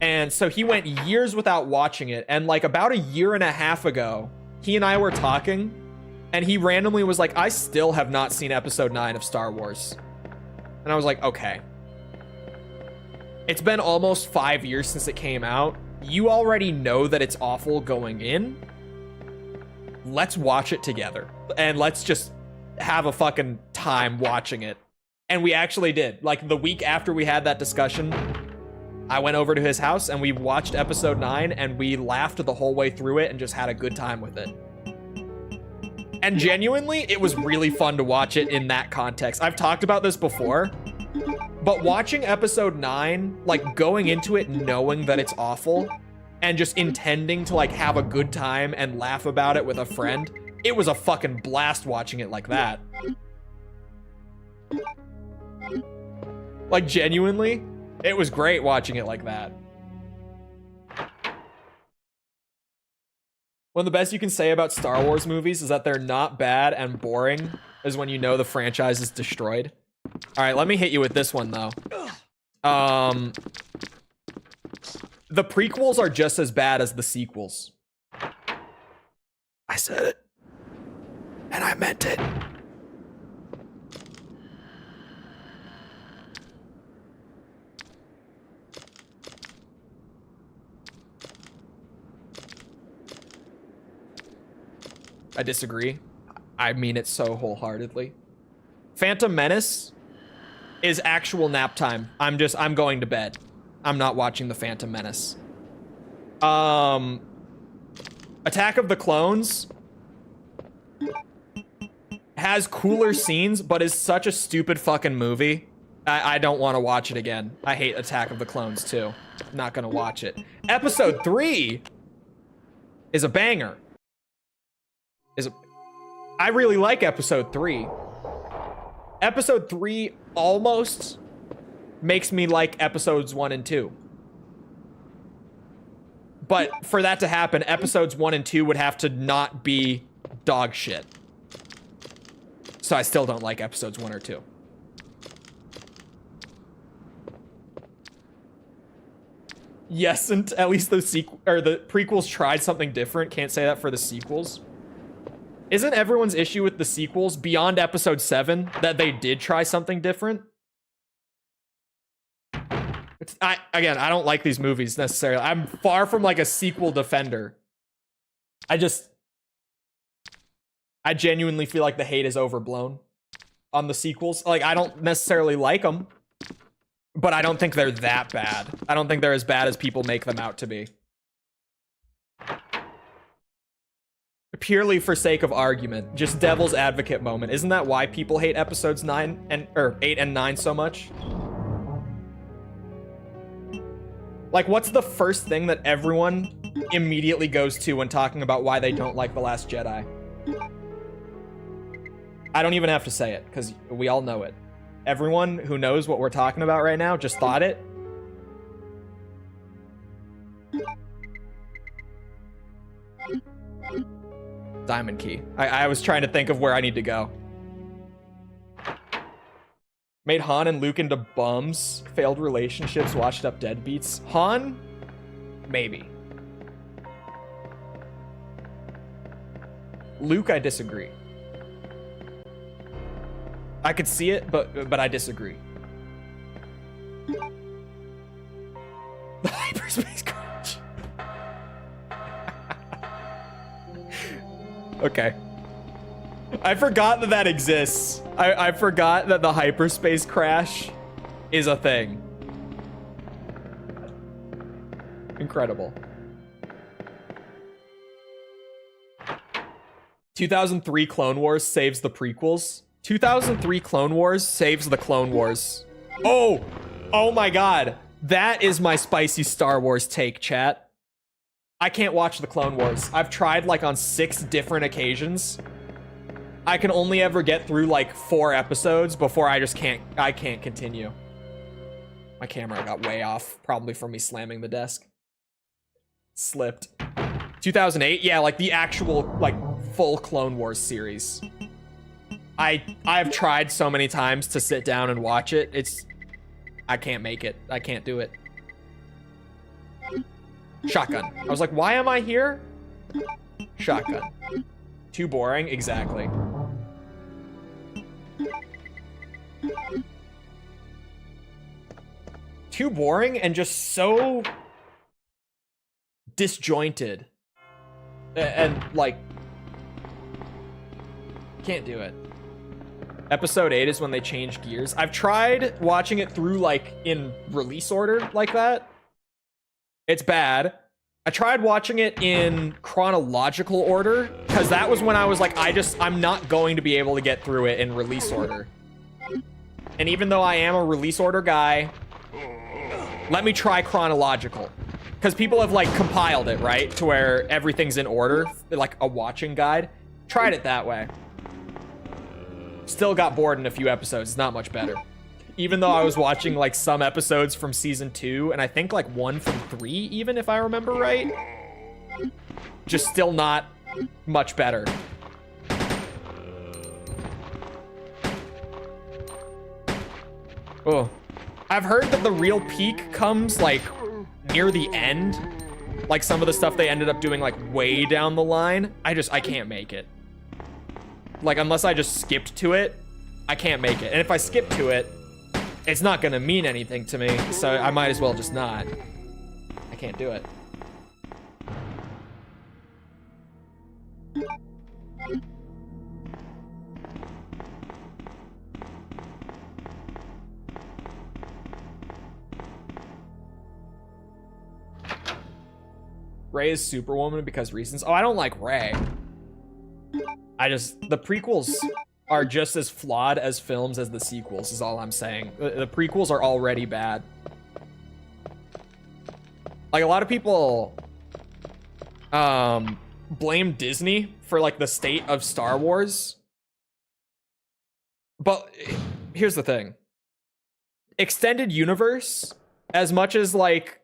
And so he went years without watching it. And like about a year and a half ago, he and I were talking, and he randomly was like, I still have not seen episode 9 of Star Wars. And I was like, okay. It's been almost 5 years since it came out. You already know that it's awful going in. Let's watch it together. And let's just have a fucking time watching it. And we actually did. Like the week after we had that discussion, I went over to his house and we watched episode 9 and we laughed the whole way through it and just had a good time with it. And genuinely, it was really fun to watch it in that context. I've talked about this before, but watching episode 9, like going into it knowing that it's awful and just intending to like have a good time and laugh about it with a friend, it was a fucking blast watching it like that. Like genuinely, it was great watching it like that. One of the best you can say about Star Wars movies is that they're not bad and boring is when you know the franchise is destroyed. All right, let me hit you with this one though. The prequels are just as bad as the sequels. I said it. And I meant it. I disagree. I mean it so wholeheartedly. Phantom Menace is actual nap time. I'm going to bed. I'm not watching the Phantom Menace. Attack of the Clones has cooler scenes, but is such a stupid fucking movie. I don't want to watch it again. I hate Attack of the Clones too. Not gonna watch it. Episode 3 is a banger. I really like episode 3. Episode 3 almost makes me like episodes 1 and 2. But for that to happen, episodes 1 and 2 would have to not be dog shit. So I still don't like episodes 1 or 2. Yes, and at least the prequels tried something different. Can't say that for the sequels. Isn't everyone's issue with the sequels beyond episode 7 that they did try something different? I don't like these movies necessarily. I'm far from like a sequel defender. I genuinely feel like the hate is overblown on the sequels. Like, I don't necessarily like them, but I don't think they're that bad. I don't think they're as bad as people make them out to be. Purely for sake of argument, just devil's advocate moment. Isn't that why people hate episodes 8 and 9 so much? Like, what's the first thing that everyone immediately goes to when talking about why they don't like The Last Jedi? I don't even have to say it, because we all know it. Everyone who knows what we're talking about right now just thought it. Diamond Key. I was trying to think of where I need to go. Made Han and Luke into bums. Failed relationships, washed up deadbeats. Han? Maybe. Luke, I disagree. I could see it, but I disagree. The hyperspace crunch. Okay. I forgot that exists. I forgot that the hyperspace crash is a thing. Incredible. 2003 Clone Wars saves the prequels. 2003 Clone Wars saves the Clone Wars. Oh! Oh my god. That is my spicy Star Wars take, chat. I can't watch the Clone Wars. I've tried like on 6 different occasions. I can only ever get through like 4 episodes before I can't continue. My camera got way off, probably from me slamming the desk. Slipped. 2008, yeah, like the actual like full Clone Wars series. I've tried so many times to sit down and watch it. I can't make it. I can't do it. Shotgun. I was like, why am I here? Shotgun. Too boring? Exactly. Too boring and just so disjointed. And like, can't do it. Episode 8 is when they change gears. I've tried watching it through like in release order like that. It's bad. I tried watching it in chronological order because that was when I was like, I'm not going to be able to get through it in release order. And even though I am a release order guy, let me try chronological. Because people have like compiled it, right? To where everything's in order, like a watching guide. Tried it that way. Still got bored in a few episodes. It's not much better. Even though I was watching like some episodes from season 2 and I think like 1 from 3 even, if I remember right. Just still not much better. Oh, I've heard that the real peak comes like near the end. Like some of the stuff they ended up doing like way down the line. I can't make it. Like, unless I just skipped to it, I can't make it. And if I skip to it, it's not gonna mean anything to me, so I might as well just not. I can't do it. Rey is Superwoman because reasons. Oh, I don't like Rey. The prequels are just as flawed as films as the sequels, is all I'm saying. The prequels are already bad. Like, a lot of people blame Disney for, like, the state of Star Wars. But here's the thing. Extended universe, as much as, like,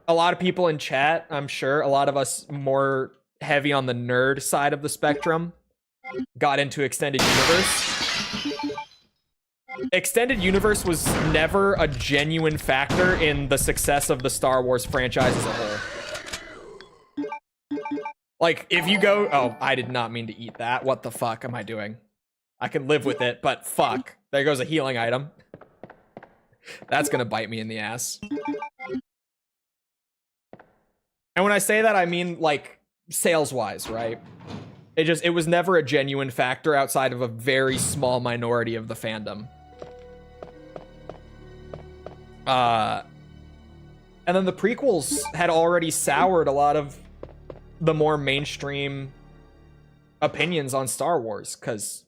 a lot of people in chat, I'm sure, a lot of us more heavy on the nerd side of the spectrum, got into Extended Universe. Extended Universe was never a genuine factor in the success of the Star Wars franchise as a whole. Like, if you go... Oh, I did not mean to eat that. What the fuck am I doing? I can live with it, but fuck. There goes a healing item. That's gonna bite me in the ass. And when I say that, I mean, like, sales-wise, right? It was never a genuine factor outside of a very small minority of the fandom. And then the prequels had already soured a lot of the more mainstream opinions on Star Wars, because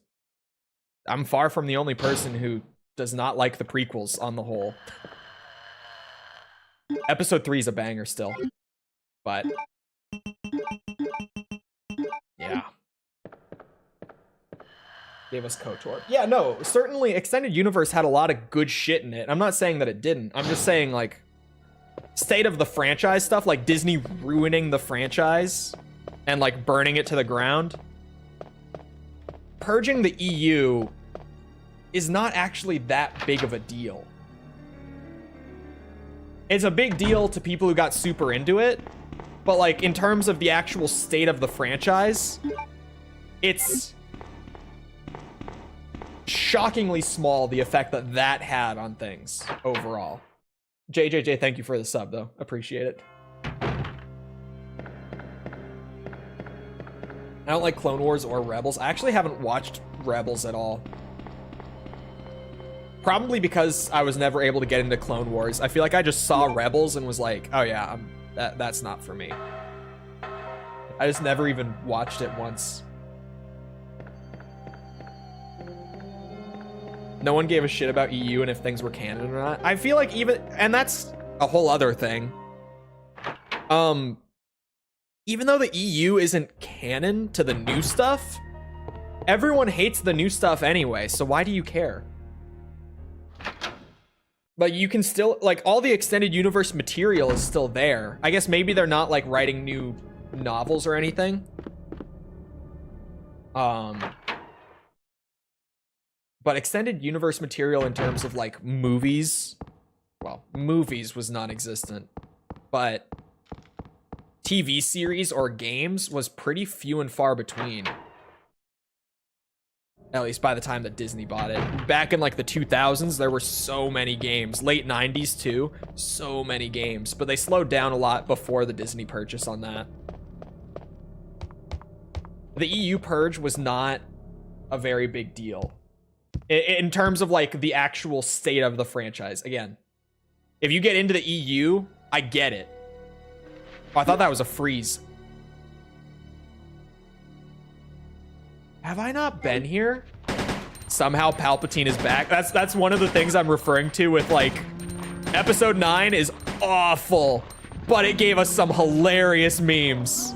I'm far from the only person who does not like the prequels on the whole. Episode 3 is a banger still. But yeah. Gave us KOTOR. Yeah, no, certainly Extended Universe had a lot of good shit in it. I'm not saying that it didn't. I'm just saying, like, state of the franchise stuff, like Disney ruining the franchise and, like, burning it to the ground. Purging the EU is not actually that big of a deal. It's a big deal to people who got super into it, but, like, in terms of the actual state of the franchise, it's shockingly small, the effect that that had on things overall. JJJ, thank you for the sub, though. Appreciate it. I don't like Clone Wars or Rebels. I actually haven't watched Rebels at all. Probably because I was never able to get into Clone Wars. I feel like I just saw Rebels and was like, oh yeah, that's not for me. I just never even watched it once. No one gave a shit about EU and if things were canon or not. I feel like even, and that's a whole other thing. Even though the EU isn't canon to the new stuff, everyone hates the new stuff anyway, so why do you care? But you can still, like, all the extended universe material is still there. I guess maybe they're not, like, writing new novels or anything. But extended universe material in terms of, like, movies, well, movies was non-existent, but TV series or games was pretty few and far between. At least by the time that Disney bought it. Back in like the 2000s, there were so many games. Late 90s too, so many games. But they slowed down a lot before the Disney purchase on that. The EU purge was not a very big deal. In terms of like the actual state of the franchise. Again, if you get into the EU, I get it. Oh, I thought that was a freeze. Have I not been here? Somehow Palpatine is back. That's one of the things I'm referring to with like episode 9 is awful, but it gave us some hilarious memes.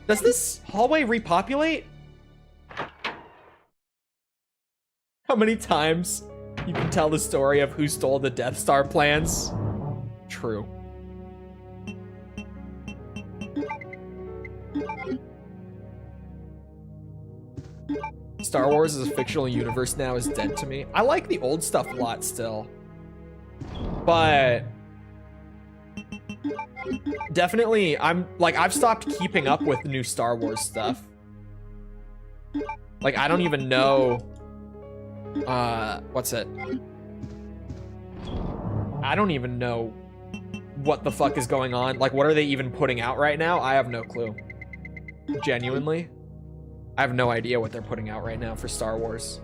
Does this hallway repopulate? How many times you can tell the story of who stole the Death Star plans? True. Star Wars as a fictional universe now is dead to me. I like the old stuff a lot still. But definitely I've stopped keeping up with new Star Wars stuff. Like I don't even know what's it? I don't even know what the fuck is going on. Like what are they even putting out right now? I have no clue. Genuinely. I have no idea what they're putting out right now for Star Wars.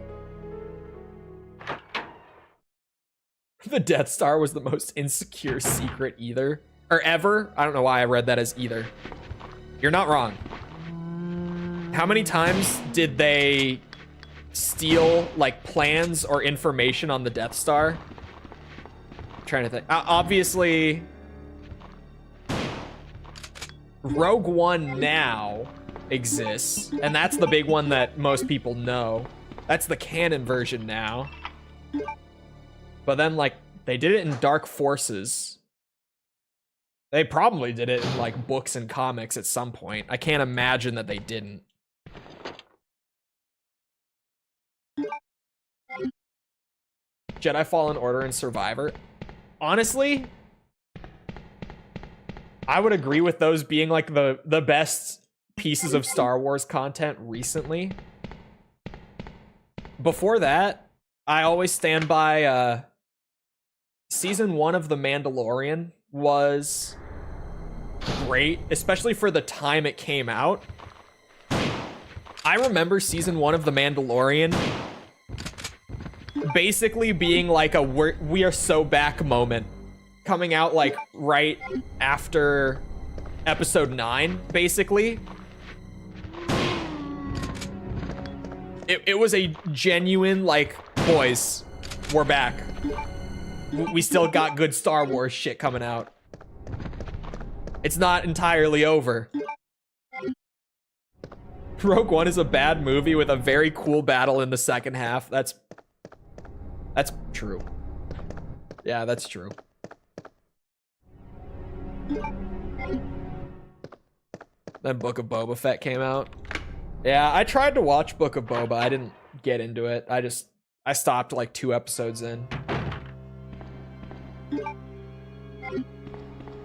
The Death Star was the most insecure secret either. Or ever. I don't know why I read that as either. You're not wrong. How many times did they steal, like, plans or information on the Death Star? I'm trying to think. Obviously, Rogue One now exists, and that's the big one that most people know. That's the canon version now. But then, like, they did it in Dark Forces. They probably did it in, like, books and comics at some point. I can't imagine that they didn't. Jedi Fallen Order and Survivor. Honestly, I would agree with those being, like, the best pieces of Star Wars content recently. Before that, I always stand by season 1 of The Mandalorian was great, especially for the time it came out. I remember season 1 of The Mandalorian basically being like a we are so back moment, coming out like right after episode 9, basically. It was a genuine, like, boys, we're back. We still got good Star Wars shit coming out. It's not entirely over. Rogue One is a bad movie with a very cool battle in the second half. That's true. Yeah, that's true. Then Book of Boba Fett came out. Yeah, I tried to watch Book of Boba. I didn't get into it. I stopped like 2 episodes in.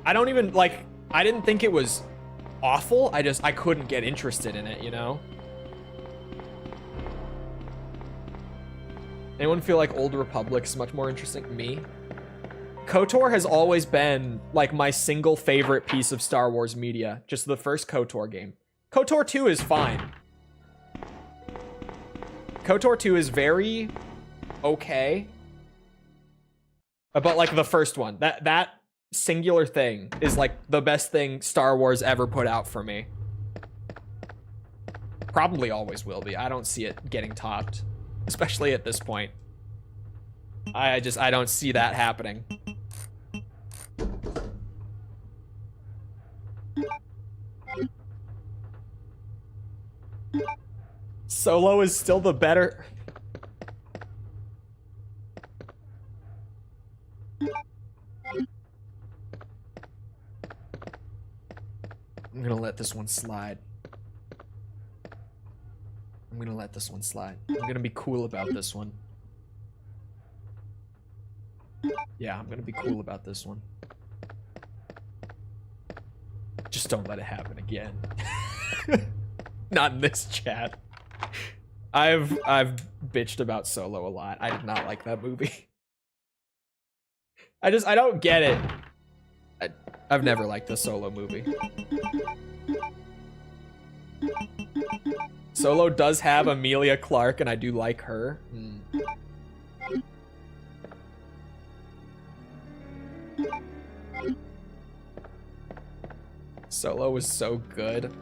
I don't even, like, I didn't think it was awful. I couldn't get interested in it, you know? Anyone feel like Old Republic is much more interesting? Me? KOTOR has always been, like, my single favorite piece of Star Wars media. Just the first KOTOR game. KOTOR 2 is fine. KOTOR 2 is very okay. But like the first one, that singular thing is like the best thing Star Wars ever put out for me. Probably always will be. I don't see it getting topped, especially at this point. I don't see that happening. Solo is still the better. I'm gonna let this one slide. I'm gonna let this one slide. I'm gonna be cool about this one. Yeah, I'm gonna be cool about this one. Just don't let it happen again. Not in this chat. I've bitched about Solo a lot. I did not like that movie. I don't get it. I've never liked the Solo movie. Solo does have Emilia Clarke, and I do like her. Solo was so good.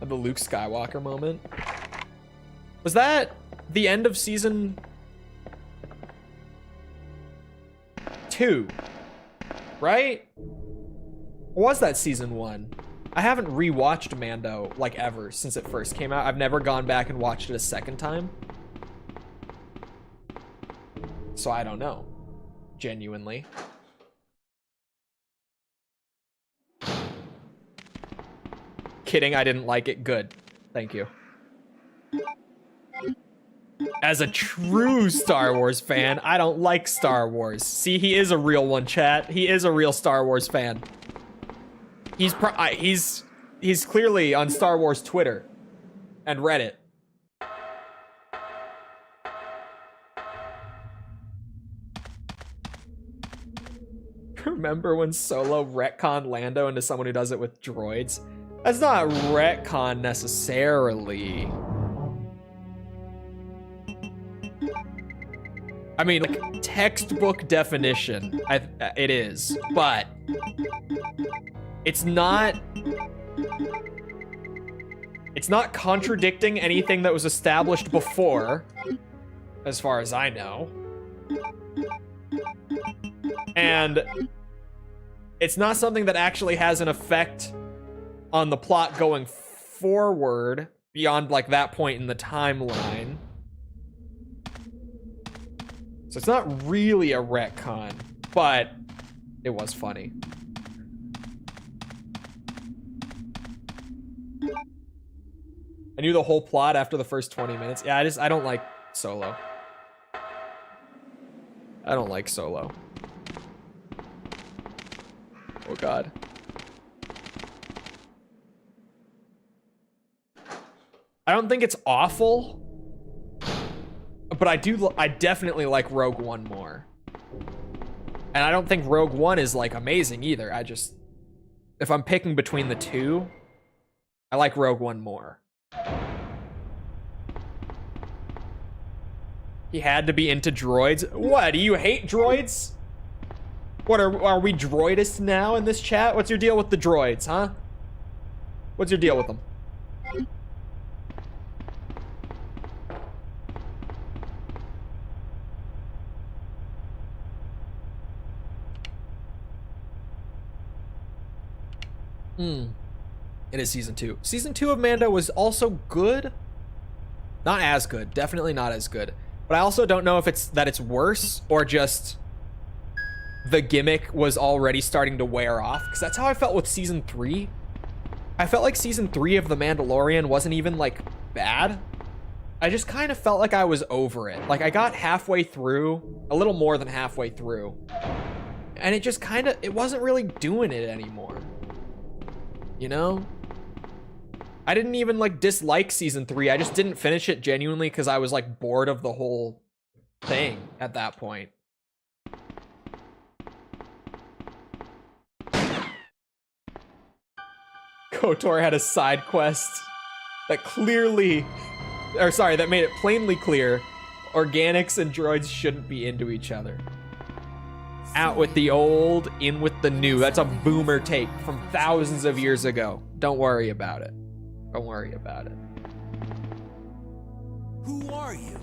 The Luke Skywalker moment. Was that the end of season 2? Right? Or was that season 1? I haven't rewatched Mando like ever since it first came out. I've never gone back and watched it a second time. So I don't know. Genuinely. Kidding, I didn't like it. Good. Thank you. As a true Star Wars fan, I don't like Star Wars. See, he is a real one, chat. He is a real Star Wars fan. He's clearly on Star Wars Twitter and Reddit. Remember when Solo retconned Lando into someone who does it with droids? That's not retcon necessarily. I mean, like, textbook definition, it is, but it's not contradicting anything that was established before, as far as I know. And it's not something that actually has an effect on the plot going forward beyond like that point in the timeline. So it's not really a retcon, but it was funny. I knew the whole plot after the first 20 minutes. Yeah, I don't like Solo. I don't like Solo. Oh God. I don't think it's awful, but I definitely like Rogue One more. And I don't think Rogue One is like amazing either. If I'm picking between the two, I like Rogue One more. He had to be into droids. What, do you hate droids? What, are we droidists now in this chat? What's your deal with the droids, huh? What's your deal with them? It is season 2. Season 2 of Mando was also good. Not as good. Definitely not as good. But I also don't know if it's worse or just the gimmick was already starting to wear off. Because that's how I felt with season 3. I felt like season 3 of The Mandalorian wasn't even like bad. I just kind of felt like I was over it. Like I got halfway through, a little more than halfway through. And it just kind of, it wasn't really doing it anymore. You know? I didn't even like dislike season 3. I just didn't finish it genuinely because I was like bored of the whole thing at that point. KOTOR had a side quest that clearly, or sorry, that made it plainly clear organics and droids shouldn't be into each other. Out with the old, in with the new. That's a boomer take from thousands of years ago. Don't worry about it. Don't worry about it. Who are you?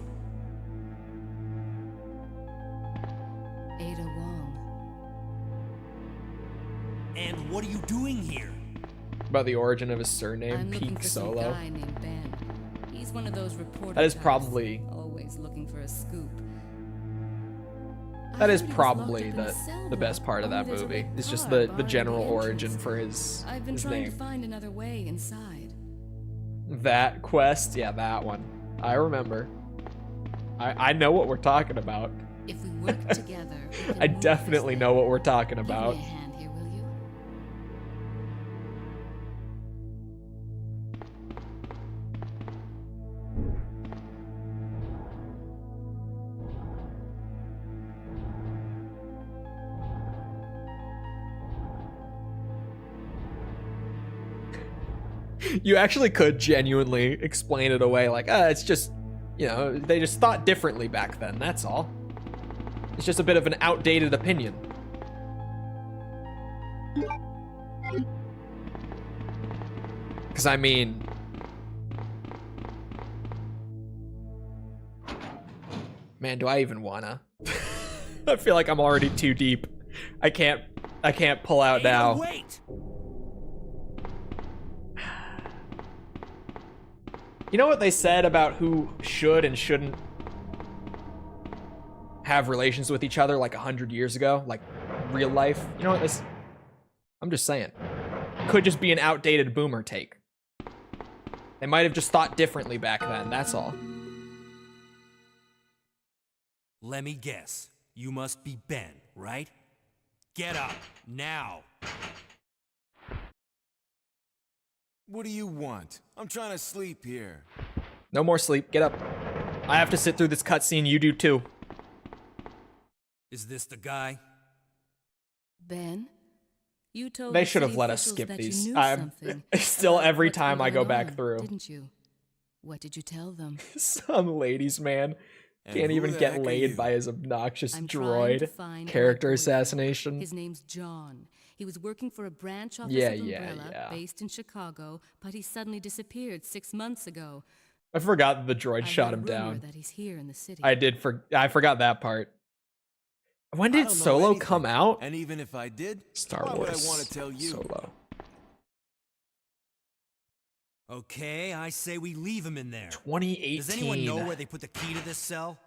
Ada Wong. And what are you doing here? About the origin of his surname, I'm looking Peak for some Solo. guy named Ben. He's one of those reporters. That is probably always looking for a scoop. that is I heard he was probably locked up in a cell the best block. part of that Only there's a movie. red It's just car the barring general the origin entrance. for his I've been his trying name. to find another way inside. That quest, yeah, that one. I remember. I know what we're talking about. If we work together, we can I move definitely this know what we're talking thing. about. Give me a hand here, will you? You actually could genuinely explain it away like, it's just, you know, they just thought differently back then, that's all. It's just a bit of an outdated opinion. Because, I mean... Man, do I even wanna? I feel like I'm already too deep. I can't pull out Ada, now. wait! You know what they said about who should and shouldn't have relations with each other like 100 years ago? Like real life? You know what this... I'm just saying. Could just be an outdated boomer take. They might have just thought differently back then, that's all. Let me guess. You must be Ben, right? Get up, now! What do you want? I'm trying to sleep here. No more sleep, get up. I have to sit through this cutscene, you do too. Is this the guy? Ben, you told They the should have city let us officials skip that you these. knew I'm something still about every what's been time I go going back on, through. Didn't you? What did you tell them? Some ladies, man. And Can't who even the get heck are laid you? by his obnoxious I'm trying to droid. find Character my boyfriend. assassination. His name's John. He was working for a branch office Yeah, of yeah, Umbrella yeah. based in Chicago, but he suddenly disappeared 6 months ago. I forgot that the droid I shot heard a him rumor down. that he's here in the city. I forgot that part. When I did don't know Solo anything. come out? And even if I did, Star why Wars. would I want to tell you? Solo. Okay, I say we leave him in there. 2018. Does anyone know where they put the key to this cell?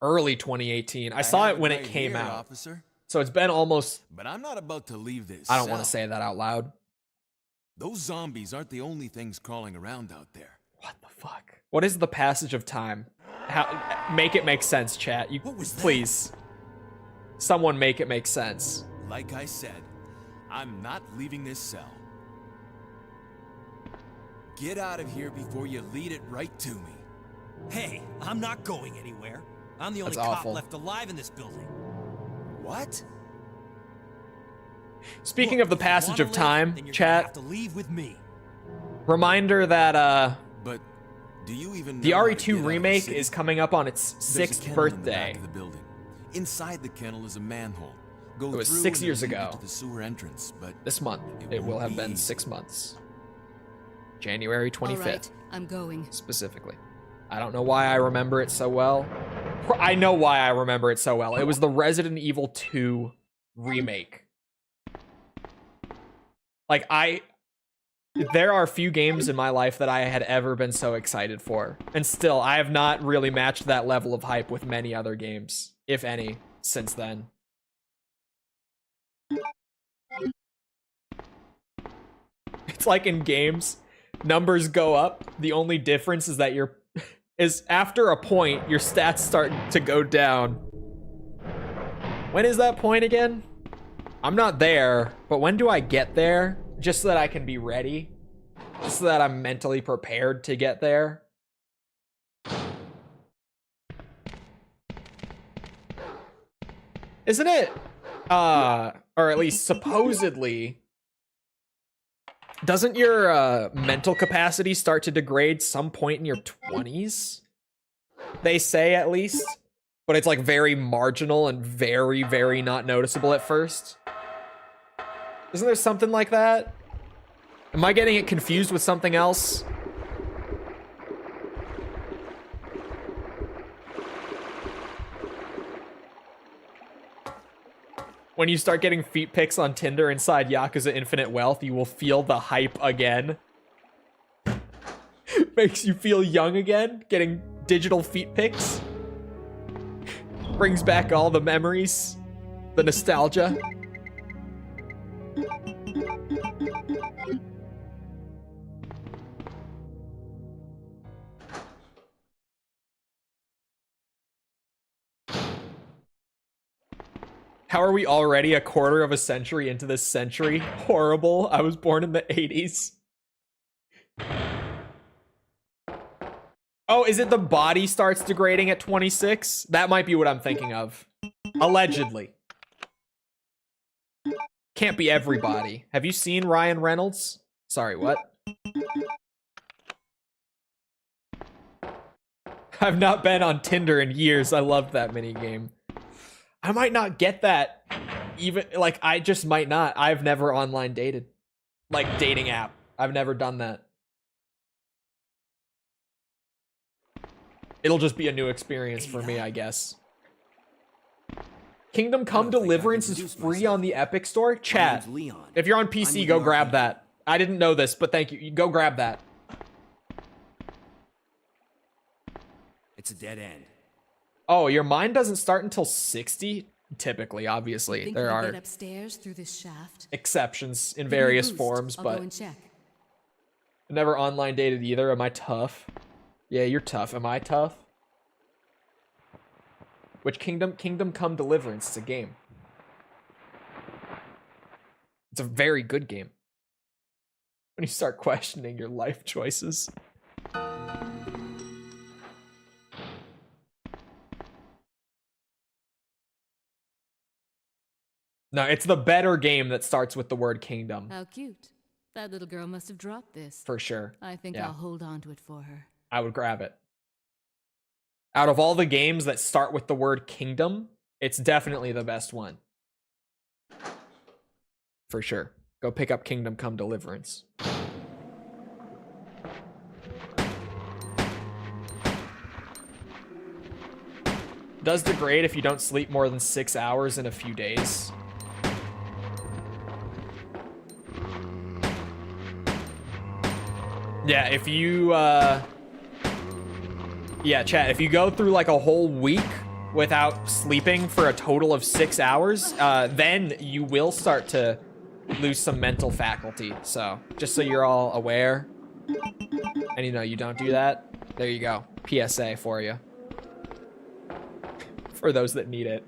Early 2018. I saw have it when right it came here, out. officer. So it's been almost... But I'm not about to leave this. I don't want to cell. say that out loud. Those zombies aren't the only things crawling around out there. What the fuck? What is the passage of time? Make it make sense, chat. You What was that? please. Someone make it make sense. Like I said, I'm not leaving this cell. Get out of here before you lead it right to me. Hey, I'm not going anywhere. I'm the only That's cop awful. left alive in this building. What? Speaking Look, of the if you passage wanna of live, time, then you're gonna chat, have to leave with me. reminder that But do you even the know how to get RE2 out of the remake city? is coming up on its There's a 6th kennel in the back birthday. of the building. Inside the kennel is a manhole. Go It was through 6 and years it'll lead you ago. to the sewer entrance, but This month. It It will won't have be been easy. 6 months. January 25th. All right, I'm going. Specifically. I don't know why I remember it so well. I know why I remember it so well. It was the Resident Evil 2 remake. Like, there are few games in my life that I had ever been so excited for. And still, I have not really matched that level of hype with many other games, if any, since then. It's like in games, numbers go up. The only difference is that is after a point, your stats start to go down. When is that point again? I'm not there, but when do I get there? Just so that I can be ready. Just so that I'm mentally prepared to get there. Isn't it? Or at least supposedly, Doesn't your mental capacity start to degrade some point in your 20s? They say, at least. But it's like very marginal and very, very not noticeable at first. Isn't there something like that? Am I getting it confused with something else? When you start getting feet pics on Tinder inside Yakuza Infinite Wealth, you will feel the hype again. Makes you feel young again, getting digital feet pics. Brings back all the memories, the nostalgia. How are we already a quarter of a century into this century? Horrible. I was born in the 80s. Oh, is it the body starts degrading at 26? That might be what I'm thinking of. Allegedly. Can't be everybody. Have you seen Ryan Reynolds? Sorry, what? I've not been on Tinder in years. I loved that minigame. I might not get that. Even, like, I just might not. I've never online dated. Like, dating app. I've never done that. It'll just be a new experience for me, I guess. Kingdom Come Deliverance is free on the Epic Store? Chat. If you're on PC, go grab that. I didn't know this, but thank you. Go grab that. It's a dead end. Oh, your mine doesn't start until 60? Typically, obviously. Think There we are get upstairs through this shaft? exceptions in Give me a various boost. forms, I'll but go and check. I never online dated either. Am I tough? Yeah, you're tough. Am I tough? Which Kingdom Come Deliverance? It's a game. It's a very good game. When you start questioning your life choices. No, it's the better game that starts with the word kingdom. How cute. That little girl must have dropped this. For sure. I think Yeah. I'll hold on to it for her. I would grab it. Out of all the games that start with the word kingdom, it's definitely the best one. For sure. Go pick up Kingdom Come Deliverance. Does degrade if you don't sleep more than 6 hours in a few days. Yeah, if you, yeah, chat, if you go through like a whole week without sleeping for a total of 6 hours, then you will start to lose some mental faculty. So, just so you're all aware, and you know you don't do that, there you go. PSA for you. For those that need it.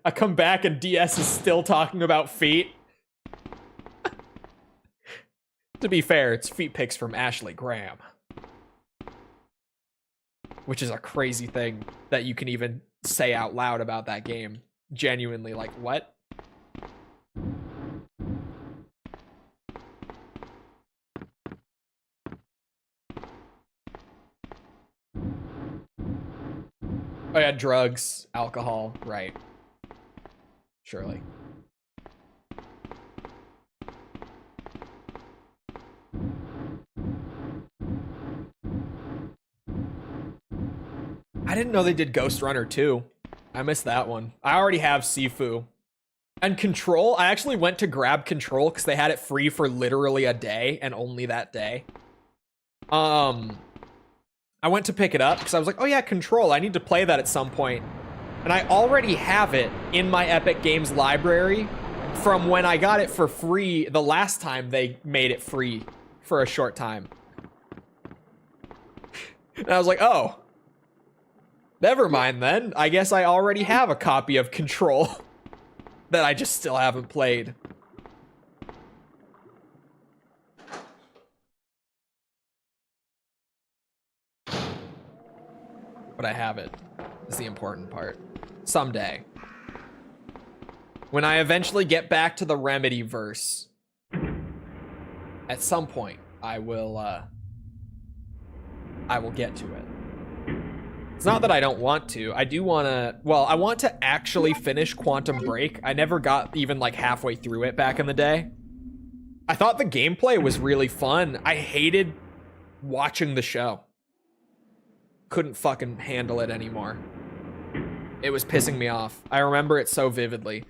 I come back and DS is still talking about feet. To be fair, it's feet pics from Ashley Graham. Which is a crazy thing that you can even say out loud about that game. Genuinely, like, what? Oh yeah, drugs, alcohol, right. Surely. I didn't know they did Ghost Runner 2. I missed that one. I already have Sifu. And Control, I actually went to grab Control because they had it free for literally a day and only that day. I went to pick it up because I was like, oh yeah, Control, I need to play that at some point. And I already have it in my Epic Games library from when I got it for free the last time they made it free for a short time. And I was like, oh. Never mind then. I guess I already have a copy of Control that I just still haven't played. But I have it. Is the important part. Someday. When I eventually get back to the Remedy verse, at some point, I will get to it. It's not that I don't want to. I do want to... Well, I want to actually finish Quantum Break. I never got even, like, halfway through it back in the day. I thought the gameplay was really fun. I hated watching the show. Couldn't fucking handle it anymore. It was pissing me off. I remember it so vividly.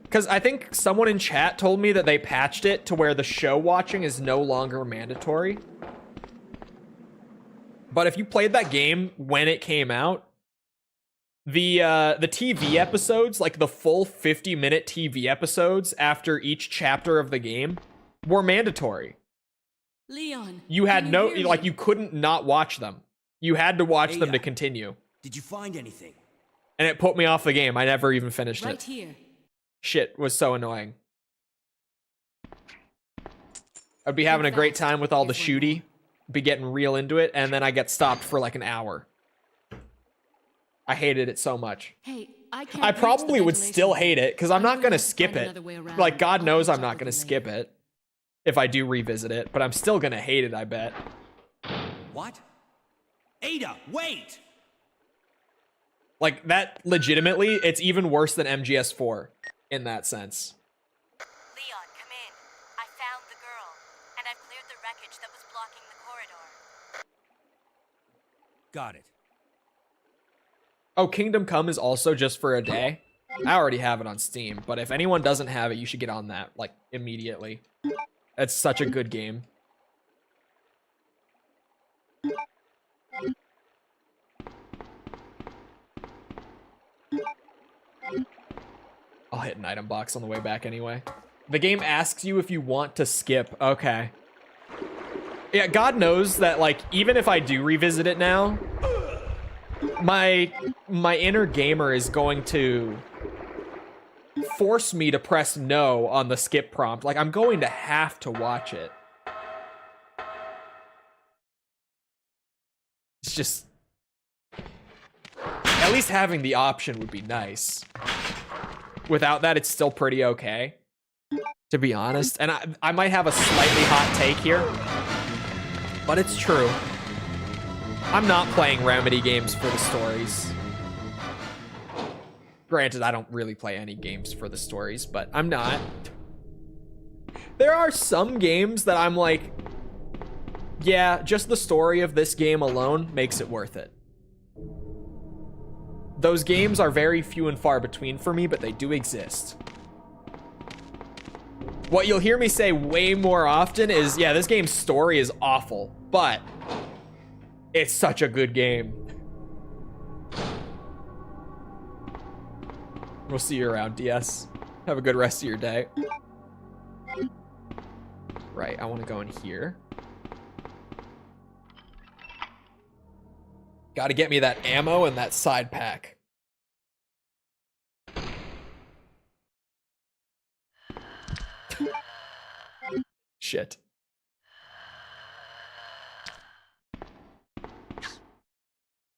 Because I think someone in chat told me that they patched it to where the show watching is no longer mandatory. But if you played that game when it came out, the TV episodes, like the full 50-minute TV episodes after each chapter of the game, were mandatory. Leon, you had no, like, you couldn't not watch them. You had to watch them to continue. Did you find anything? And it put me off the game. I never even finished right it. Here. Shit was so annoying. I'd be having a great time with all the shooty, be getting real into it, and then I get stopped for like an hour. I hated it so much. Hey, I probably would still hate it because I'm not going to skip it. Like, God knows I'm not going to skip it if I do revisit it, but I'm still going to hate it, I bet. What? Ada, wait! Like, that, legitimately, it's even worse than MGS4 in that sense. Leon, come in. I found the girl, and I've cleared the wreckage that was blocking the corridor. Got it. Oh, Kingdom Come is also just for a day? I already have it on Steam, but if anyone doesn't have it, you should get on that, like, immediately. It's such a good game. I'll hit an item box on the way back anyway. The game asks you if you want to skip. Okay. Yeah, God knows that, like, even if I do revisit it now, my inner gamer is going to force me to press no on the skip prompt. Like, I'm going to have to watch it. It's just... At least having the option would be nice. Without that, it's still pretty okay, to be honest. And I might have a slightly hot take here, but it's true. I'm not playing Remedy games for the stories. Granted, I don't really play any games for the stories, but I'm not. There are some games that I'm like, yeah, just the story of this game alone makes it worth it. Those games are very few and far between for me, but they do exist. What you'll hear me say way more often is, yeah, this game's story is awful, but it's such a good game. We'll see you around, DS. Have a good rest of your day. Right, I want to go in here. Gotta get me that ammo and that side pack. Shit.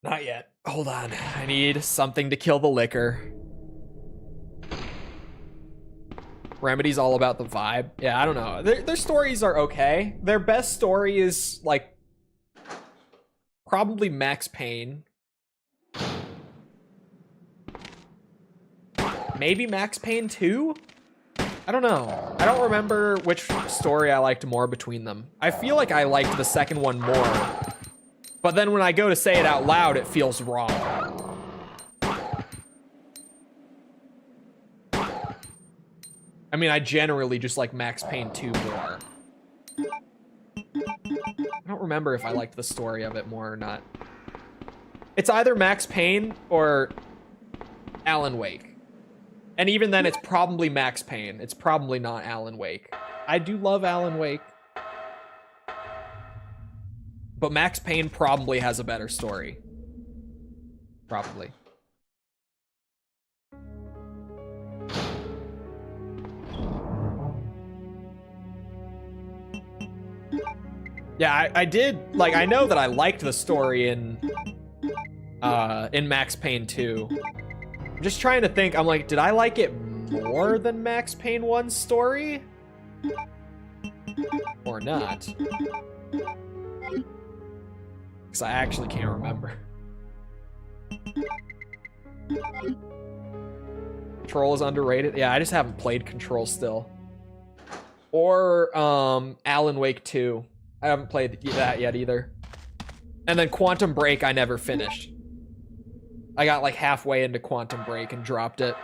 Not yet. Hold on. I need something to kill the liquor. Remedy's all about the vibe. Yeah, I don't know. Their stories are okay. Their best story is, like, probably Max Payne. Maybe Max Payne 2? I don't know. I don't remember which story I liked more between them. I feel like I liked the second one more. But then when I go to say it out loud, it feels wrong. I mean, I generally just like Max Payne 2 more. I don't remember if I liked the story of it more or not. It's either Max Payne or Alan Wake. And even then, it's probably Max Payne. It's probably not Alan Wake. I do love Alan Wake. But Max Payne probably has a better story. Probably. Yeah, I did, like, I know that I liked the story in Max Payne 2. I'm just trying to think, I'm like, did I like it more than Max Payne 1's story? Or not? Because I actually can't remember. Control is underrated. Yeah, I just haven't played Control still. Or Alan Wake 2. I haven't played that yet either. And then Quantum Break I never finished. I got like halfway into Quantum Break and dropped it.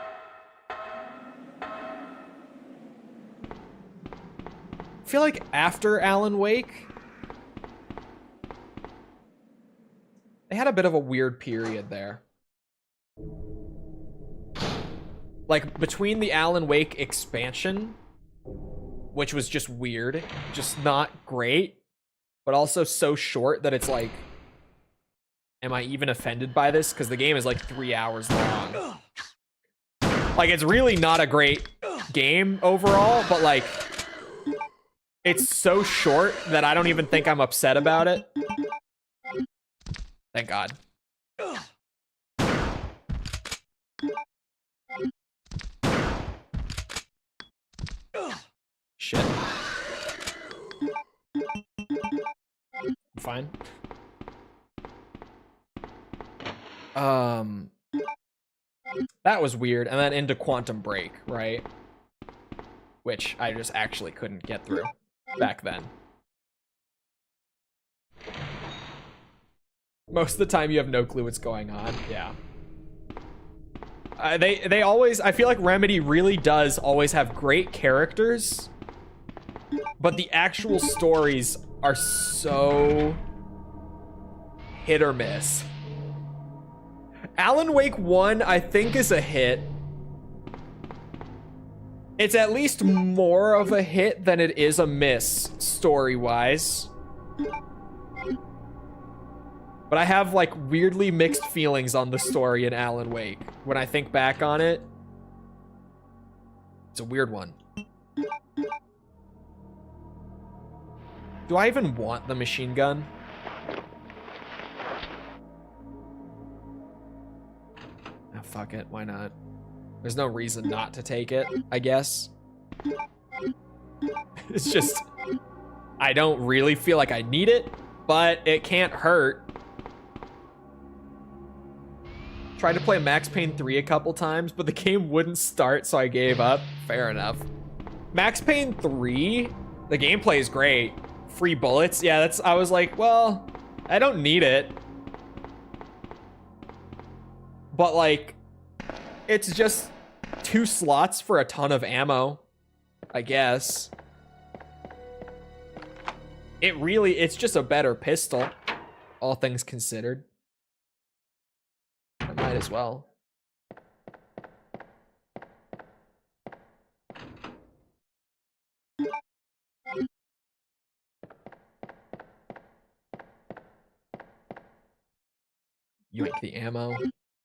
I feel like after Alan Wake, they had a bit of a weird period there. Like between the Alan Wake expansion, which was just weird, just not great, but also so short that it's like, am I even offended by this? Because the game is like 3 hours long. Like, it's really not a great game overall, but like, it's so short that I don't even think I'm upset about it. Thank God. Shit. I'm fine. That was weird. And then into Quantum Break, right? Which I just actually couldn't get through back then. Most of the time you have no clue what's going on. Yeah. They always, I feel like Remedy really does always have great characters, but the actual stories are so hit or miss. Alan Wake 1, I think, is a hit. It's at least more of a hit than it is a miss, story-wise. But I have, like, weirdly mixed feelings on the story in Alan Wake. When I think back on it, it's a weird one. Do I even want the machine gun? Oh, fuck it, why not? There's no reason not to take it, I guess. It's just, I don't really feel like I need it, but it can't hurt. Tried to play Max Payne 3 a couple times, but the game wouldn't start, so I gave up. Fair enough. Max Payne 3, the gameplay is great. Free bullets, yeah, that's, I was like, well, I don't need it. But like, it's just 2 slots for a ton of ammo, I guess. It's just a better pistol, all things considered. I might as well. Yoink the ammo.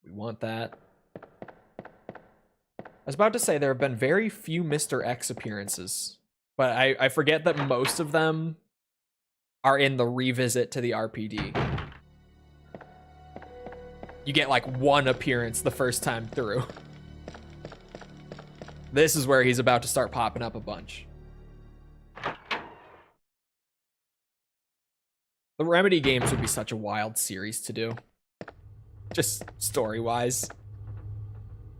We want that. I was about to say there have been very few Mr. X appearances, but I forget that most of them are in the revisit to the RPD. You get like 1 appearance the first time through. This is where he's about to start popping up a bunch. The Remedy games would be such a wild series to do. Just story-wise.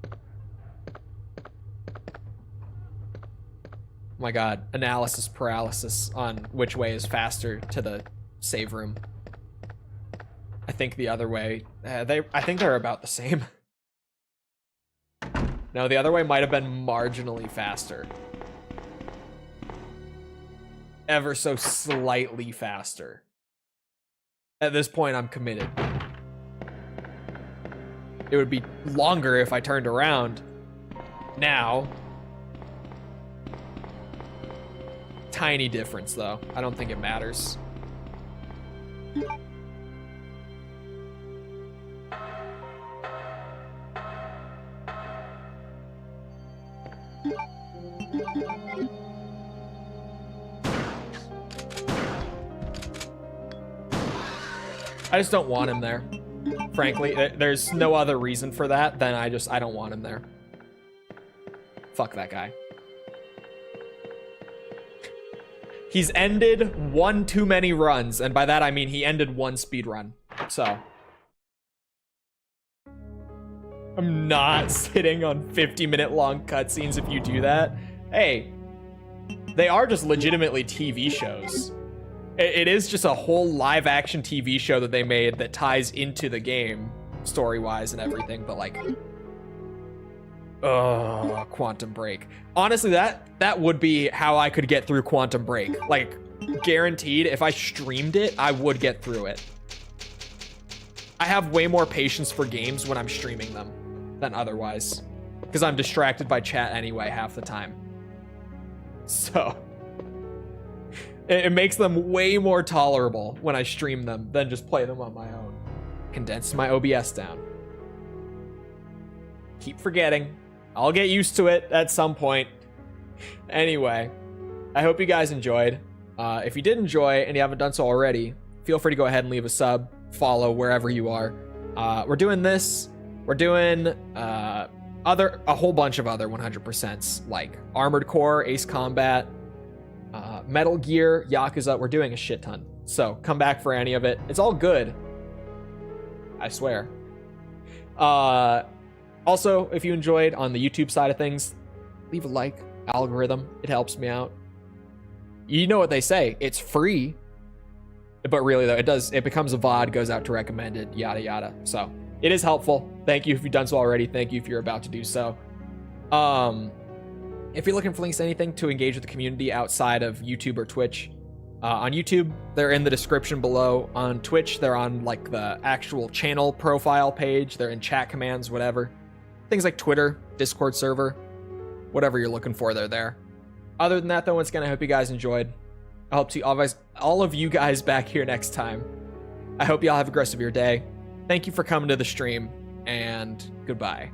Oh my god, analysis paralysis on which way is faster to the save room. I think the other way, I think they're about the same. No, the other way might have been marginally faster. Ever so slightly faster. At this point, I'm committed. It would be longer if I turned around. Now. Tiny difference, though. I don't think it matters. I just don't want him there. Frankly, there's no other reason for that than I don't want him there. Fuck that guy. He's ended one too many runs, and by that I mean he ended one speed run. So I'm not sitting on 50-minute long cutscenes if you do that. Hey, they are just legitimately TV shows. It is just a whole live action TV show that they made that ties into the game story-wise and everything, but like, oh, Quantum Break. Honestly, that would be how I could get through Quantum Break. Like, guaranteed, if I streamed it, I would get through it. I have way more patience for games when I'm streaming them than otherwise, because I'm distracted by chat anyway half the time. So it makes them way more tolerable when I stream them than just play them on my own. Condense my OBS down. Keep forgetting. I'll get used to it at some point. Anyway, I hope you guys enjoyed. If you did enjoy and you haven't done so already, feel free to go ahead and leave a sub, follow wherever you are. We're doing this. We're doing a whole bunch of other 100%s like Armored Core, Ace Combat, Metal Gear, Yakuza. We're doing a shit ton. So come back for any of it. It's all good. I swear. Also, if you enjoyed on the YouTube side of things, leave a like. Algorithm. It helps me out. You know what they say. It's free. But really, though, it becomes a VOD, goes out to recommended, yada, yada. So it is helpful. Thank you if you've done so already. Thank you if you're about to do so. If you're looking for links to anything to engage with the community outside of YouTube or Twitch, on YouTube, they're in the description below. On Twitch, they're on like the actual channel profile page. They're in chat commands, whatever. Things like Twitter, Discord server, whatever you're looking for, they're there. Other than that, though, once again, I hope you guys enjoyed. I hope to see all of you guys back here next time. I hope y'all have a great rest of your day. Thank you for coming to the stream, and goodbye.